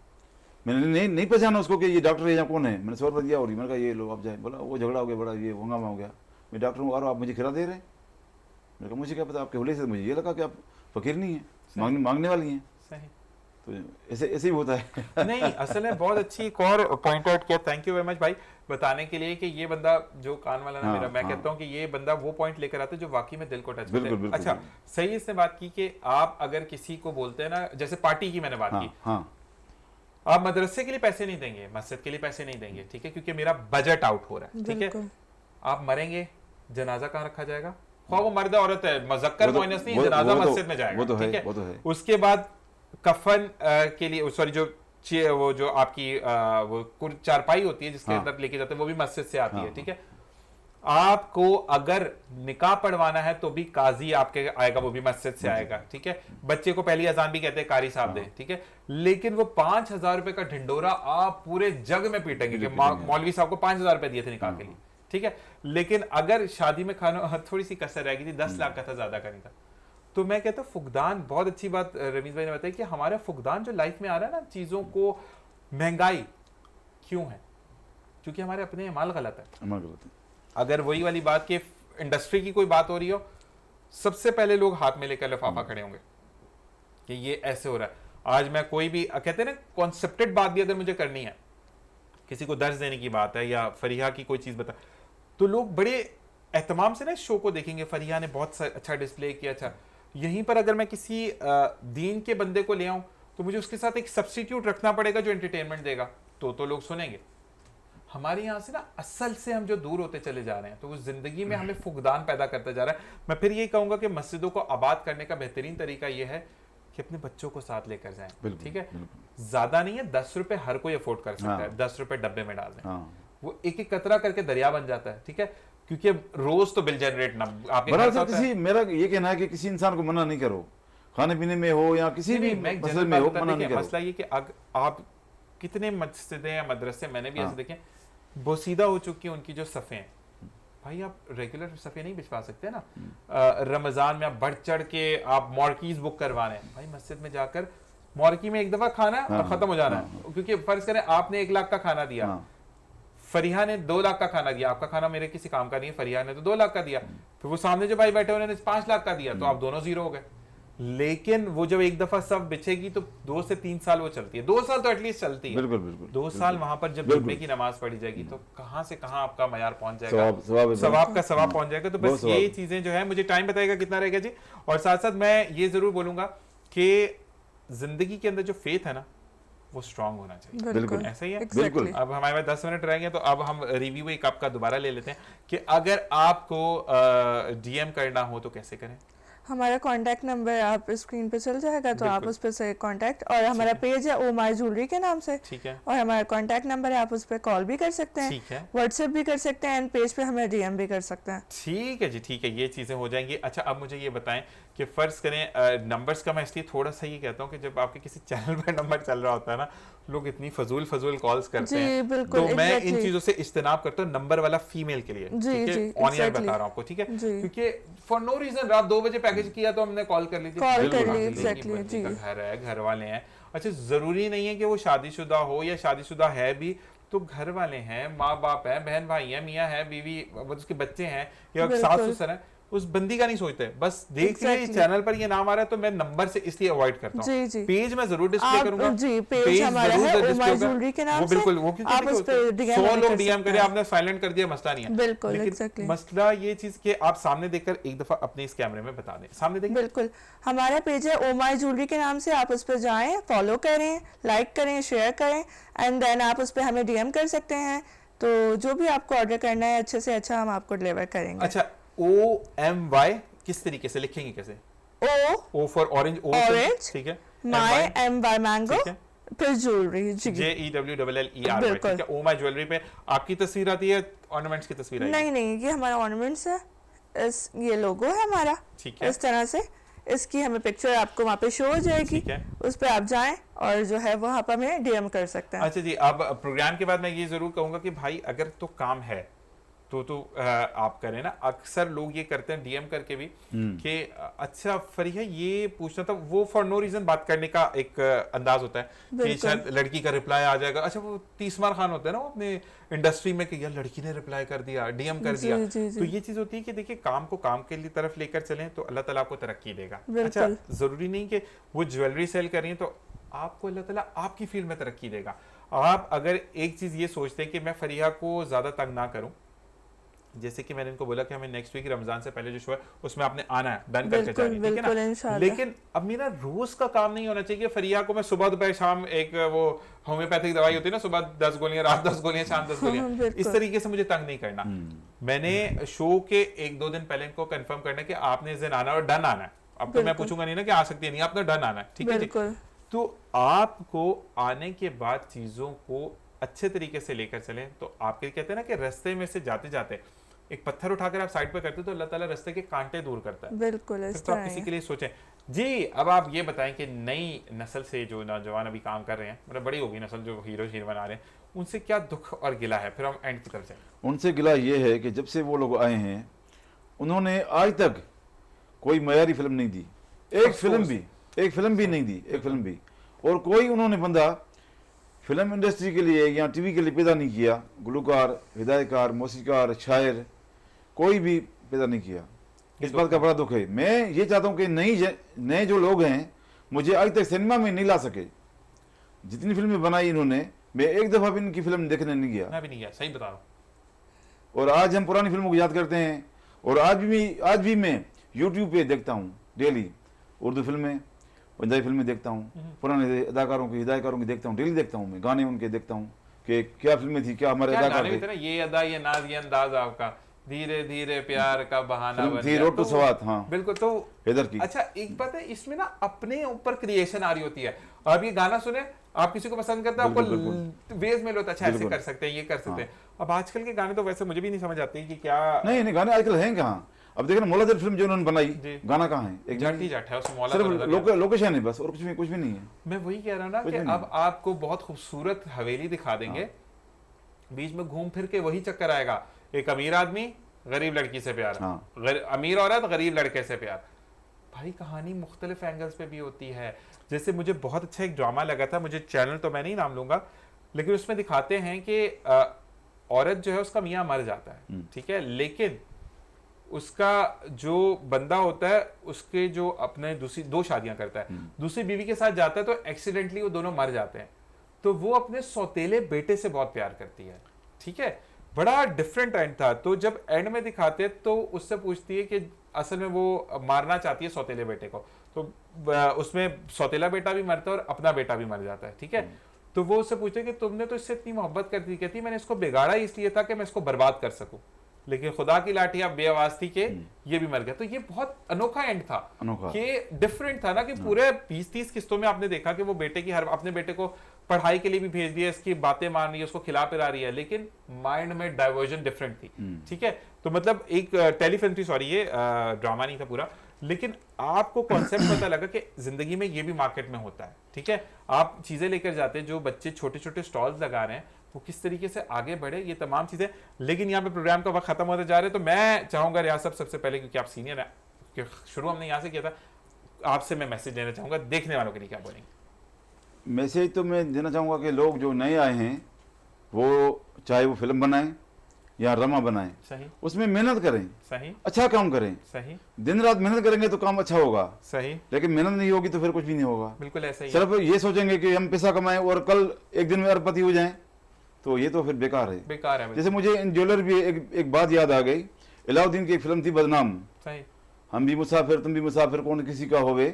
मैंने नहीं पहचाना उसको कि ये डॉक्टर है या कौन है। मैंने 100 रुपये दिया और मैंने कहा ये लो आप जाए। बोला वो झगड़ा हो गया, बड़ा ये हंगामा हो गया, मैं डॉक्टर हूँ और आप मुझे खिला दे रहे हैं। मैंने कहा मुझे क्या पता, आपके हुलिये से मुझे ये लगा कि आप फकीर नहीं है, मांगने वाली हैं। सही। तो ऐसे ही होता है। नहीं असल में बहुत अच्छी एक और पॉइंट आउट किया, थैंक यू वेरी मच भाई बताने के लिए कि ये बंदा जो कान वाला ना मेरा, मैं कहता हूँ कि ये बंदा वो पॉइंट लेकर आता है जो वाकई में दिल को टच करता है। अच्छा सही, इसने बात की कि आप अगर किसी को बोलते हैं ना, जैसे पार्टी की मैंने बात की, आप मदरसे के लिए पैसे नहीं देंगे, मस्जिद के लिए पैसे नहीं देंगे, ठीक है, क्योंकि मेरा बजट आउट हो रहा है, ठीक है। आप मरेंगे, जनाजा कहाँ रखा जाएगा, वो मर्द औरत है, मजक्कर माइनस नहीं, जनाजा मस्जिद में जाएगा, ठीक है। उसके बाद कफन के लिए सॉरी वो जो आपकी वो चारपाई होती है जिसके अंदर लेके जाते हैं, वो भी मस्जिद से आती है, ठीक है। आपको अगर निकाह पढ़वाना है तो भी काजी आपके आएगा, वो भी मस्जिद से आएगा, ठीक है। बच्चे को पहली अजान भी कहते हैं कारी साहब दे, ठीक है। लेकिन वो 5,000 रुपए का ढिंडोरा आप पूरे जग में पीटेंगे कि मौलवी साहब को 5,000 रुपए दिए थे निकाह के लिए, ठीक है। लेकिन अगर शादी में खाना थोड़ी सी कसर रह गई थी, 10 लाख का था, ज्यादा का नहीं था। तो मैं कहता हूँ फुकदान, बहुत अच्छी बात रमीज भाई ने बताई कि हमारा फुकदान जो लाइफ में आ रहा है ना, चीजों को महंगाई क्यों है, क्योंकि हमारे अपने अमाल गलत है। अगर वही वाली बात कि इंडस्ट्री की कोई बात हो रही हो, सबसे पहले लोग हाथ में लेकर लिफाफा खड़े होंगे कि ये ऐसे हो रहा है। आज मैं कोई भी कहते हैं ना कॉन्सेप्टेड बात भी अगर मुझे करनी है, किसी को दर्ज देने की बात है या फरीहा की कोई चीज बता, तो लोग बड़े एहतमाम से ना इस शो को देखेंगे, फरीहा ने बहुत अच्छा डिस्प्ले किया, अच्छा। यहीं पर अगर मैं किसी दीन के बंदे को ले आऊं तो मुझे उसके साथ एक सब्स्टिट्यूट रखना पड़ेगा जो एंटरटेनमेंट देगा, तो लोग सुनेंगे। हमारे यहाँ से ना असल से हम जो दूर होते चले जा रहे हैं, तो वो जिंदगी में हमें फुकदान पैदा करता जा रहा है। मैं फिर यही कहूंगा कि मस्जिदों को आबाद करने का बेहतरीन तरीका यह है कि अपने बच्चों को साथ लेकर जाएं, ठीक है। ज्यादा नहीं है, 10 रुपए हर कोई अफोर्ड कर सकता है, 10 रुपए डब्बे में डाल दें, वो एक एक कतरा करके दरिया बन जाता है, ठीक है। क्योंकि रोज तो बिल जनरेट ना आपके मेरा ये कहना है कि किसी इंसान को मना नहीं करो, खाने पीने में हो या किसी भी मसले में हो, मना नहीं करो। मसला ये कि आप कितने मस्जिदें या मदरसे मैंने भी ऐसे देखे बोसीदा हो चुकी हैं उनकी जो सफ़े हैं, भाई आप रेगुलर सफ़े नहीं बिछवा सकते ना। रमज़ान में आप बढ़ चढ़ के आप मॉर्कीज बुक करवा रहे हैं, भाई मस्जिद में जाकर मॉर्की में एक दफ़ा खाना और ख़त्म हो जाना है। क्योंकि फ़र्ज़ करें आपने 1 लाख का खाना दिया, फरीहा ने 2 लाख का खाना दिया, आपका खाना मेरे किसी काम का नहीं है, फरीहा ने तो 2 लाख का दिया, फिर वो सामने जो भाई बैठे उन्होंने 5 लाख का दिया, तो आप दोनों जीरो हो गए। लेकिन वो जब एक दफा सब बिछेगी तो 2 से 3 साल वो चलती है, 2 साल तो एटलीस्ट चलती है। बिल्कुल 2 साल वहां पर जब जुम्मे की नमाज पढ़ी जाएगी तो कहां से कहां आपका मयार पहुंच जाएगा, सवाब का सवाब पहुंच जाएगा। तो बस ये चीजें जो है, मुझे टाइम बताएगा कितना रहेगा जी। और साथ साथ मैं ये जरूर बोलूंगा कि जिंदगी के अंदर जो फेथ है ना, वो स्ट्रांग होना चाहिए। बिल्कुल ऐसा ही है। बिल्कुल। अब हमारे पास 10 मिनट रह गए, तो अब हम रिव्यू एक आपका दोबारा ले लेते हैं कि अगर आपको डीएम करना हो तो कैसे करें। हमारा कांटेक्ट नंबर आप स्क्रीन पे चल जाएगा, तो आप बिल्कुल। उस पे से कांटेक्ट, और हमारा पेज है ओ माय ज्वेलरी के नाम से, ठीक है, और हमारा कांटेक्ट नंबर है, आप उस पे कॉल भी कर सकते हैं, ठीक है, व्हाट्सएप भी कर सकते हैं, एंड पेज पे हमें डीएम भी कर सकते हैं। ठीक है जी, ठीक है, ये चीज़ें हो जाएंगी। अच्छा, अब मुझे ये बताएं कि फ़र्ज़ करें नंबर्स का मैं इसलिए थोड़ा सा ये कहता हूँ कि जब आपके किसी चैनल पर नंबर चल रहा होता है ना, लोग इतनी फजूल कॉल्स करते जी, हैं, बिल्कुल, तो मैं इन exactly। चीज़ों से इज्तनाब करता हूँ, नंबर वाला फीमेल के लिए, जी, ठीक है, जी, ऑन एयर exactly। बता रहा हूँ आपको, ठीक है, जी। क्योंकि फॉर नो रीज़न रात 2 बजे पैकेज किया तो हमने कॉल कर ली थी, कॉल कर ली, exactly, बंदी का जी। घर है, घर वाले हैं। अच्छा, ज़रूरी नहीं है कि वो शादीशुदा हो या शादीशुदा है भी, तो घर वाले हैं, माँ बाप है, बहन भाई है, मियाँ है, बीवी, उसके बच्चे हैं या सास बिल्कुल। ससुर है, उस बंदी का नहीं सोचते, बस देख लिए Exactly। चैनल पर ये नाम आ रहा है तो मैं नंबर से इसलिए अवॉइड करता हूँ। जी, जी। पेज मैं जरूर डिस्प्ले आप करूंगा, जी, पेज हमारा जरूर है ओ display माय होगा। ज्वेलरी के नाम वो से, बिल्कुल, वो क्योंकि आप उस पे डीएम 100 लोग कर डीएम सकते करे, हैं। आपने साइलेंट कर दिया, मसला नहीं है। बिल्कुल, लेकिन exactly। मसला ये चीज कि आप सामने देखकर एक दफा अपने इस कैमरे में बता दें, सामने देखें। बिल्कुल, हमारा पेज है ओ माय ज्वेलरी के नाम से, आप उस पर जाएं, फॉलो करें, लाइक करें, शेयर करें, एंड देन आप उस पर हमें डीएम कर सकते हैं, तो जो भी आपको ऑर्डर करना है अच्छे से अच्छा हम आपको डिलीवर करेंगे। अच्छा, OMY किस तरीके से लिखेंगे, कैसे? ओ O फॉर ऑरेंज, Orange, ठीक है, माय एम बाय मैंगो, ठीक है, फिर ज्वेलरी। जी, JEWLLERY, बिल्कुल। ठीक है। ओ माय ज्वेलरी पे आपकी तस्वीर आती है, ऑर्नामेंट्स की तस्वीर आएगी, नहीं नहीं, ये हमारा ऑर्नामेंट्स है, ये लोगो है हमारा, ठीक है, इस तरह से इसकी हमें पिक्चर आपको वहाँ पे शो हो जाएगी, ठीक है। उस पर आप जाएं और जो है वहाँ पर हमें डीएम कर सकते हैं। अच्छा जी, अब प्रोग्राम के बाद मैं ये जरूर कहूंगा कि भाई अगर तो काम है तो आप करें ना। अक्सर लोग ये करते हैं डीएम करके भी कि अच्छा फरीहा ये पूछना था, वो फॉर नो रीजन बात करने का एक अंदाज होता है कि बिल्कुल। शायद लड़की का रिप्लाई आ जाएगा। अच्छा, वो तीसमार खान होता है ना वो अपने इंडस्ट्री में कि यार लड़की ने रिप्लाई कर दिया, डीएम कर जी, दिया। जी, जी। तो ये चीज होती है कि देखिए काम को काम के लिए तरफ लेकर चलें तो अल्लाह ताला आपको तरक्की देगा। बिल्कुल। अच्छा, जरूरी नहीं कि वो ज्वेलरी सेल कर रही है तो आपको अल्लाह ताला आपकी फील्ड में तरक्की देगा। आप अगर एक चीज ये सोचते हैं कि मैं फरीहा को ज्यादा तंग ना करूं, जैसे कि मैंने इनको बोला कि हमें नेक्स्ट वीक रमजान से पहले जो शो है उसमें आपने आना है, डन करके बिल्कुल, जानी है, ठीक है बिल्कुल, ना। इंशाल्लाह। लेकिन अब मेरा रोज का काम नहीं होना चाहिए कि फरिया को मैं सुबह दोपहर शाम एक वो होम्योपैथिक दवाई होती है ना, सुबह 10 गोलियां, रात 10 गोलियां, शाम 10 गोलियां, बिल्कुल। इस तरीके से मुझे तंग नहीं करना। मैंने शो के 1-2 दिन पहले इनको कंफर्म करना है कि आपने इस दिन आना और डन आना है। अब तो मैं बिल्कुल। पूछूंगा नहीं ना कि आ सकती है, नहीं, आपने डन आना है, ठीक है जी। बिल्कुल, तो आपको आने के बाद चीजों को अच्छे तरीके से लेकर चलें तो आपके कहते हैं ना कि रास्ते में से जाते जाते एक पत्थर उठाकर आप साइड पे करते तो अल्लाह ताला रास्ते के कांटे दूर करता है। बिल्कुल फिर इस तो आप तरह किसी है। के लिए सोचें जी। अब आप ये बताएं कि नई नस्ल से जो नौजवान अभी काम कर रहे हैं, मतलब बड़ी होगी नस्ल जो हीरो हीरोइन आ रहे हैं, उनसे क्या दुख और गिला है? फिर हम एंड की तरफ जाएं। उनसे गिला ये है कि जब से वो लोग आए हैं उन्होंने आज तक कोई मयारी फिल्म नहीं दी, एक फिल्म भी नहीं दी, एक फिल्म भी। और कोई उन्होंने बंदा फिल्म इंडस्ट्री के लिए या टीवी के लिए पैदा नहीं किया, गुलकार, हिदायतकार, मौसीकार, शायर, कोई भी पैदा नहीं किया। इस बात का बड़ा दुख है। मैं ये चाहता हूँ कि नए जो लोग हैं मुझे आज तक सिनेमा में नहीं ला सके। जितनी फिल्में बनाई इन्होंने, मैं एक दफ़ा भी इनकी फिल्म देखने नहीं गया। मैं भी नहीं गया, सही बता रहा हूँ। और आज हम पुरानी फिल्मों को याद करते हैं, और आज भी मैं यूट्यूब पे देखता हूँ डेली, उर्दू फिल्में, पंजाबी फिल्में देखता हूँ, पुराने अदाकारों की, हिदायतकारों की देखता हूँ, डेली देखता हूँ मैं, गाने उनके देखता हूँ कि क्या फिल्में थी, क्या हमारे क्या अदाकार गाने भी थे थे। ना, ये अदा ये नाज ये अंदाज आपका, धीरे धीरे प्यार का बहाना फिल्म बन थी गया। रोड टू तो सवात, हाँ, बिल्कुल। तो हैदर की। अच्छा, एक बात है इसमें ना, अपने ऊपर क्रिएशन आ रही होती है। अब ये गाना सुने, आप किसी को पसंद करते हैं, आपको वेज में लोग अच्छा ऐसे कर सकते हैं, ये कर सकते हैं। अब आजकल के गाने तो वैसे मुझे भी नहीं समझ आते कि क्या। नहीं गाने आजकल हैं कहाँ। अब देखना मौला जट फिल्म जो उन्होंने बनाई, गाना कहाँ है? एक जाट ही जाट है उसमें, मौला सिर्फ तो नजर नहीं लोकेशन है बस, और कुछ भी नहीं है। मैं वही कह रहा हूँ ना कि अब आपको बहुत खूबसूरत हवेली दिखा देंगे, बीच में घूम फिर के वही चक्कर आएगा, एक अमीर आदमी गरीब लड़की से प्यार, अमीर औरत गरीब लड़के से प्यार। भाई कहानी मुख्तलिफ एंगल्स पे भी होती है। जैसे मुझे बहुत अच्छा एक ड्रामा लगा था, मुझे चैनल तो मैं नहीं नाम लूंगा, लेकिन उसमें दिखाते हैं कि औरत जो है उसका मियाँ मर जाता है, ठीक है, लेकिन उसका जो बंदा होता है उसके जो अपने दूसरी 2 शादियां करता है, दूसरी बीवी के साथ जाता है तो एक्सीडेंटली वो दोनों मर जाते हैं। तो वो अपने सौतेले बेटे से बहुत प्यार करती है, ठीक है, बड़ा डिफरेंट एंड था। तो जब एंड में दिखाते तो उससे पूछती है कि असल में वो मारना चाहती है सौतेले बेटे को, तो उसमें सौतेला बेटा भी मरता है और अपना बेटा भी मर जाता है, ठीक है। तो वो उससे पूछते कि तुमने तो इससे इतनी मोहब्बत करती, कहती मैंने इसको बिगाड़ा इसलिए था कि मैं इसको बर्बाद कर सकूं। लेकिन खुदा की लाठी अब बेआवाज थी कि ये भी मर गया। तो ये बहुत अनोखा एंड था, अनोखा। कि डिफरेंट था ना, कि पूरे 20-30 किस्तों में आपने देखा कि वो बेटे की अपने बेटे को पढ़ाई के लिए भी भेज दिया, इसकी बातें मान रही है, उसको खिला पिला रही है, लेकिन माइंड में डाइवर्जन डिफरेंट थी। ठीक है, तो मतलब एक टेलीफिल्म थी, सॉरी ये ड्रामा नहीं था पूरा, लेकिन आपको कॉन्सेप्ट पता लगा कि जिंदगी में ये भी मार्केट में होता है। ठीक है, आप चीजें लेकर जाते हैं, जो बच्चे छोटे छोटे स्टॉल्स लगा रहे हैं वो किस तरीके से आगे बढ़े, ये तमाम चीजें। लेकिन यहाँ पे प्रोग्राम का वक्त खत्म होते जा रहे हैं, तो मैं चाहूंगा रियाज साहब सबसे पहले, क्योंकि आप सीनियर हैं, क्योंकि शुरू हमने यहाँ से किया था, आपसे मैं मैसेज देना चाहूंगा देखने वालों के लिए, क्या बोलेंगे? मैसेज तो मैं देना चाहूँगा कि लोग जो नए आए हैं वो चाहे वो फिल्म बनाएं या ड्रामा बनाएं, सही, उसमें मेहनत करें, सही, अच्छा काम करें, सही, दिन रात मेहनत करेंगे तो काम अच्छा होगा। सही, लेकिन मेहनत नहीं होगी तो फिर कुछ भी नहीं होगा। बिल्कुल ऐसा ही है। सिर्फ ये सोचेंगे कि हम पैसा कमाएं और कल एक दिन में अरबपति हो जाएं, तो ये तो फिर बेकार है। बेकार है। जैसे मुझे इन ज्वेलर भी एक बात याद आ गई, अलाउद्दीन की एक फिल्म थी बदनाम, सही, हम भी मुसाफिर तुम भी मुसाफिर कौन किसी का होवे,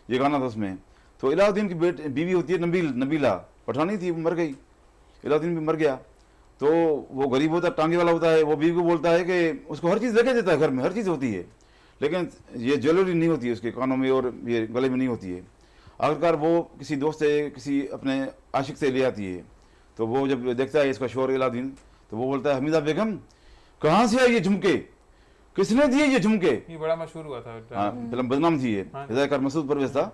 ये गाना था उसमें। तो अलाउद्दीन की बीवी होती है नबीला, पठानी थी, वो मर गई, अलाउद्दीन भी मर गया। तो वो गरीब होता है, टांगे वाला होता है, वो बीवी को बोलता है कि उसको हर चीज़ लेके देता है, घर में हर चीज़ होती है, लेकिन ये ज्वेलरी नहीं होती है उसके कानों में और ये गले में नहीं होती है। आखिरकार वो किसी दोस्त से, किसी अपने आशिक से ले आती है। तो वो जब देखता है इसका शोर अलाउद्दीन, तो वो बोलता है, हमीदा बेगम कहाँ से आई ये झुमके, किसने दिए ये झुमके? ये बड़ा मशहूर हुआ था। हाँ, फिल्म बदनाम थी ये, हिदायतकार मसूद परवेज था।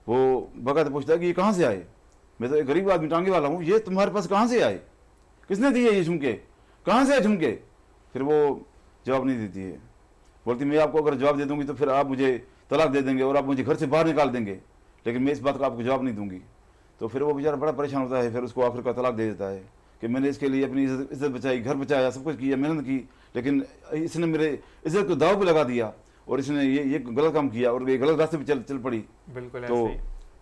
वो बकायदा पूछता है कि ये कहाँ से आए, मैं तो एक गरीब आदमी टांगे वाला हूँ, ये तुम्हारे पास कहाँ से आए, किसने दिए ये झुमके, कहाँ से आए झुमके? फिर वो जवाब नहीं देती है, बोलती मैं आपको अगर जवाब दे दूंगी तो फिर आप मुझे तलाक दे देंगे और आप मुझे घर से बाहर निकाल देंगे, लेकिन मैं इस बात का आपको जवाब नहीं दूंगी। तो फिर वो बेचारा बड़ा परेशान होता है, फिर उसको आखिर का तलाक दे देता है कि मैंने इसके लिए अपनी इज्जत बचाई, घर बचाया, सब कुछ किया, मेहनत की, लेकिन इसने मेरे इज्जत को दाव पे लगा दिया और इसने ये गलत काम किया और ये गलत रास्ते पे चल पड़ी। बिल्कुल तो ऐसे ही।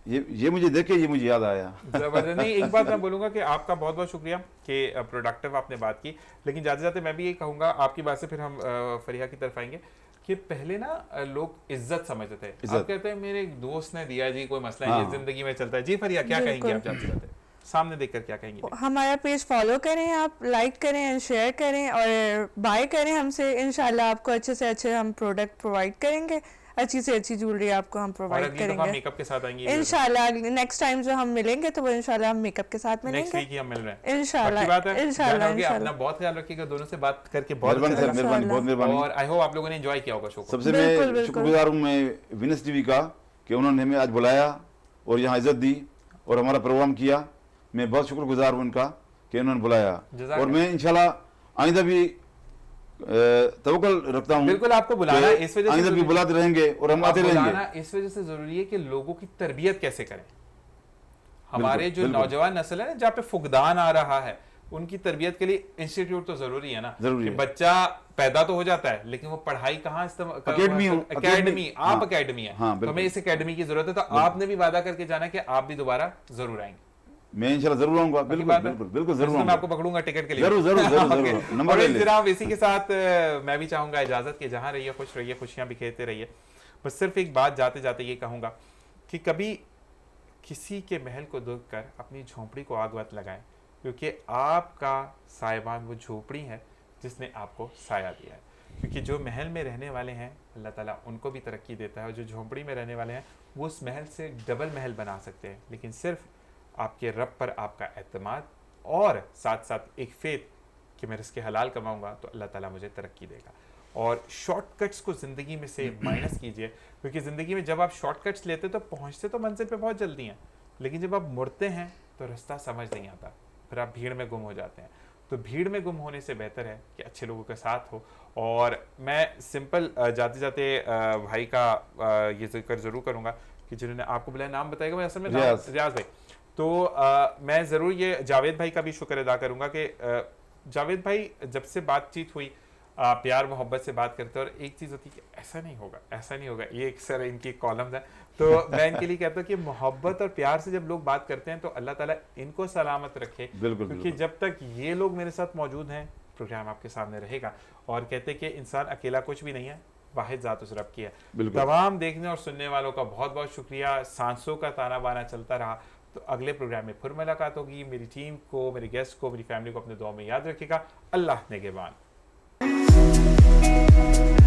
ये मुझे देख के ये मुझे याद आया। जबरदस्त। नहीं, एक बात मैं बोलूंगा कि आपका बहुत बहुत शुक्रिया कि प्रोडक्टिव आपने बात की, लेकिन जाते जाते मैं भी ये कहूंगा आपकी बात से, फिर हम फरिया की तरफ आएंगे, कि पहले ना लोग इज्जत समझते थे, आप कहते हैं मेरे एक दोस्त ने दिया जी, कोई मसला नहीं, जिंदगी में चलता है। जी फरिया, क्या कहेंगे आप जाते जाते, सामने देखकर क्या कहेंगे? हमारा पेज फॉलो करें, आप लाइक करें एंड शेयर करें और बाय करें हमसे, इंशाल्लाह आपको अच्छे से अच्छे हम प्रोडक्ट प्रोवाइड करेंगे, अच्छी से अच्छी ज्वेलरी आपको हम प्रोवाइड करेंगे मेकअप के साथ आएंगे इंशाल्लाह। नेक्स्ट टाइम जो हम मिलेंगे तो वो इंशाल्लाह हम मेकअप के साथ मिलेंगे, नेक्स्ट वीक ही हम मिल रहे हैं इंशाल्लाह। अपना बहुत ख्याल रखिएगा, दोनों से बात करके बहुत मेहरबानी, और आई होप आप लोगों ने एंजॉय किया होगा शो को। सबसे मैं शुक्रगुजार हूँ मैं विनस टीवी का कि उन्होंने हमें आज बुलाया और यहाँ इज्जत दी और हमारा प्रोग्राम किया। मैं बहुत शुक्रगुजार हूँ उनका कि उन्होंने बुलाया, और मैं इंशाल्लाह आइंदा भी तवक्कुल रखता हूँ। बिल्कुल, आपको बुलाना इस वजह से भी बुलाते रहेंगे और हम आते रहेंगे। इस वजह से जरूरी है कि लोगों की तरबियत कैसे करें। हमारे जो नौजवान नस्ल है ना, जहाँ पे फुकदान आ रहा है, उनकी तरबियत के लिए इंस्टीट्यूट तो जरूरी है ना। कि बच्चा पैदा तो हो जाता है, लेकिन वो पढ़ाई कहाँ अकेडमी आप अकेडमी है, तो हमें इस अकेडमी की जरूरत है। तो आपने भी वादा करके जाना कि आप भी दोबारा जरूर आएंगे। मैं इंशाल्लाह जरूर आऊंगा, बिल्कुल जरूर। मैं आपको पकड़ूंगा टिकट के लिए, जरूर नंबर ले लें। इसी के साथ मैं भी चाहूंगा इजाजत कि जहां रहिए खुश रहिए, खुशियां बिखेरते रहिए। बस सिर्फ एक बात जाते जाते ये कहूंगा कि कभी किसी के महल को देखकर अपनी झोंपड़ी को आग मत लगाएं, क्योंकि आपका सायबान वो झोपड़ी है जिसने आपको साया दिया है। क्योंकि जो महल में रहने वाले हैं अल्लाह ताला उनको भी तरक्की देता है, और जो झोंपड़ी में रहने वाले हैं वो उस महल से डबल महल बना सकते हैं, लेकिन सिर्फ आपके रब पर आपका एतमाद और साथ साथ एक फेथ कि मैं रिज़्क़ हलाल कमाऊंगा तो अल्लाह ताला मुझे तरक्की देगा। और शॉर्टकट्स को ज़िंदगी में से माइनस कीजिए, क्योंकि ज़िंदगी में जब आप शॉर्टकट्स लेते तो पहुंचते तो मंजिल पे बहुत जल्दी हैं, लेकिन जब आप मुड़ते हैं तो रास्ता समझ नहीं आता, फिर आप भीड़ में गुम हो जाते हैं। तो भीड़ में गुम होने से बेहतर है कि अच्छे लोगों के साथ हो। और मैं सिंपल जाते जाते भाई का ये जिक्र ज़रूर करूँगा कि जिन्होंने आपको बुलाया, नाम बताएगा, मैं असल में रियाज भाई। तो मैं ज़रूर ये जावेद भाई का भी शुक्र अदा करूँगा कि जावेद भाई जब से बातचीत हुई, प्यार मोहब्बत से बात करते हैं, और एक चीज़ होती है कि ऐसा नहीं होगा, ऐसा नहीं होगा, ये एक सर इनकी कॉलम्स है, तो मैं इनके लिए कहता हूँ कि मोहब्बत और प्यार से जब लोग बात करते हैं तो अल्लाह ताला इनको सलामत रखे, क्योंकि जब तक ये लोग मेरे साथ मौजूद हैं प्रोग्राम आपके सामने रहेगा। और कहते कि इंसान अकेला कुछ भी नहीं है, वाहिद ज़ात उस रब की है। तमाम देखने और सुनने वालों का बहुत बहुत शुक्रिया। सांसों का ताना बाना चलता रहा, तो अगले प्रोग्राम में फिर मुलाकात होगी। मेरी टीम को, मेरे गेस्ट को, मेरी फैमिली को अपने दुआ में याद रखिएगा। अल्लाह नेगेबान। है।